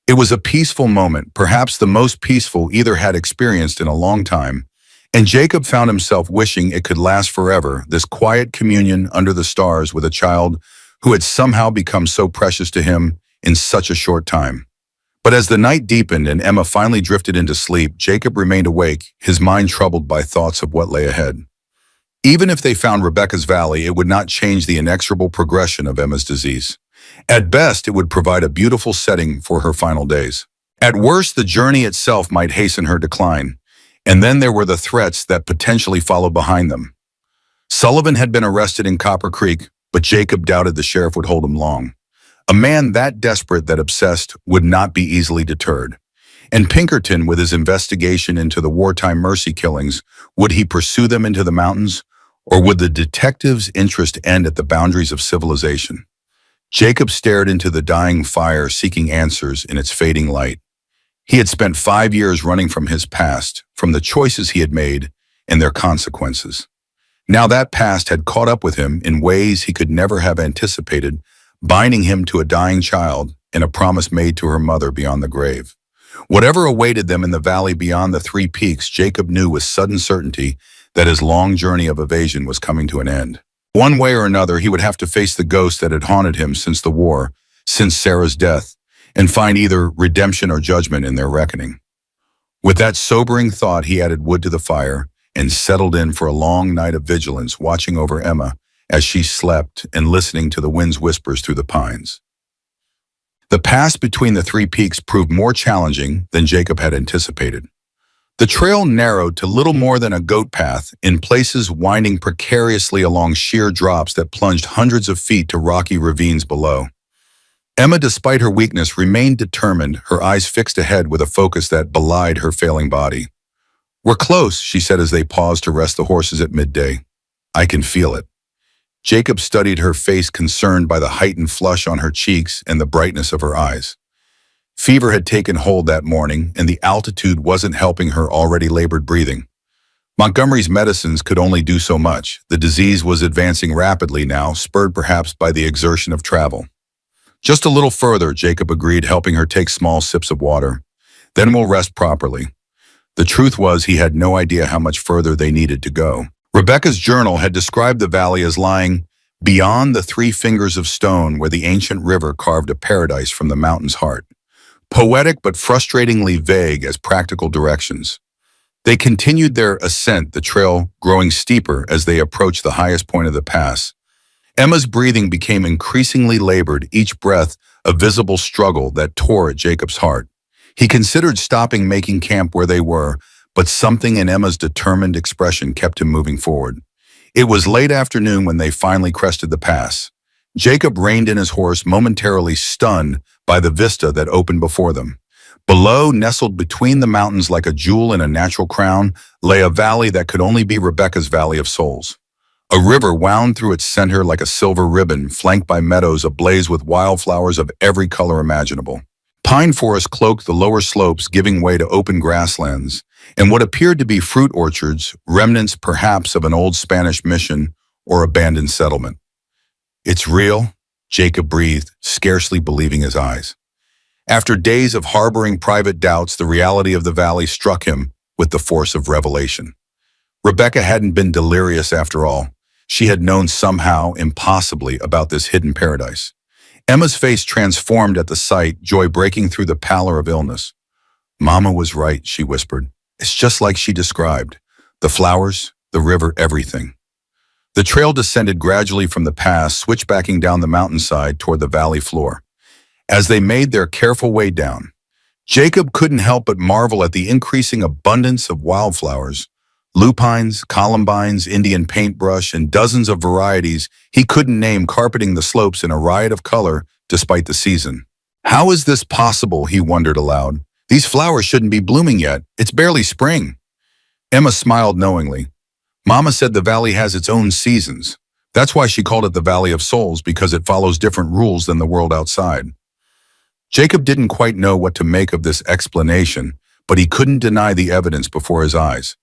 It was a peaceful moment, perhaps the most peaceful either had experienced in a long time, and Jacob found himself wishing it could last forever, this quiet communion under the stars with a child who had somehow become so precious to him in such a short time. But as the night deepened and Emma finally drifted into sleep, Jacob remained awake, his mind troubled by thoughts of what lay ahead. Even if they found Rebecca's valley, it would not change the inexorable progression of Emma's disease. At best, it would provide a beautiful setting for her final days. At worst, the journey itself might hasten her decline. And then there were the threats that potentially followed behind them. Sullivan had been arrested in Copper Creek, but Jacob doubted the sheriff would hold him long. A man that desperate, that obsessed, would not be easily deterred. And Pinkerton, with his investigation into the wartime mercy killings, would he pursue them into the mountains, or would the detective's interest end at the boundaries of civilization? Jacob stared into the dying fire, seeking answers in its fading light. He had spent 5 years running from his past, from the choices he had made and their consequences. Now that past had caught up with him in ways he could never have anticipated, binding him to a dying child and a promise made to her mother beyond the grave. Whatever awaited them in the valley beyond the 3 peaks, Jacob knew with sudden certainty that his long journey of evasion was coming to an end. One way or another, he would have to face the ghost that had haunted him since the war, since Sarah's death, and find either redemption or judgment in their reckoning. With that sobering thought, he added wood to the fire and settled in for a long night of vigilance, watching over Emma as she slept and listening to the wind's whispers through the pines. The pass between the 3 peaks proved more challenging than Jacob had anticipated. The trail narrowed to little more than a goat path, in places winding precariously along sheer drops that plunged hundreds of feet to rocky ravines below. Emma, despite her weakness, remained determined, her eyes fixed ahead with a focus that belied her failing body. "We're close," she said as they paused to rest the horses at midday. "I can feel it." Jacob studied her face, concerned by the heightened flush on her cheeks and the brightness of her eyes. Fever had taken hold that morning, and the altitude wasn't helping her already labored breathing. Montgomery's medicines could only do so much. The disease was advancing rapidly now, spurred perhaps by the exertion of travel. "Just a little further," Jacob agreed, helping her take small sips of water. "Then we'll rest properly." The truth was, he had no idea how much further they needed to go. Rebecca's journal had described the valley as lying beyond the 3 fingers of stone, where the ancient river carved a paradise from the mountain's heart. Poetic but frustratingly vague as practical directions. They continued their ascent, the trail growing steeper as they approached the highest point of the pass. Emma's breathing became increasingly labored, each breath a visible struggle that tore at Jacob's heart. He considered stopping, making camp where they were, but something in Emma's determined expression kept him moving forward. It was late afternoon when they finally crested the pass. Jacob reined in his horse, momentarily stunned by the vista that opened before them. Below, nestled between the mountains like a jewel in a natural crown, lay a valley that could only be Rebecca's Valley of Souls. A river wound through its center like a silver ribbon, flanked by meadows ablaze with wildflowers of every color imaginable. Pine forest cloaked the lower slopes, giving way to open grasslands, and what appeared to be fruit orchards, remnants perhaps of an old Spanish mission or abandoned settlement. "It's real," Jacob breathed, scarcely believing his eyes. After days of harboring private doubts, the reality of the valley struck him with the force of revelation. Rebecca hadn't been delirious after all. She had known somehow, impossibly, about this hidden paradise. Emma's face transformed at the sight, joy breaking through the pallor of illness. "Mama was right," she whispered. "It's just like she described. The flowers, the river, everything." The trail descended gradually from the pass, switchbacking down the mountainside toward the valley floor. As they made their careful way down, Jacob couldn't help but marvel at the increasing abundance of wildflowers. Lupines, columbines, Indian paintbrush, and dozens of varieties he couldn't name carpeting the slopes in a riot of color despite the season. How is this possible, he wondered aloud. These flowers shouldn't be blooming yet. It's barely spring. Emma smiled knowingly. Mama said the valley has its own seasons. That's why she called it the Valley of Souls, because it follows different rules than the world outside. Jacob didn't quite know what to make of this explanation, but he couldn't deny the evidence before his eyes.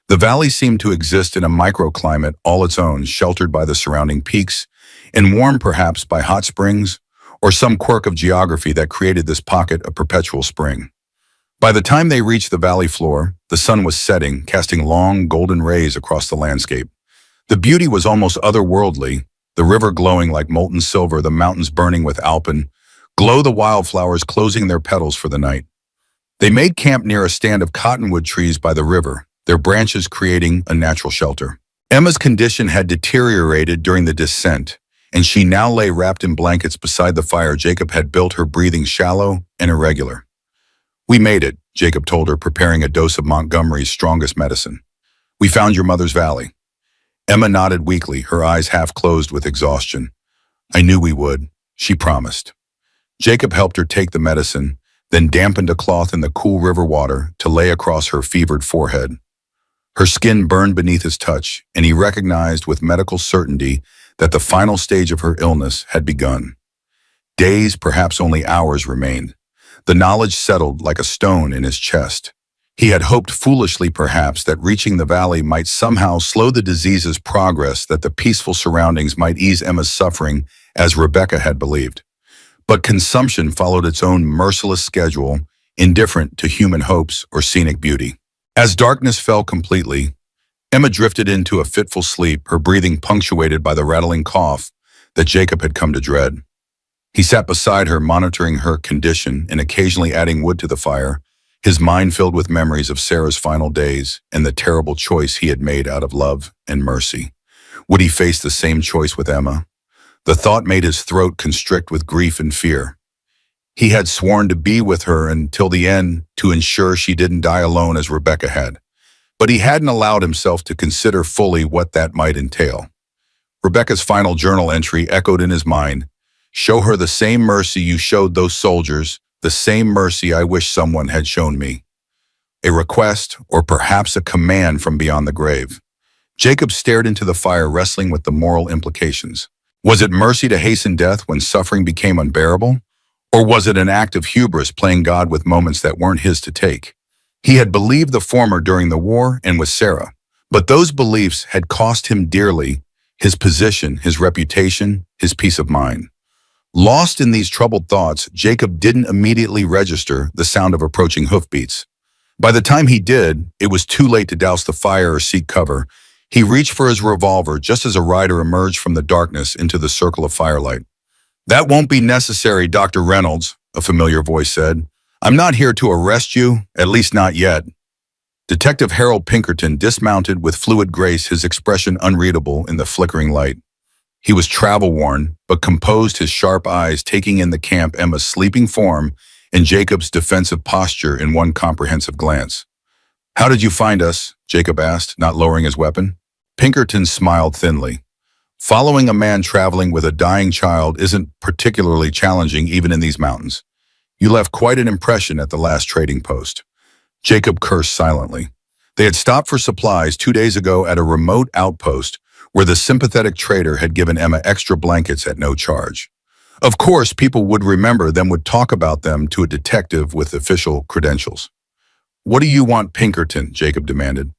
The valley seemed to exist in a microclimate all its own, sheltered by the surrounding peaks, and warmed perhaps by hot springs, or some quirk of geography that created this pocket of perpetual spring. By the time they reached the valley floor, the sun was setting, casting long, golden rays across the landscape. The beauty was almost otherworldly, the river glowing like molten silver, the mountains burning with alpine, glow the wildflowers closing their petals for the night. They made camp near a stand of cottonwood trees by the river, their branches creating a natural shelter. Emma's condition had deteriorated during the descent, and she now lay wrapped in blankets beside the fire Jacob had built, her breathing shallow and irregular. "We made it," Jacob told her, preparing a dose of Montgomery's strongest medicine. "We found your mother's valley." Emma nodded weakly, her eyes half closed with exhaustion. "I knew we would," she promised. Jacob helped her take the medicine, then dampened a cloth in the cool river water to lay across her fevered forehead. Her skin burned beneath his touch, and he recognized with medical certainty that the final stage of her illness had begun. Days, perhaps only hours, remained. The knowledge settled like a stone in his chest. He had hoped foolishly, perhaps, that reaching the valley might somehow slow the disease's progress, that the peaceful surroundings might ease Emma's suffering, as Rebecca had believed. But consumption followed its own merciless schedule, indifferent to human hopes or scenic beauty. As darkness fell completely, Emma drifted into a fitful sleep, her breathing punctuated by the rattling cough that Jacob had come to dread. He sat beside her, monitoring her condition and occasionally adding wood to the fire, his mind filled with memories of Sarah's final days and the terrible choice he had made out of love and mercy. Would he face the same choice with Emma? The thought made his throat constrict with grief and fear. He had sworn to be with her until the end, to ensure she didn't die alone as Rebecca had. But he hadn't allowed himself to consider fully what that might entail. Rebecca's final journal entry echoed in his mind. "Show her the same mercy you showed those soldiers, the same mercy I wish someone had shown me." A request, or perhaps a command from beyond the grave. Jacob stared into the fire, wrestling with the moral implications. Was it mercy to hasten death when suffering became unbearable? Or was it an act of hubris, playing God with moments that weren't his to take? He had believed the former during the war and with Sarah, but those beliefs had cost him dearly: his position, his reputation, his peace of mind. Lost in these troubled thoughts, Jacob didn't immediately register the sound of approaching hoofbeats. By the time he did, it was too late to douse the fire or seek cover. He reached for his revolver just as a rider emerged from the darkness into the circle of firelight. "That won't be necessary, Dr. Reynolds," a familiar voice said. "I'm not here to arrest you, at least not yet." Detective Harold Pinkerton dismounted with fluid grace, his expression unreadable in the flickering light. He was travel-worn, but composed, his sharp eyes taking in the camp, Emma's sleeping form, and Jacob's defensive posture in one comprehensive glance. "How did you find us?" Jacob asked, not lowering his weapon. Pinkerton smiled thinly. "Following a man traveling with a dying child isn't particularly challenging even in these mountains. You left quite an impression at the last trading post." Jacob cursed silently. They had stopped for supplies 2 days ago at a remote outpost where the sympathetic trader had given Emma extra blankets at no charge. Of course, people would remember them, would talk about them to a detective with official credentials. "What do you want, Pinkerton?" Jacob demanded.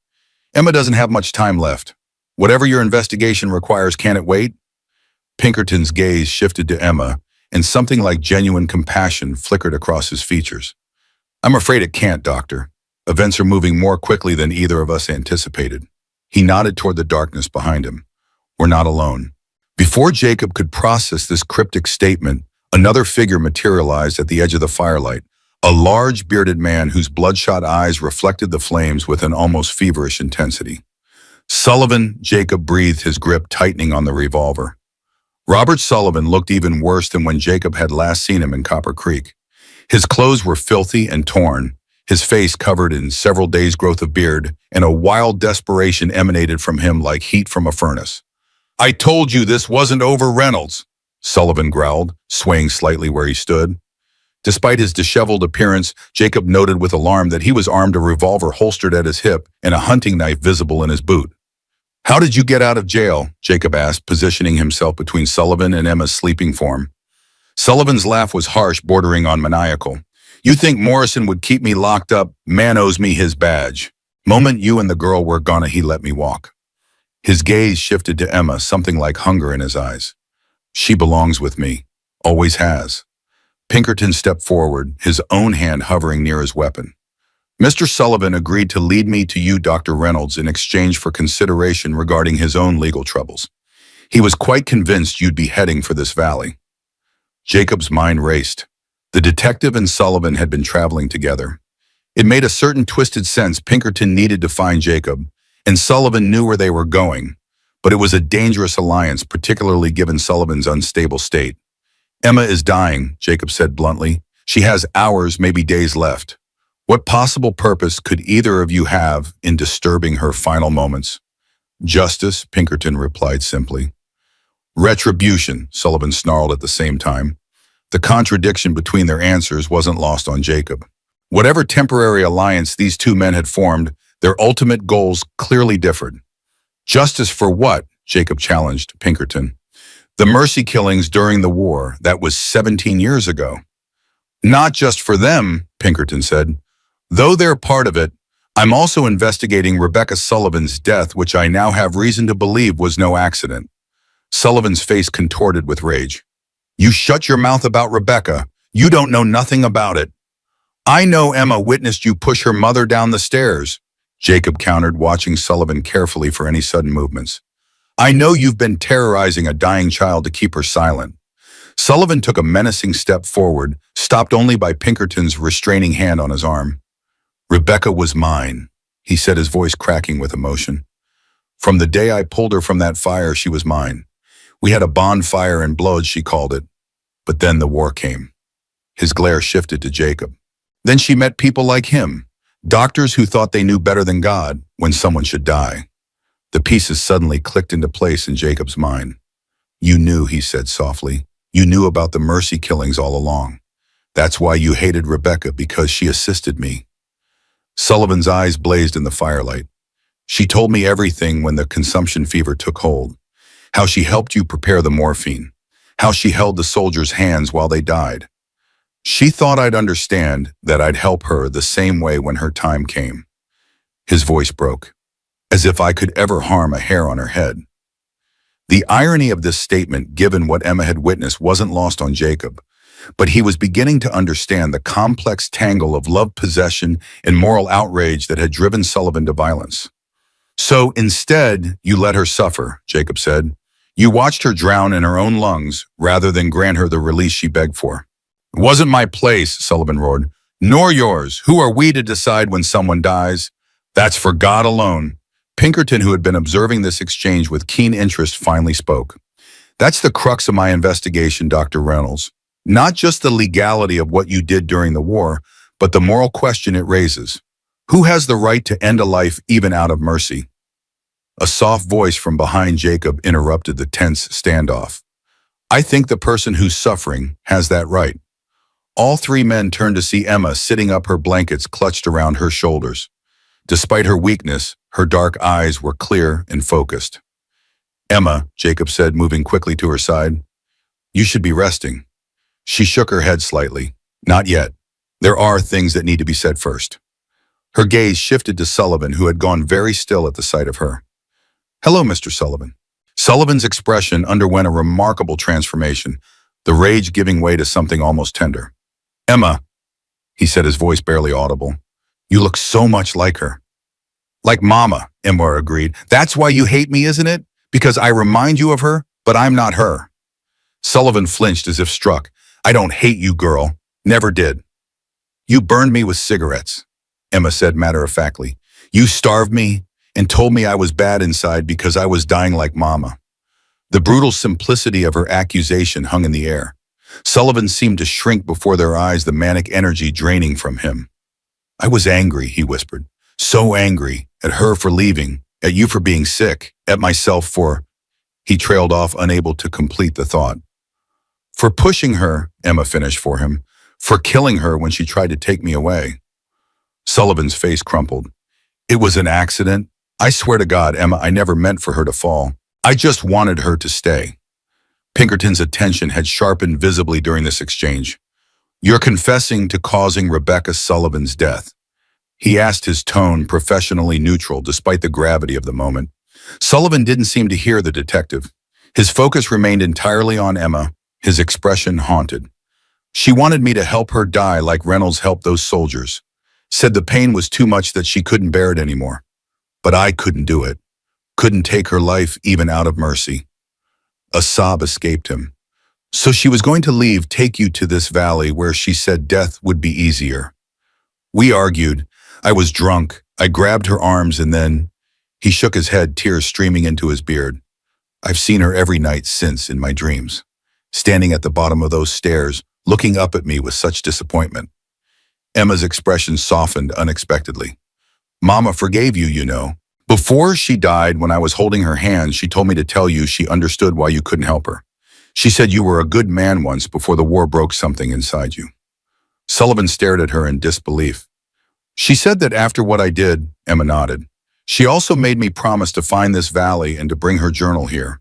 "Emma doesn't have much time left. Whatever your investigation requires, can it wait?" Pinkerton's gaze shifted to Emma, and something like genuine compassion flickered across his features. "I'm afraid it can't, Doctor. Events are moving more quickly than either of us anticipated." He nodded toward the darkness behind him. "We're not alone." Before Jacob could process this cryptic statement, another figure materialized at the edge of the firelight, a large bearded man whose bloodshot eyes reflected the flames with an almost feverish intensity. Sullivan, Jacob breathed, his grip tightening on the revolver. Robert Sullivan looked even worse than when Jacob had last seen him in Copper Creek. His clothes were filthy and torn, his face covered in several days' growth of beard, and a wild desperation emanated from him like heat from a furnace. "I told you this wasn't over, Reynolds," Sullivan growled, swaying slightly where he stood. Despite his disheveled appearance, Jacob noted with alarm that he was armed, a revolver holstered at his hip and a hunting knife visible in his boot. "How did you get out of jail?" Jacob asked, positioning himself between Sullivan and Emma's sleeping form. Sullivan's laugh was harsh, bordering on maniacal. "You think Morrison would keep me locked up? Man owes me his badge. Moment you and the girl were gone, he let me walk." His gaze shifted to Emma, something like hunger in his eyes. "She belongs with me. Always has." Pinkerton stepped forward, his own hand hovering near his weapon. "Mr. Sullivan agreed to lead me to you, Dr. Reynolds, in exchange for consideration regarding his own legal troubles. He was quite convinced you'd be heading for this valley." Jacob's mind raced. The detective and Sullivan had been traveling together. It made a certain twisted sense. Pinkerton needed to find Jacob, and Sullivan knew where they were going, but it was a dangerous alliance, particularly given Sullivan's unstable state. "Emma is dying," Jacob said bluntly. "She has hours, maybe days left. What possible purpose could either of you have in disturbing her final moments?" "Justice," Pinkerton replied simply. "Retribution," Sullivan snarled at the same time. The contradiction between their answers wasn't lost on Jacob. Whatever temporary alliance these two men had formed, their ultimate goals clearly differed. "Justice for what?" Jacob challenged Pinkerton. "The mercy killings during the war, that was 17 years ago." "Not just for them," Pinkerton said. "Though they're part of it, I'm also investigating Rebecca Sullivan's death, which I now have reason to believe was no accident." Sullivan's face contorted with rage. "You shut your mouth about Rebecca. You don't know nothing about it." "I know Emma witnessed you push her mother down the stairs," Jacob countered, watching Sullivan carefully for any sudden movements. "I know you've been terrorizing a dying child to keep her silent." Sullivan took a menacing step forward, stopped only by Pinkerton's restraining hand on his arm. "Rebecca was mine," he said, his voice cracking with emotion. "From the day I pulled her from that fire, she was mine. We had a bonfire and blood, she called it. But then the war came." His glare shifted to Jacob. "Then she met people like him, doctors who thought they knew better than God when someone should die." The pieces suddenly clicked into place in Jacob's mind. "You knew," he said softly. "You knew about the mercy killings all along. That's why you hated Rebecca, because she assisted me." Sullivan's eyes blazed in the firelight. "She told me everything when the consumption fever took hold. How she helped you prepare the morphine. How she held the soldiers' hands while they died. She thought I'd understand, that I'd help her the same way when her time came." His voice broke. "As if I could ever harm a hair on her head." The irony of this statement, given what Emma had witnessed, wasn't lost on Jacob, but he was beginning to understand the complex tangle of love, possession, and moral outrage that had driven Sullivan to violence. "So instead, you let her suffer," Jacob said. "You watched her drown in her own lungs rather than grant her the release she begged for." "It wasn't my place," Sullivan roared. "Nor yours. Who are we to decide when someone dies? That's for God alone." Pinkerton, who had been observing this exchange with keen interest, finally spoke. "That's the crux of my investigation, Dr. Reynolds. Not just the legality of what you did during the war, but the moral question it raises. Who has the right to end a life even out of mercy?" A soft voice from behind Jacob interrupted the tense standoff. "I think the person who's suffering has that right." All three men turned to see Emma sitting up, her blankets clutched around her shoulders. Despite her weakness, her dark eyes were clear and focused. "Emma," Jacob said, moving quickly to her side, "you should be resting." She shook her head slightly. "Not yet. There are things that need to be said first." Her gaze shifted to Sullivan, who had gone very still at the sight of her. "Hello, Mr. Sullivan." Sullivan's expression underwent a remarkable transformation, the rage giving way to something almost tender. "Emma," he said, his voice barely audible, "you look so much like her." "Like Mama," Emma agreed. "That's why you hate me, isn't it? Because I remind you of her, but I'm not her." Sullivan flinched as if struck. "I don't hate you, girl. Never did." "You burned me with cigarettes," Emma said matter-of-factly. "You starved me. and told me I was bad inside because I was dying like Mama. The brutal simplicity of her accusation hung in the air. Sullivan seemed to shrink before their eyes, the manic energy draining from him. I was angry, he whispered. So angry, at her for leaving, at you for being sick, at myself for... He trailed off, unable to complete the thought. For pushing her, Emma finished for him. For killing her when she tried to take me away. Sullivan's face crumpled. It was an accident. I swear to God, Emma, I never meant for her to fall. I just wanted her to stay. Pinkerton's attention had sharpened visibly during this exchange. You're confessing to causing Rebecca Sullivan's death. He asked, his tone professionally neutral despite the gravity of the moment. Sullivan didn't seem to hear the detective. His focus remained entirely on Emma, his expression haunted. She wanted me to help her die like Reynolds helped those soldiers. Said the pain was too much, that she couldn't bear it anymore. But I couldn't do it. Couldn't take her life even out of mercy. A sob escaped him. So she was going to leave, take you to this valley where she said death would be easier. We argued. I was drunk. I grabbed her arms and then... He shook his head, tears streaming into his beard. I've seen her every night since in my dreams, standing at the bottom of those stairs, looking up at me with such disappointment. Emma's expression softened unexpectedly. Mama forgave you, you know. Before she died, when I was holding her hand, she told me to tell you she understood why you couldn't help her. She said you were a good man once before the war broke something inside you. Sullivan stared at her in disbelief. She said that after what I did, Emma nodded. She also made me promise to find this valley and to bring her journal here.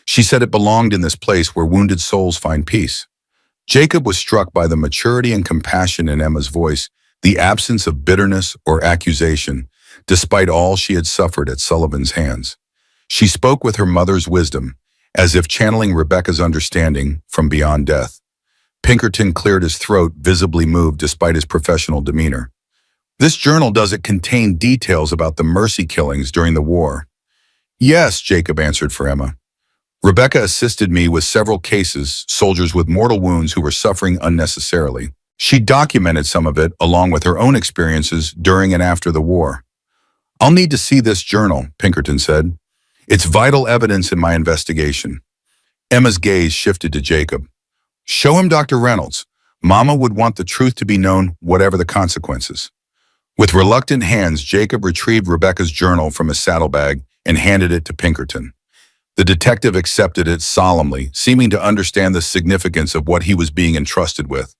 She said it belonged in this place where wounded souls find peace. Jacob was struck by the maturity and compassion in Emma's voice, the absence of bitterness or accusation, despite all she had suffered at Sullivan's hands. She spoke with her mother's wisdom, as if channeling Rebecca's understanding from beyond death. Pinkerton cleared his throat, visibly moved despite his professional demeanor. This journal, does it contain details about the mercy killings during the war? Yes, Jacob answered for Emma. Rebecca assisted me with several cases, soldiers with mortal wounds who were suffering unnecessarily. She documented some of it along with her own experiences during and after the war. I'll need to see this journal, Pinkerton said. It's vital evidence in my investigation. Emma's gaze shifted to Jacob. Show him Dr. Reynolds. Mama would want the truth to be known, whatever the consequences. With reluctant hands, Jacob retrieved Rebecca's journal from his saddlebag and handed it to Pinkerton. The detective accepted it solemnly, seeming to understand the significance of what he was being entrusted with.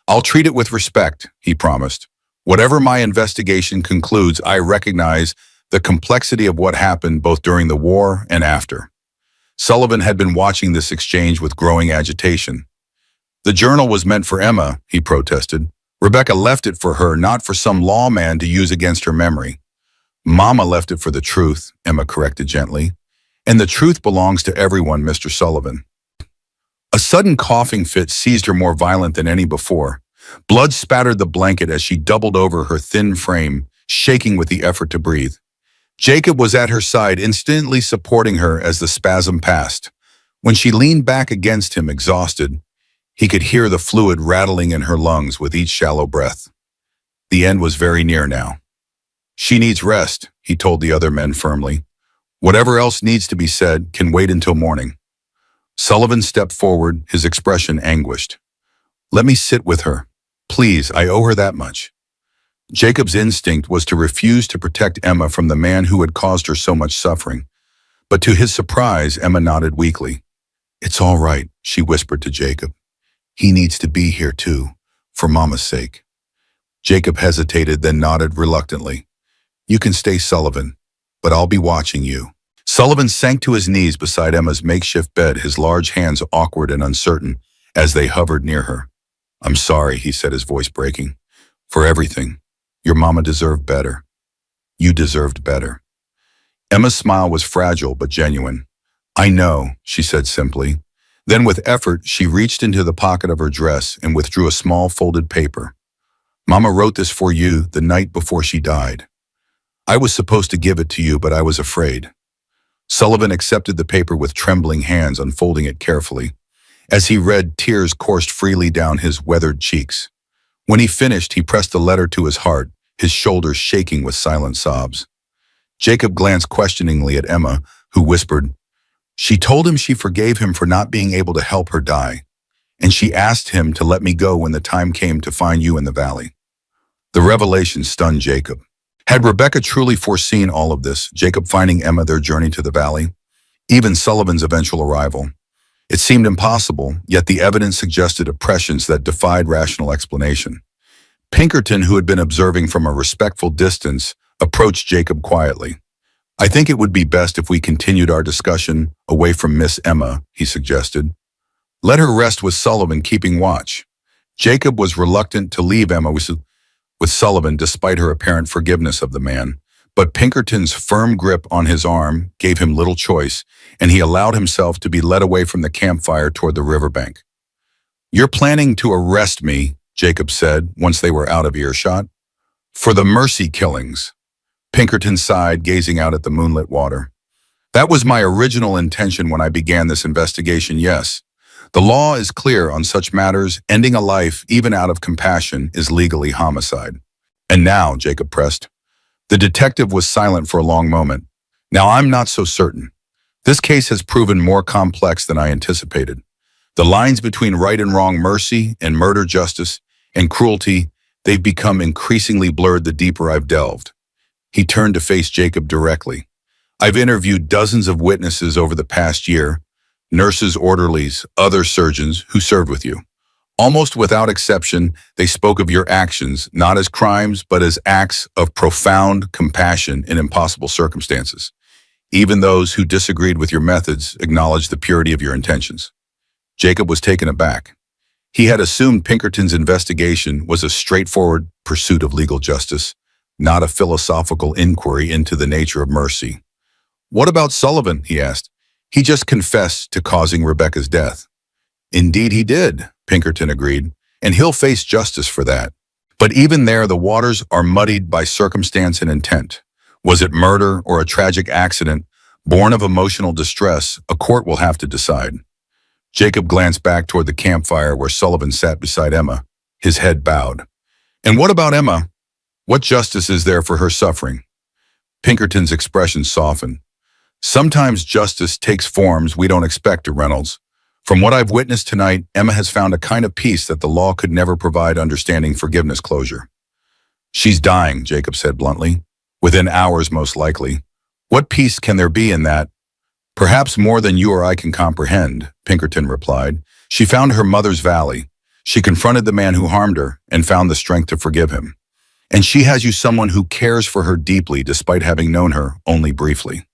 I'll treat it with respect, he promised. Whatever my investigation concludes, I recognize the complexity of what happened both during the war and after. Sullivan had been watching this exchange with growing agitation. The journal was meant for Emma, he protested. Rebecca left it for her, not for some lawman to use against her memory. Mama left it for the truth, Emma corrected gently. And the truth belongs to everyone, Mr. Sullivan. A sudden coughing fit seized her, more violent than any before. Blood spattered the blanket as she doubled over her thin frame, shaking with the effort to breathe. Jacob was at her side, instantly supporting her as the spasm passed. When she leaned back against him, exhausted, he could hear the fluid rattling in her lungs with each shallow breath. The end was very near now. She needs rest, he told the other men firmly. Whatever else needs to be said can wait until morning. Sullivan stepped forward, his expression anguished. Let me sit with her. Please, I owe her that much. Jacob's instinct was to refuse to protect Emma from the man who had caused her so much suffering. But to his surprise, Emma nodded weakly. It's all right, she whispered to Jacob. He needs to be here too, for Mama's sake. Jacob hesitated, then nodded reluctantly. You can stay, Sullivan, but I'll be watching you. Sullivan sank to his knees beside Emma's makeshift bed, his large hands awkward and uncertain as they hovered near her. I'm sorry, he said, his voice breaking. For everything. Your mama deserved better. You deserved better. Emma's smile was fragile but genuine. I know, she said simply. Then with effort, she reached into the pocket of her dress and withdrew a small folded paper. Mama wrote this for you the night before she died. I was supposed to give it to you, but I was afraid. Sullivan accepted the paper with trembling hands, unfolding it carefully. As he read, tears coursed freely down his weathered cheeks. When he finished, he pressed the letter to his heart, his shoulders shaking with silent sobs. Jacob glanced questioningly at Emma, who whispered, "She told him she forgave him for not being able to help her die, and she asked him to let me go when the time came to find you in the valley." The revelation stunned Jacob. Had Rebecca truly foreseen all of this, Jacob finding Emma, their journey to the valley, even Sullivan's eventual arrival? It seemed impossible, yet the evidence suggested a prescience that defied rational explanation. Pinkerton, who had been observing from a respectful distance, approached Jacob quietly. "I think it would be best if we continued our discussion away from Miss Emma," he suggested. "Let her rest with Sullivan keeping watch." Jacob was reluctant to leave Emma with Sullivan despite her apparent forgiveness of the man, but Pinkerton's firm grip on his arm gave him little choice, and he allowed himself to be led away from the campfire toward the riverbank. "You're planning to arrest me," Jacob said once they were out of earshot. "For the Mercy killings." Pinkerton sighed, gazing out at the moonlit water. "That was my original intention when I began this investigation, yes. The law is clear on such matters. Ending a life, even out of compassion, is legally homicide." "And now," Jacob pressed. The detective was silent for a long moment. "Now I'm not so certain. This case has proven more complex than I anticipated. The lines between right and wrong, mercy and murder, justice and cruelty, they've become increasingly blurred the deeper I've delved." He turned to face Jacob directly. "I've interviewed dozens of witnesses over the past year, nurses, orderlies, other surgeons who served with you. Almost without exception, they spoke of your actions not as crimes, but as acts of profound compassion in impossible circumstances. Even those who disagreed with your methods acknowledged the purity of your intentions." Jacob was taken aback. He had assumed Pinkerton's investigation was a straightforward pursuit of legal justice, not a philosophical inquiry into the nature of mercy. "What about Sullivan?" he asked. "He just confessed to causing Rebecca's death." "Indeed he did," Pinkerton agreed, "and he'll face justice for that. But even there, the waters are muddied by circumstance and intent. Was it murder or a tragic accident born of emotional distress? A court will have to decide." Jacob glanced back toward the campfire where Sullivan sat beside Emma, his head bowed. "And what about Emma? What justice is there for her suffering?" Pinkerton's expression softened. "Sometimes justice takes forms we don't expect, Reynolds. From what I've witnessed tonight, Emma has found a kind of peace that the law could never provide: understanding, forgiveness, closure." "She's dying," Jacob said bluntly. "Within hours, most likely. What peace can there be in that?" "Perhaps more than you or I can comprehend," Pinkerton replied. "She found her mother's valley. She confronted the man who harmed her and found the strength to forgive him. And she has you someone who cares for her deeply despite having known her only briefly."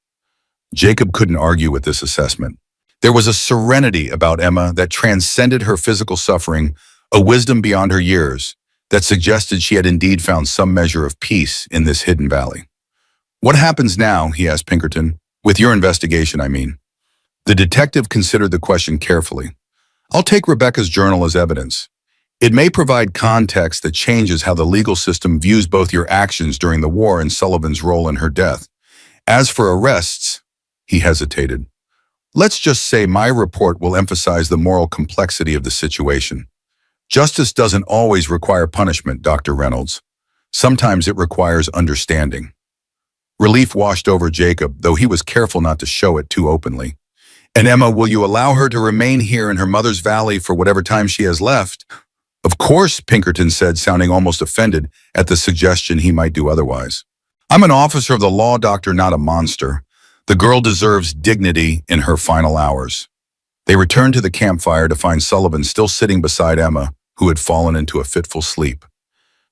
Jacob couldn't argue with this assessment. There was a serenity about Emma that transcended her physical suffering, a wisdom beyond her years, that suggested she had indeed found some measure of peace in this hidden valley. "What happens now?" he asked Pinkerton. "With your investigation, I mean." The detective considered the question carefully. "I'll take Rebecca's journal as evidence. It may provide context that changes how the legal system views both your actions during the war and Sullivan's role in her death. As for arrests," he hesitated, "let's just say my report will emphasize the moral complexity of the situation. Justice doesn't always require punishment, Dr. Reynolds. Sometimes it requires understanding." Relief washed over Jacob, though he was careful not to show it too openly. "And Emma, will you allow her to remain here in her mother's valley for whatever time she has left?" "Of course," Pinkerton said, sounding almost offended at the suggestion he might do otherwise. "I'm an officer of the law, doctor, not a monster. The girl deserves dignity in her final hours." They returned to the campfire to find Sullivan still sitting beside Emma, who had fallen into a fitful sleep.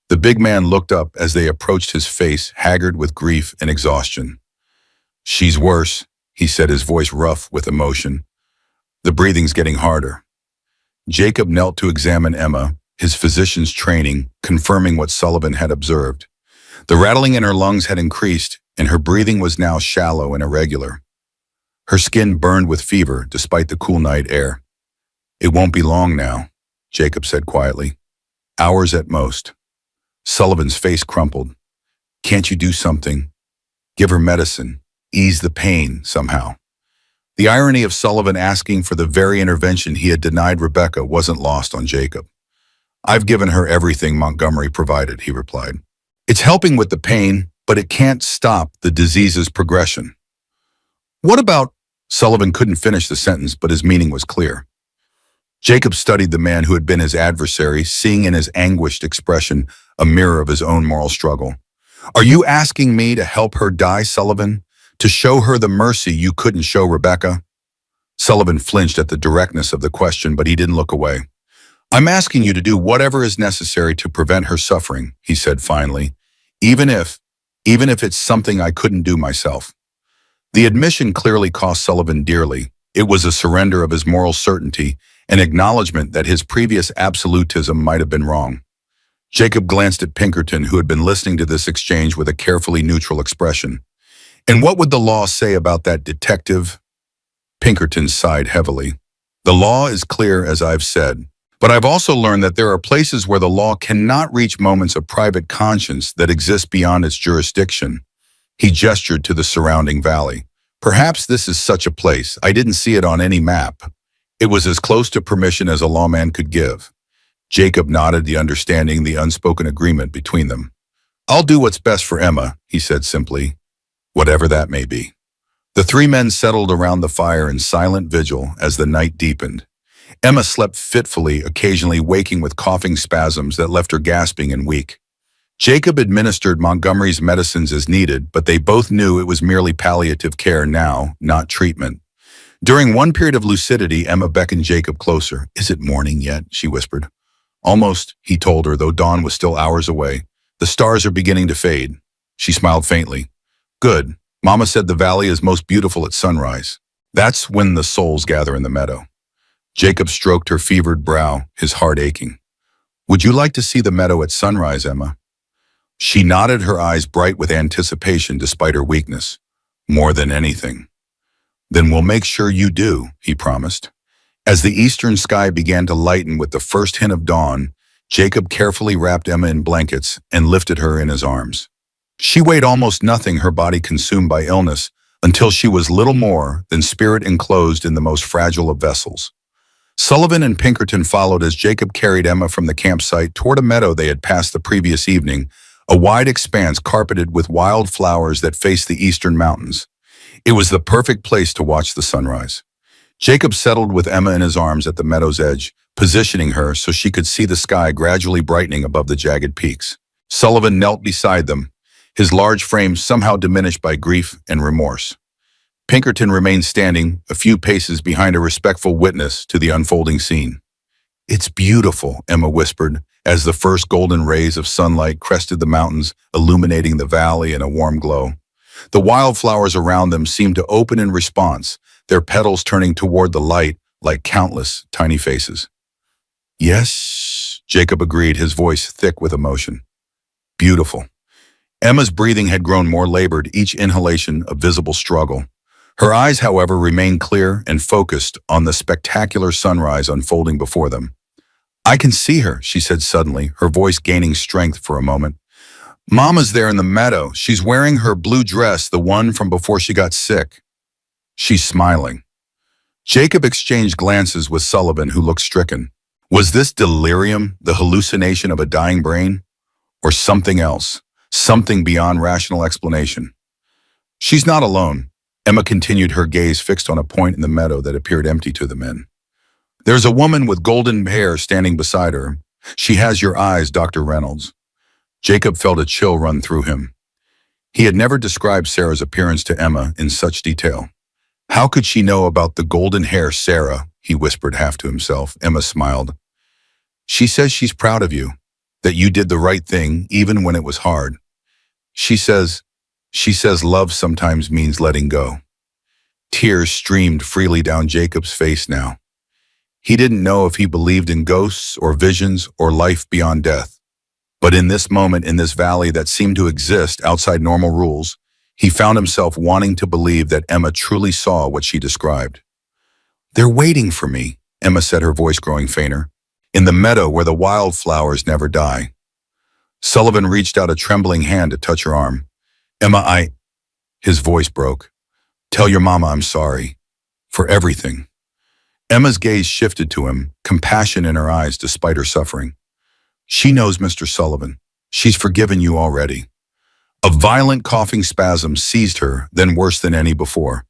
The big man looked up as they approached, his face haggard with grief and exhaustion. "She's worse," he said, his voice rough with emotion. "The breathing's getting harder." Jacob knelt to examine Emma, his physician's training confirming what Sullivan had observed. The rattling in her lungs had increased, and her breathing was now shallow and irregular. Her skin burned with fever despite the cool night air. "It won't be long now," Jacob said quietly. "Hours at most." Sullivan's face crumpled. "Can't you do something? Give her medicine. Ease the pain somehow." The irony of Sullivan asking for the very intervention he had denied Rebecca wasn't lost on Jacob. "I've given her everything Montgomery provided," he replied. "It's helping with the pain, but it can't stop the disease's progression. What about? Sullivan couldn't finish the sentence, but his meaning was clear. Jacob studied the man who had been his adversary, seeing in his anguished expression a mirror of his own moral struggle. Are you asking me to help her die, Sullivan? To show her the mercy you couldn't show Rebecca? Sullivan flinched at the directness of the question, but he didn't look away. I'm asking you to do whatever is necessary to prevent her suffering, he said finally, even if it's something I couldn't do myself. The admission clearly cost Sullivan dearly. It was a surrender of his moral certainty, an acknowledgement that his previous absolutism might have been wrong. Jacob glanced at Pinkerton, who had been listening to this exchange with a carefully neutral expression. And what would the law say about that, detective? Pinkerton sighed heavily. The law is clear, as I've said, but I've also learned that there are places where the law cannot reach moments of private conscience that exist beyond its jurisdiction. He gestured to the surrounding valley. Perhaps this is such a place. I didn't see it on any map. It was as close to permission as a lawman could give. Jacob nodded, the understanding the unspoken agreement between them. I'll do what's best for Emma, he said simply, whatever that may be. The three men settled around the fire in silent vigil as the night deepened. Emma slept fitfully, occasionally waking with coughing spasms that left her gasping and weak. Jacob administered Montgomery's medicines as needed, but they both knew it was merely palliative care now, not treatment. During one period of lucidity, Emma beckoned Jacob closer. Is it morning yet? She whispered. Almost, he told her, though dawn was still hours away. The stars are beginning to fade. She smiled faintly. Good. Mama said the valley is most beautiful at sunrise. That's when the souls gather in the meadow. Jacob stroked her fevered brow, his heart aching. Would you like to see the meadow at sunrise, Emma? She nodded, her eyes bright with anticipation despite her weakness. More than anything. Then we'll make sure you do, he promised. As the eastern sky began to lighten with the first hint of dawn, Jacob carefully wrapped Emma in blankets and lifted her in his arms. She weighed almost nothing, her body consumed by illness, until she was little more than spirit enclosed in the most fragile of vessels. Sullivan and Pinkerton followed as Jacob carried Emma from the campsite toward a meadow they had passed the previous evening, a wide expanse carpeted with wild flowers that faced the eastern mountains. It was the perfect place to watch the sunrise. Jacob settled with Emma in his arms at the meadow's edge, positioning her so she could see the sky gradually brightening above the jagged peaks. Sullivan knelt beside them, his large frame somehow diminished by grief and remorse. Pinkerton remained standing, a few paces behind a respectful witness to the unfolding scene. It's beautiful, Emma whispered, as the first golden rays of sunlight crested the mountains, illuminating the valley in a warm glow. The wildflowers around them seemed to open in response, their petals turning toward the light like countless tiny faces. Yes, Jacob agreed, his voice thick with emotion. Beautiful. Emma's breathing had grown more labored, each inhalation a visible struggle. Her eyes, however, remained clear and focused on the spectacular sunrise unfolding before them. I can see her, she said suddenly, her voice gaining strength for a moment. Mama's there in the meadow. She's wearing her blue dress, the one from before she got sick. She's smiling. Jacob exchanged glances with Sullivan, who looked stricken. Was this delirium, the hallucination of a dying brain? Or something else, something beyond rational explanation? She's not alone. Emma continued, her gaze fixed on a point in the meadow that appeared empty to the men. There's a woman with golden hair standing beside her. She has your eyes, Dr. Reynolds. Jacob felt a chill run through him. He had never described Sarah's appearance to Emma in such detail. How could she know about the golden hair, Sarah? He whispered half to himself. Emma smiled. She says she's proud of you, that you did the right thing even when it was hard. She says love sometimes means letting go. Tears streamed freely down Jacob's face now. He didn't know if he believed in ghosts or visions or life beyond death. But in this moment, in this valley that seemed to exist outside normal rules, he found himself wanting to believe that Emma truly saw what she described. They're waiting for me, Emma said, her voice growing fainter, in the meadow where the wildflowers never die. Sullivan reached out a trembling hand to touch her arm. Emma, His voice broke. Tell your mama I'm sorry. For everything. Emma's gaze shifted to him, compassion in her eyes despite her suffering. She knows, Mr. Sullivan. She's forgiven you already. A violent coughing spasm seized her, then worse than any before.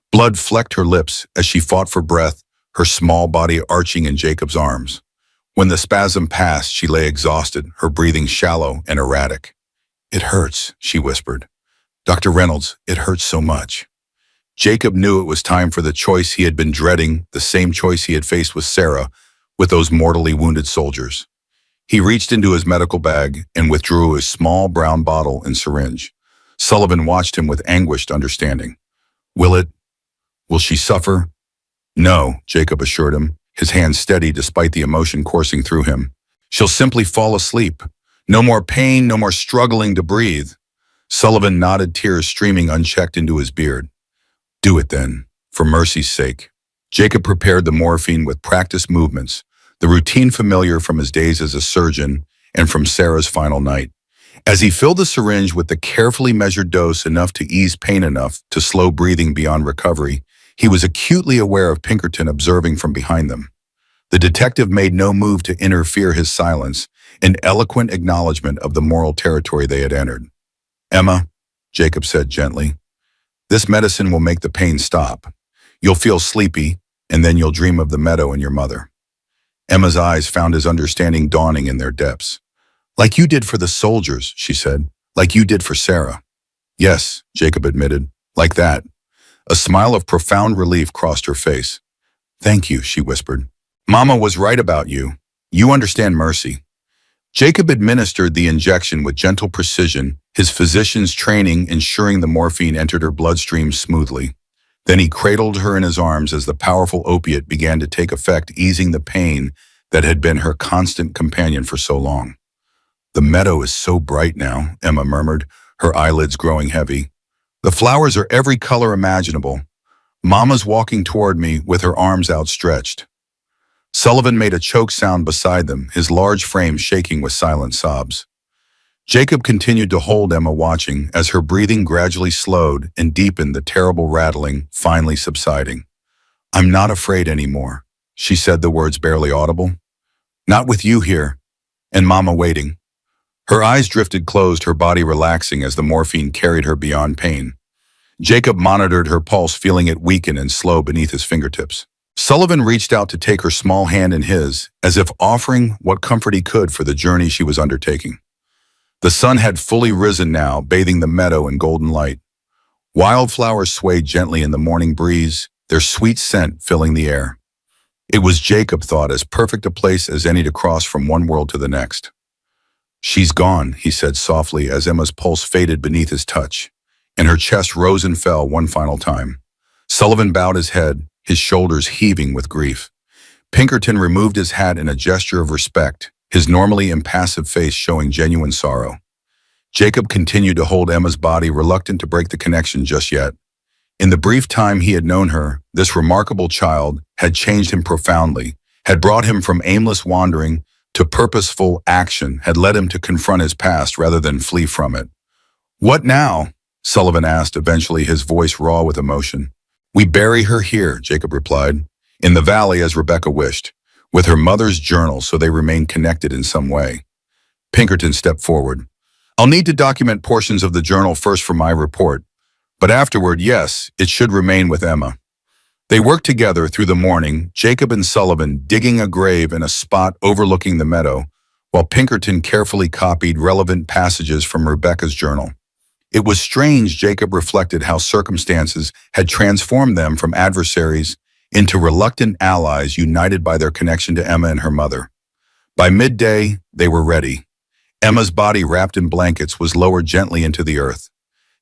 Blood flecked her lips as she fought for breath, her small body arching in Jacob's arms. When the spasm passed, she lay exhausted, her breathing shallow and erratic. "It hurts," she whispered. "Dr. Reynolds, it hurts so much." Jacob knew it was time for the choice he had been dreading, the same choice he had faced with Sarah, with those mortally wounded soldiers. He reached into his medical bag and withdrew a small brown bottle and syringe. Sullivan watched him with anguished understanding. Will she suffer?" "No," Jacob assured him, his hand steady despite the emotion coursing through him. "She'll simply fall asleep. No more pain, no more struggling to breathe." Sullivan nodded, tears streaming unchecked into his beard. "Do it then, for mercy's sake." Jacob prepared the morphine with practiced movements, the routine familiar from his days as a surgeon and from Sarah's final night. As he filled the syringe with the carefully measured dose enough to ease pain enough to slow breathing beyond recovery, he was acutely aware of Pinkerton observing from behind them. The detective made no move to interfere his silence, an eloquent acknowledgement of the moral territory they had entered. "Emma," Jacob said gently, "this medicine will make the pain stop. You'll feel sleepy, and then you'll dream of the meadow and your mother." Emma's eyes found his understanding dawning in their depths. "Like you did for the soldiers," she said. "Like you did for Sarah." "Yes," Jacob admitted, "like that." A smile of profound relief crossed her face. "Thank you," she whispered. "Mama was right about you. You understand mercy." Jacob administered the injection with gentle precision, his physician's training ensuring the morphine entered her bloodstream smoothly. Then he cradled her in his arms as the powerful opiate began to take effect, easing the pain that had been her constant companion for so long. "The meadow is so bright now," Emma murmured, her eyelids growing heavy. "The flowers are every color imaginable. Mama's walking toward me with her arms outstretched." Sullivan made a choke sound beside them, his large frame shaking with silent sobs. Jacob continued to hold Emma, watching as her breathing gradually slowed and deepened, the terrible rattling finally subsiding. "I'm not afraid anymore," she said, the words barely audible. "Not with you here, and Mama waiting." Her eyes drifted closed, her body relaxing as the morphine carried her beyond pain. Jacob monitored her pulse, feeling it weaken and slow beneath his fingertips. Sullivan reached out to take her small hand in his, as if offering what comfort he could for the journey she was undertaking. The sun had fully risen now, bathing the meadow in golden light. Wildflowers swayed gently in the morning breeze, their sweet scent filling the air. It was, Jacob thought, as perfect a place as any to cross from one world to the next. "She's gone," he said softly as Emma's pulse faded beneath his touch, and her chest rose and fell one final time. Sullivan bowed his head, his shoulders heaving with grief. Pinkerton removed his hat in a gesture of respect, his normally impassive face showing genuine sorrow. Jacob continued to hold Emma's body, reluctant to break the connection just yet. In the brief time he had known her, this remarkable child had changed him profoundly, had brought him from aimless wandering to purposeful action, had led him to confront his past rather than flee from it. "What now?" Sullivan asked, eventually, his voice raw with emotion. "We bury her here," Jacob replied, "in the valley as Rebecca wished, with her mother's journal so they remain connected in some way." Pinkerton stepped forward. "I'll need to document portions of the journal first for my report, but afterward, yes, it should remain with Emma." They worked together through the morning, Jacob and Sullivan digging a grave in a spot overlooking the meadow, while Pinkerton carefully copied relevant passages from Rebecca's journal. It was strange, Jacob reflected, how circumstances had transformed them from adversaries into reluctant allies united by their connection to Emma and her mother. By midday, they were ready. Emma's body, wrapped in blankets, was lowered gently into the earth.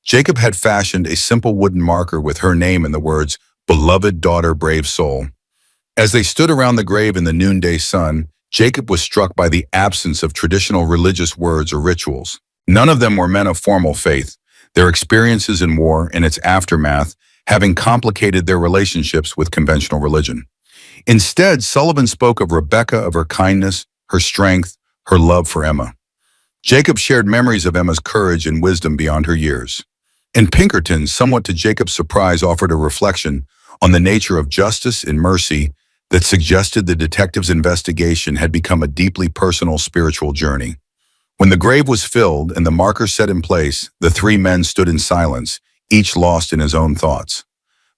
Jacob had fashioned a simple wooden marker with her name and the words, "Beloved daughter, brave soul." As they stood around the grave in the noonday sun, Jacob was struck by the absence of traditional religious words or rituals. None of them were men of formal faith, their experiences in war and its aftermath having complicated their relationships with conventional religion. Instead, Sullivan spoke of Rebecca, of her kindness, her strength, her love for Emma. Jacob shared memories of Emma's courage and wisdom beyond her years. And Pinkerton, somewhat to Jacob's surprise, offered a reflection on the nature of justice and mercy that suggested the detective's investigation had become a deeply personal spiritual journey. When the grave was filled and the marker set in place, the three men stood in silence, each lost in his own thoughts.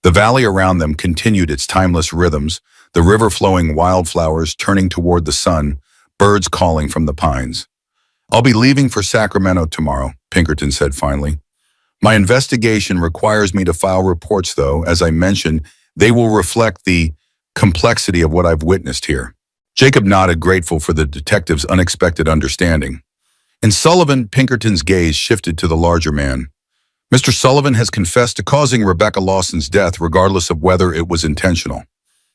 The valley around them continued its timeless rhythms, the river flowing wildflowers turning toward the sun, birds calling from the pines. "I'll be leaving for Sacramento tomorrow," Pinkerton said finally. "My investigation requires me to file reports, though, as I mentioned, they will reflect the complexity of what I've witnessed here." Jacob nodded, grateful for the detective's unexpected understanding. In Sullivan, Pinkerton's gaze shifted to the larger man. "Mr. Sullivan has confessed to causing Rebecca Lawson's death regardless of whether it was intentional.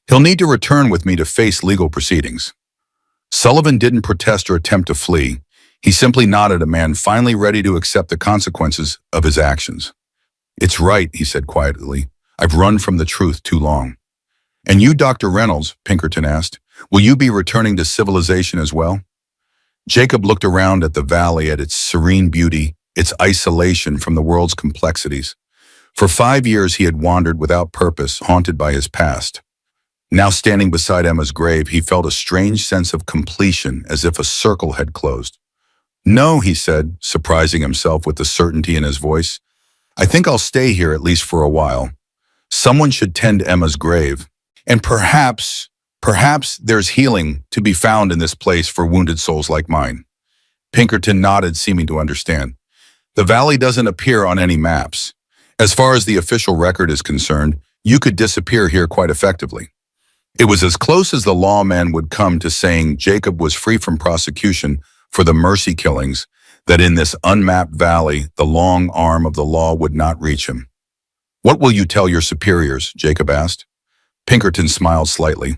He'll need to return with me to face legal proceedings." Sullivan didn't protest or attempt to flee. He simply nodded, a man finally ready to accept the consequences of his actions. "It's right," he said quietly. "I've run from the truth too long." "And you, Dr. Reynolds," Pinkerton asked, "will you be returning to civilization as well?" Jacob looked around at the valley, at its serene beauty, its isolation from the world's complexities. For 5 years he had wandered without purpose, haunted by his past. Now standing beside Emma's grave, he felt a strange sense of completion, as if a circle had closed. "No," he said, surprising himself with the certainty in his voice. "I think I'll stay here at least for a while. Someone should tend Emma's grave. And perhaps there's healing to be found in this place for wounded souls like mine." Pinkerton nodded, seeming to understand. "The valley doesn't appear on any maps. As far as the official record is concerned, you could disappear here quite effectively." It was as close as the lawman would come to saying Jacob was free from prosecution for the mercy killings, that in this unmapped valley, the long arm of the law would not reach him. "What will you tell your superiors?" Jacob asked. Pinkerton smiled slightly.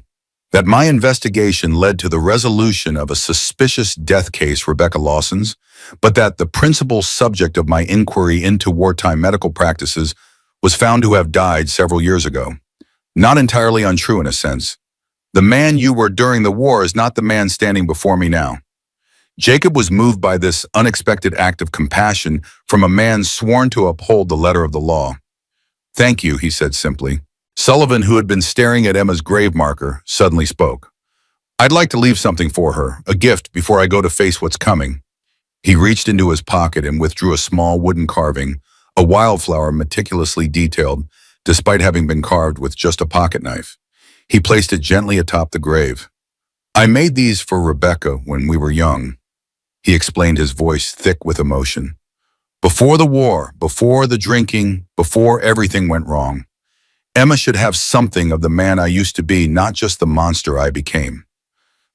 "That my investigation led to the resolution of a suspicious death case, Rebecca Lawson's, but that the principal subject of my inquiry into wartime medical practices was found to have died several years ago. Not entirely untrue in a sense. The man you were during the war is not the man standing before me now." Jacob was moved by this unexpected act of compassion from a man sworn to uphold the letter of the law. "Thank you," he said simply. Sullivan, who had been staring at Emma's grave marker, suddenly spoke. "I'd like to leave something for her, a gift, before I go to face what's coming." He reached into his pocket and withdrew a small wooden carving, a wildflower meticulously detailed, despite having been carved with just a pocket knife. He placed it gently atop the grave. "I made these for Rebecca when we were young," he explained, his voice thick with emotion. "Before the war, before the drinking, before everything went wrong. Emma should have something of the man I used to be, not just the monster I became."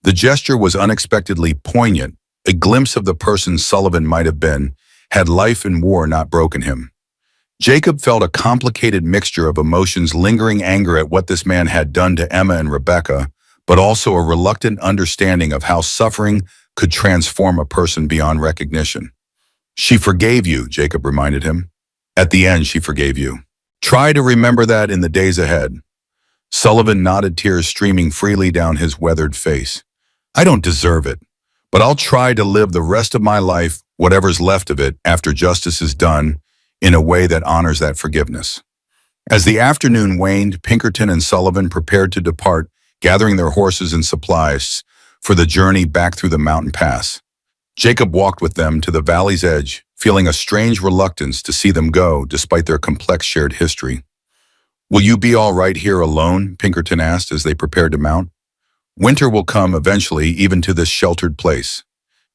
The gesture was unexpectedly poignant, a glimpse of the person Sullivan might have been, had life and war not broken him. Jacob felt a complicated mixture of emotions, lingering anger at what this man had done to Emma and Rebecca, but also a reluctant understanding of how suffering could transform a person beyond recognition. "She forgave you," Jacob reminded him. "At the end, she forgave you. Try to remember that in the days ahead." Sullivan nodded, tears streaming freely down his weathered face. "I don't deserve it, but I'll try to live the rest of my life, whatever's left of it, after justice is done, in a way that honors that forgiveness." As the afternoon waned, Pinkerton and Sullivan prepared to depart, gathering their horses and supplies for the journey back through the mountain pass. Jacob walked with them to the valley's edge, feeling a strange reluctance to see them go, despite their complex shared history. "Will you be all right here alone?" Pinkerton asked as they prepared to mount. "Winter will come eventually, even to this sheltered place."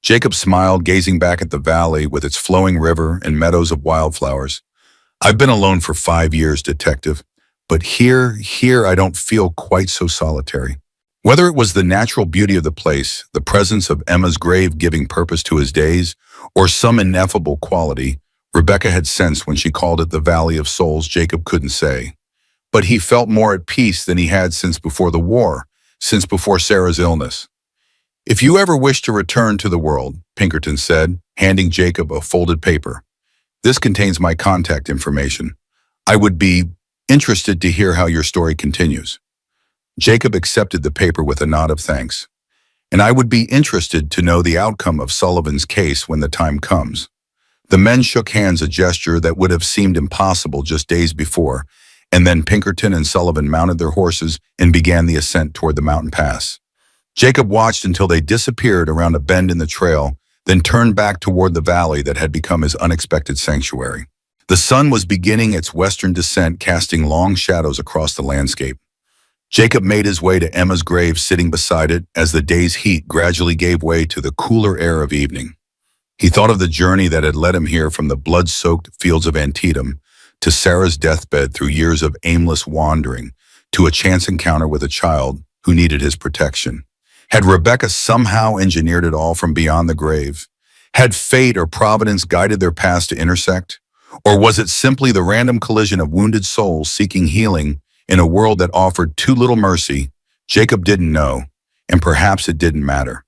Jacob smiled, gazing back at the valley with its flowing river and meadows of wildflowers. "I've been alone for 5 years, detective, but here I don't feel quite so solitary." Whether it was the natural beauty of the place, the presence of Emma's grave giving purpose to his days, or some ineffable quality Rebecca had sensed when she called it the Valley of Souls, Jacob couldn't say. But he felt more at peace than he had since before the war, since before Sarah's illness. "If you ever wish to return to the world," Pinkerton said, handing Jacob a folded paper, "this contains my contact information. I would be interested to hear how your story continues." Jacob accepted the paper with a nod of thanks. "And I would be interested to know the outcome of Sullivan's case when the time comes." The men shook hands, a gesture that would have seemed impossible just days before, and then Pinkerton and Sullivan mounted their horses and began the ascent toward the mountain pass. Jacob watched until they disappeared around a bend in the trail, then turned back toward the valley that had become his unexpected sanctuary. The sun was beginning its western descent, casting long shadows across the landscape. Jacob made his way to Emma's grave, sitting beside it as the day's heat gradually gave way to the cooler air of evening. He thought of the journey that had led him here, from the blood-soaked fields of Antietam to Sarah's deathbed, through years of aimless wandering to a chance encounter with a child who needed his protection. Had Rebecca somehow engineered it all from beyond the grave? Had fate or providence guided their paths to intersect? Or was it simply the random collision of wounded souls seeking healing in a world that offered too little mercy? Jacob didn't know, and perhaps it didn't matter.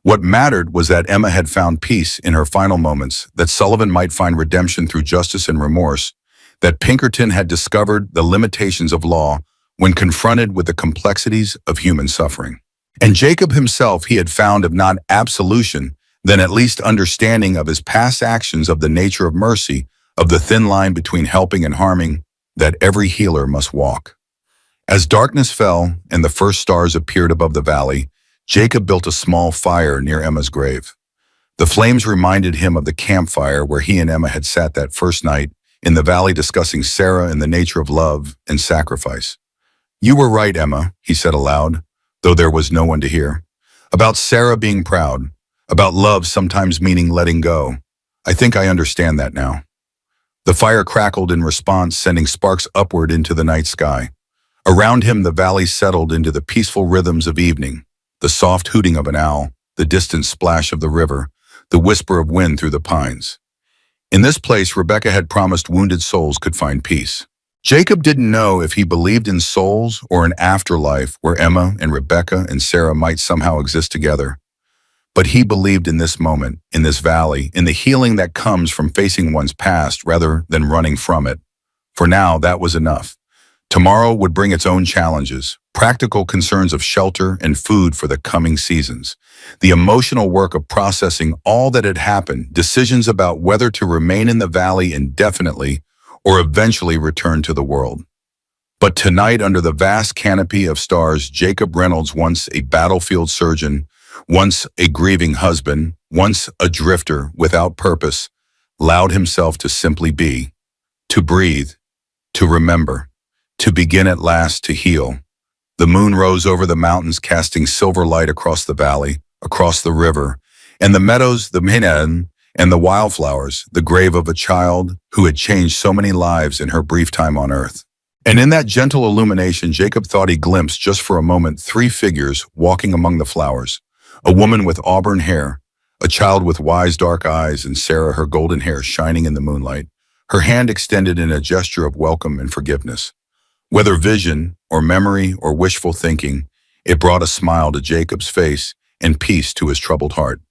What mattered was that Emma had found peace in her final moments, that Sullivan might find redemption through justice and remorse, that Pinkerton had discovered the limitations of law when confronted with the complexities of human suffering. And Jacob himself, he had found, if not absolution, then at least understanding of his past actions, of the nature of mercy, of the thin line between helping and harming that every healer must walk. As darkness fell and the first stars appeared above the valley, Jacob built a small fire near Emma's grave. The flames reminded him of the campfire where he and Emma had sat that first night in the valley, discussing Sarah and the nature of love and sacrifice. "You were right, Emma," he said aloud, though there was no one to hear. "About Sarah being proud, about love sometimes meaning letting go. I think I understand that now." The fire crackled in response, sending sparks upward into the night sky. Around him, the valley settled into the peaceful rhythms of evening, the soft hooting of an owl, the distant splash of the river, the whisper of wind through the pines. In this place, Rebecca had promised wounded souls could find peace. Jacob didn't know if he believed in souls or an afterlife where Emma and Rebecca and Sarah might somehow exist together. But he believed in this moment, in this valley, in the healing that comes from facing one's past rather than running from it. For now, that was enough. Tomorrow would bring its own challenges, practical concerns of shelter and food for the coming seasons, the emotional work of processing all that had happened, decisions about whether to remain in the valley indefinitely or eventually return to the world. But tonight, under the vast canopy of stars, Jacob Reynolds, once a battlefield surgeon, once a grieving husband, once a drifter without purpose, allowed himself to simply be, to breathe, to remember, to begin at last to heal. The moon rose over the mountains, casting silver light across the valley, across the river, and the meadows, the minan, and the wildflowers, the grave of a child who had changed so many lives in her brief time on earth. And in that gentle illumination, Jacob thought he glimpsed, just for a moment, three figures walking among the flowers. A woman with auburn hair, a child with wise dark eyes, and Sarah, her golden hair shining in the moonlight, her hand extended in a gesture of welcome and forgiveness. Whether vision or memory or wishful thinking, it brought a smile to Jacob's face and peace to his troubled heart.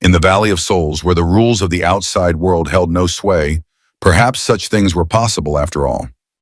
In the Valley of Souls, where the rules of the outside world held no sway, perhaps such things were possible after all.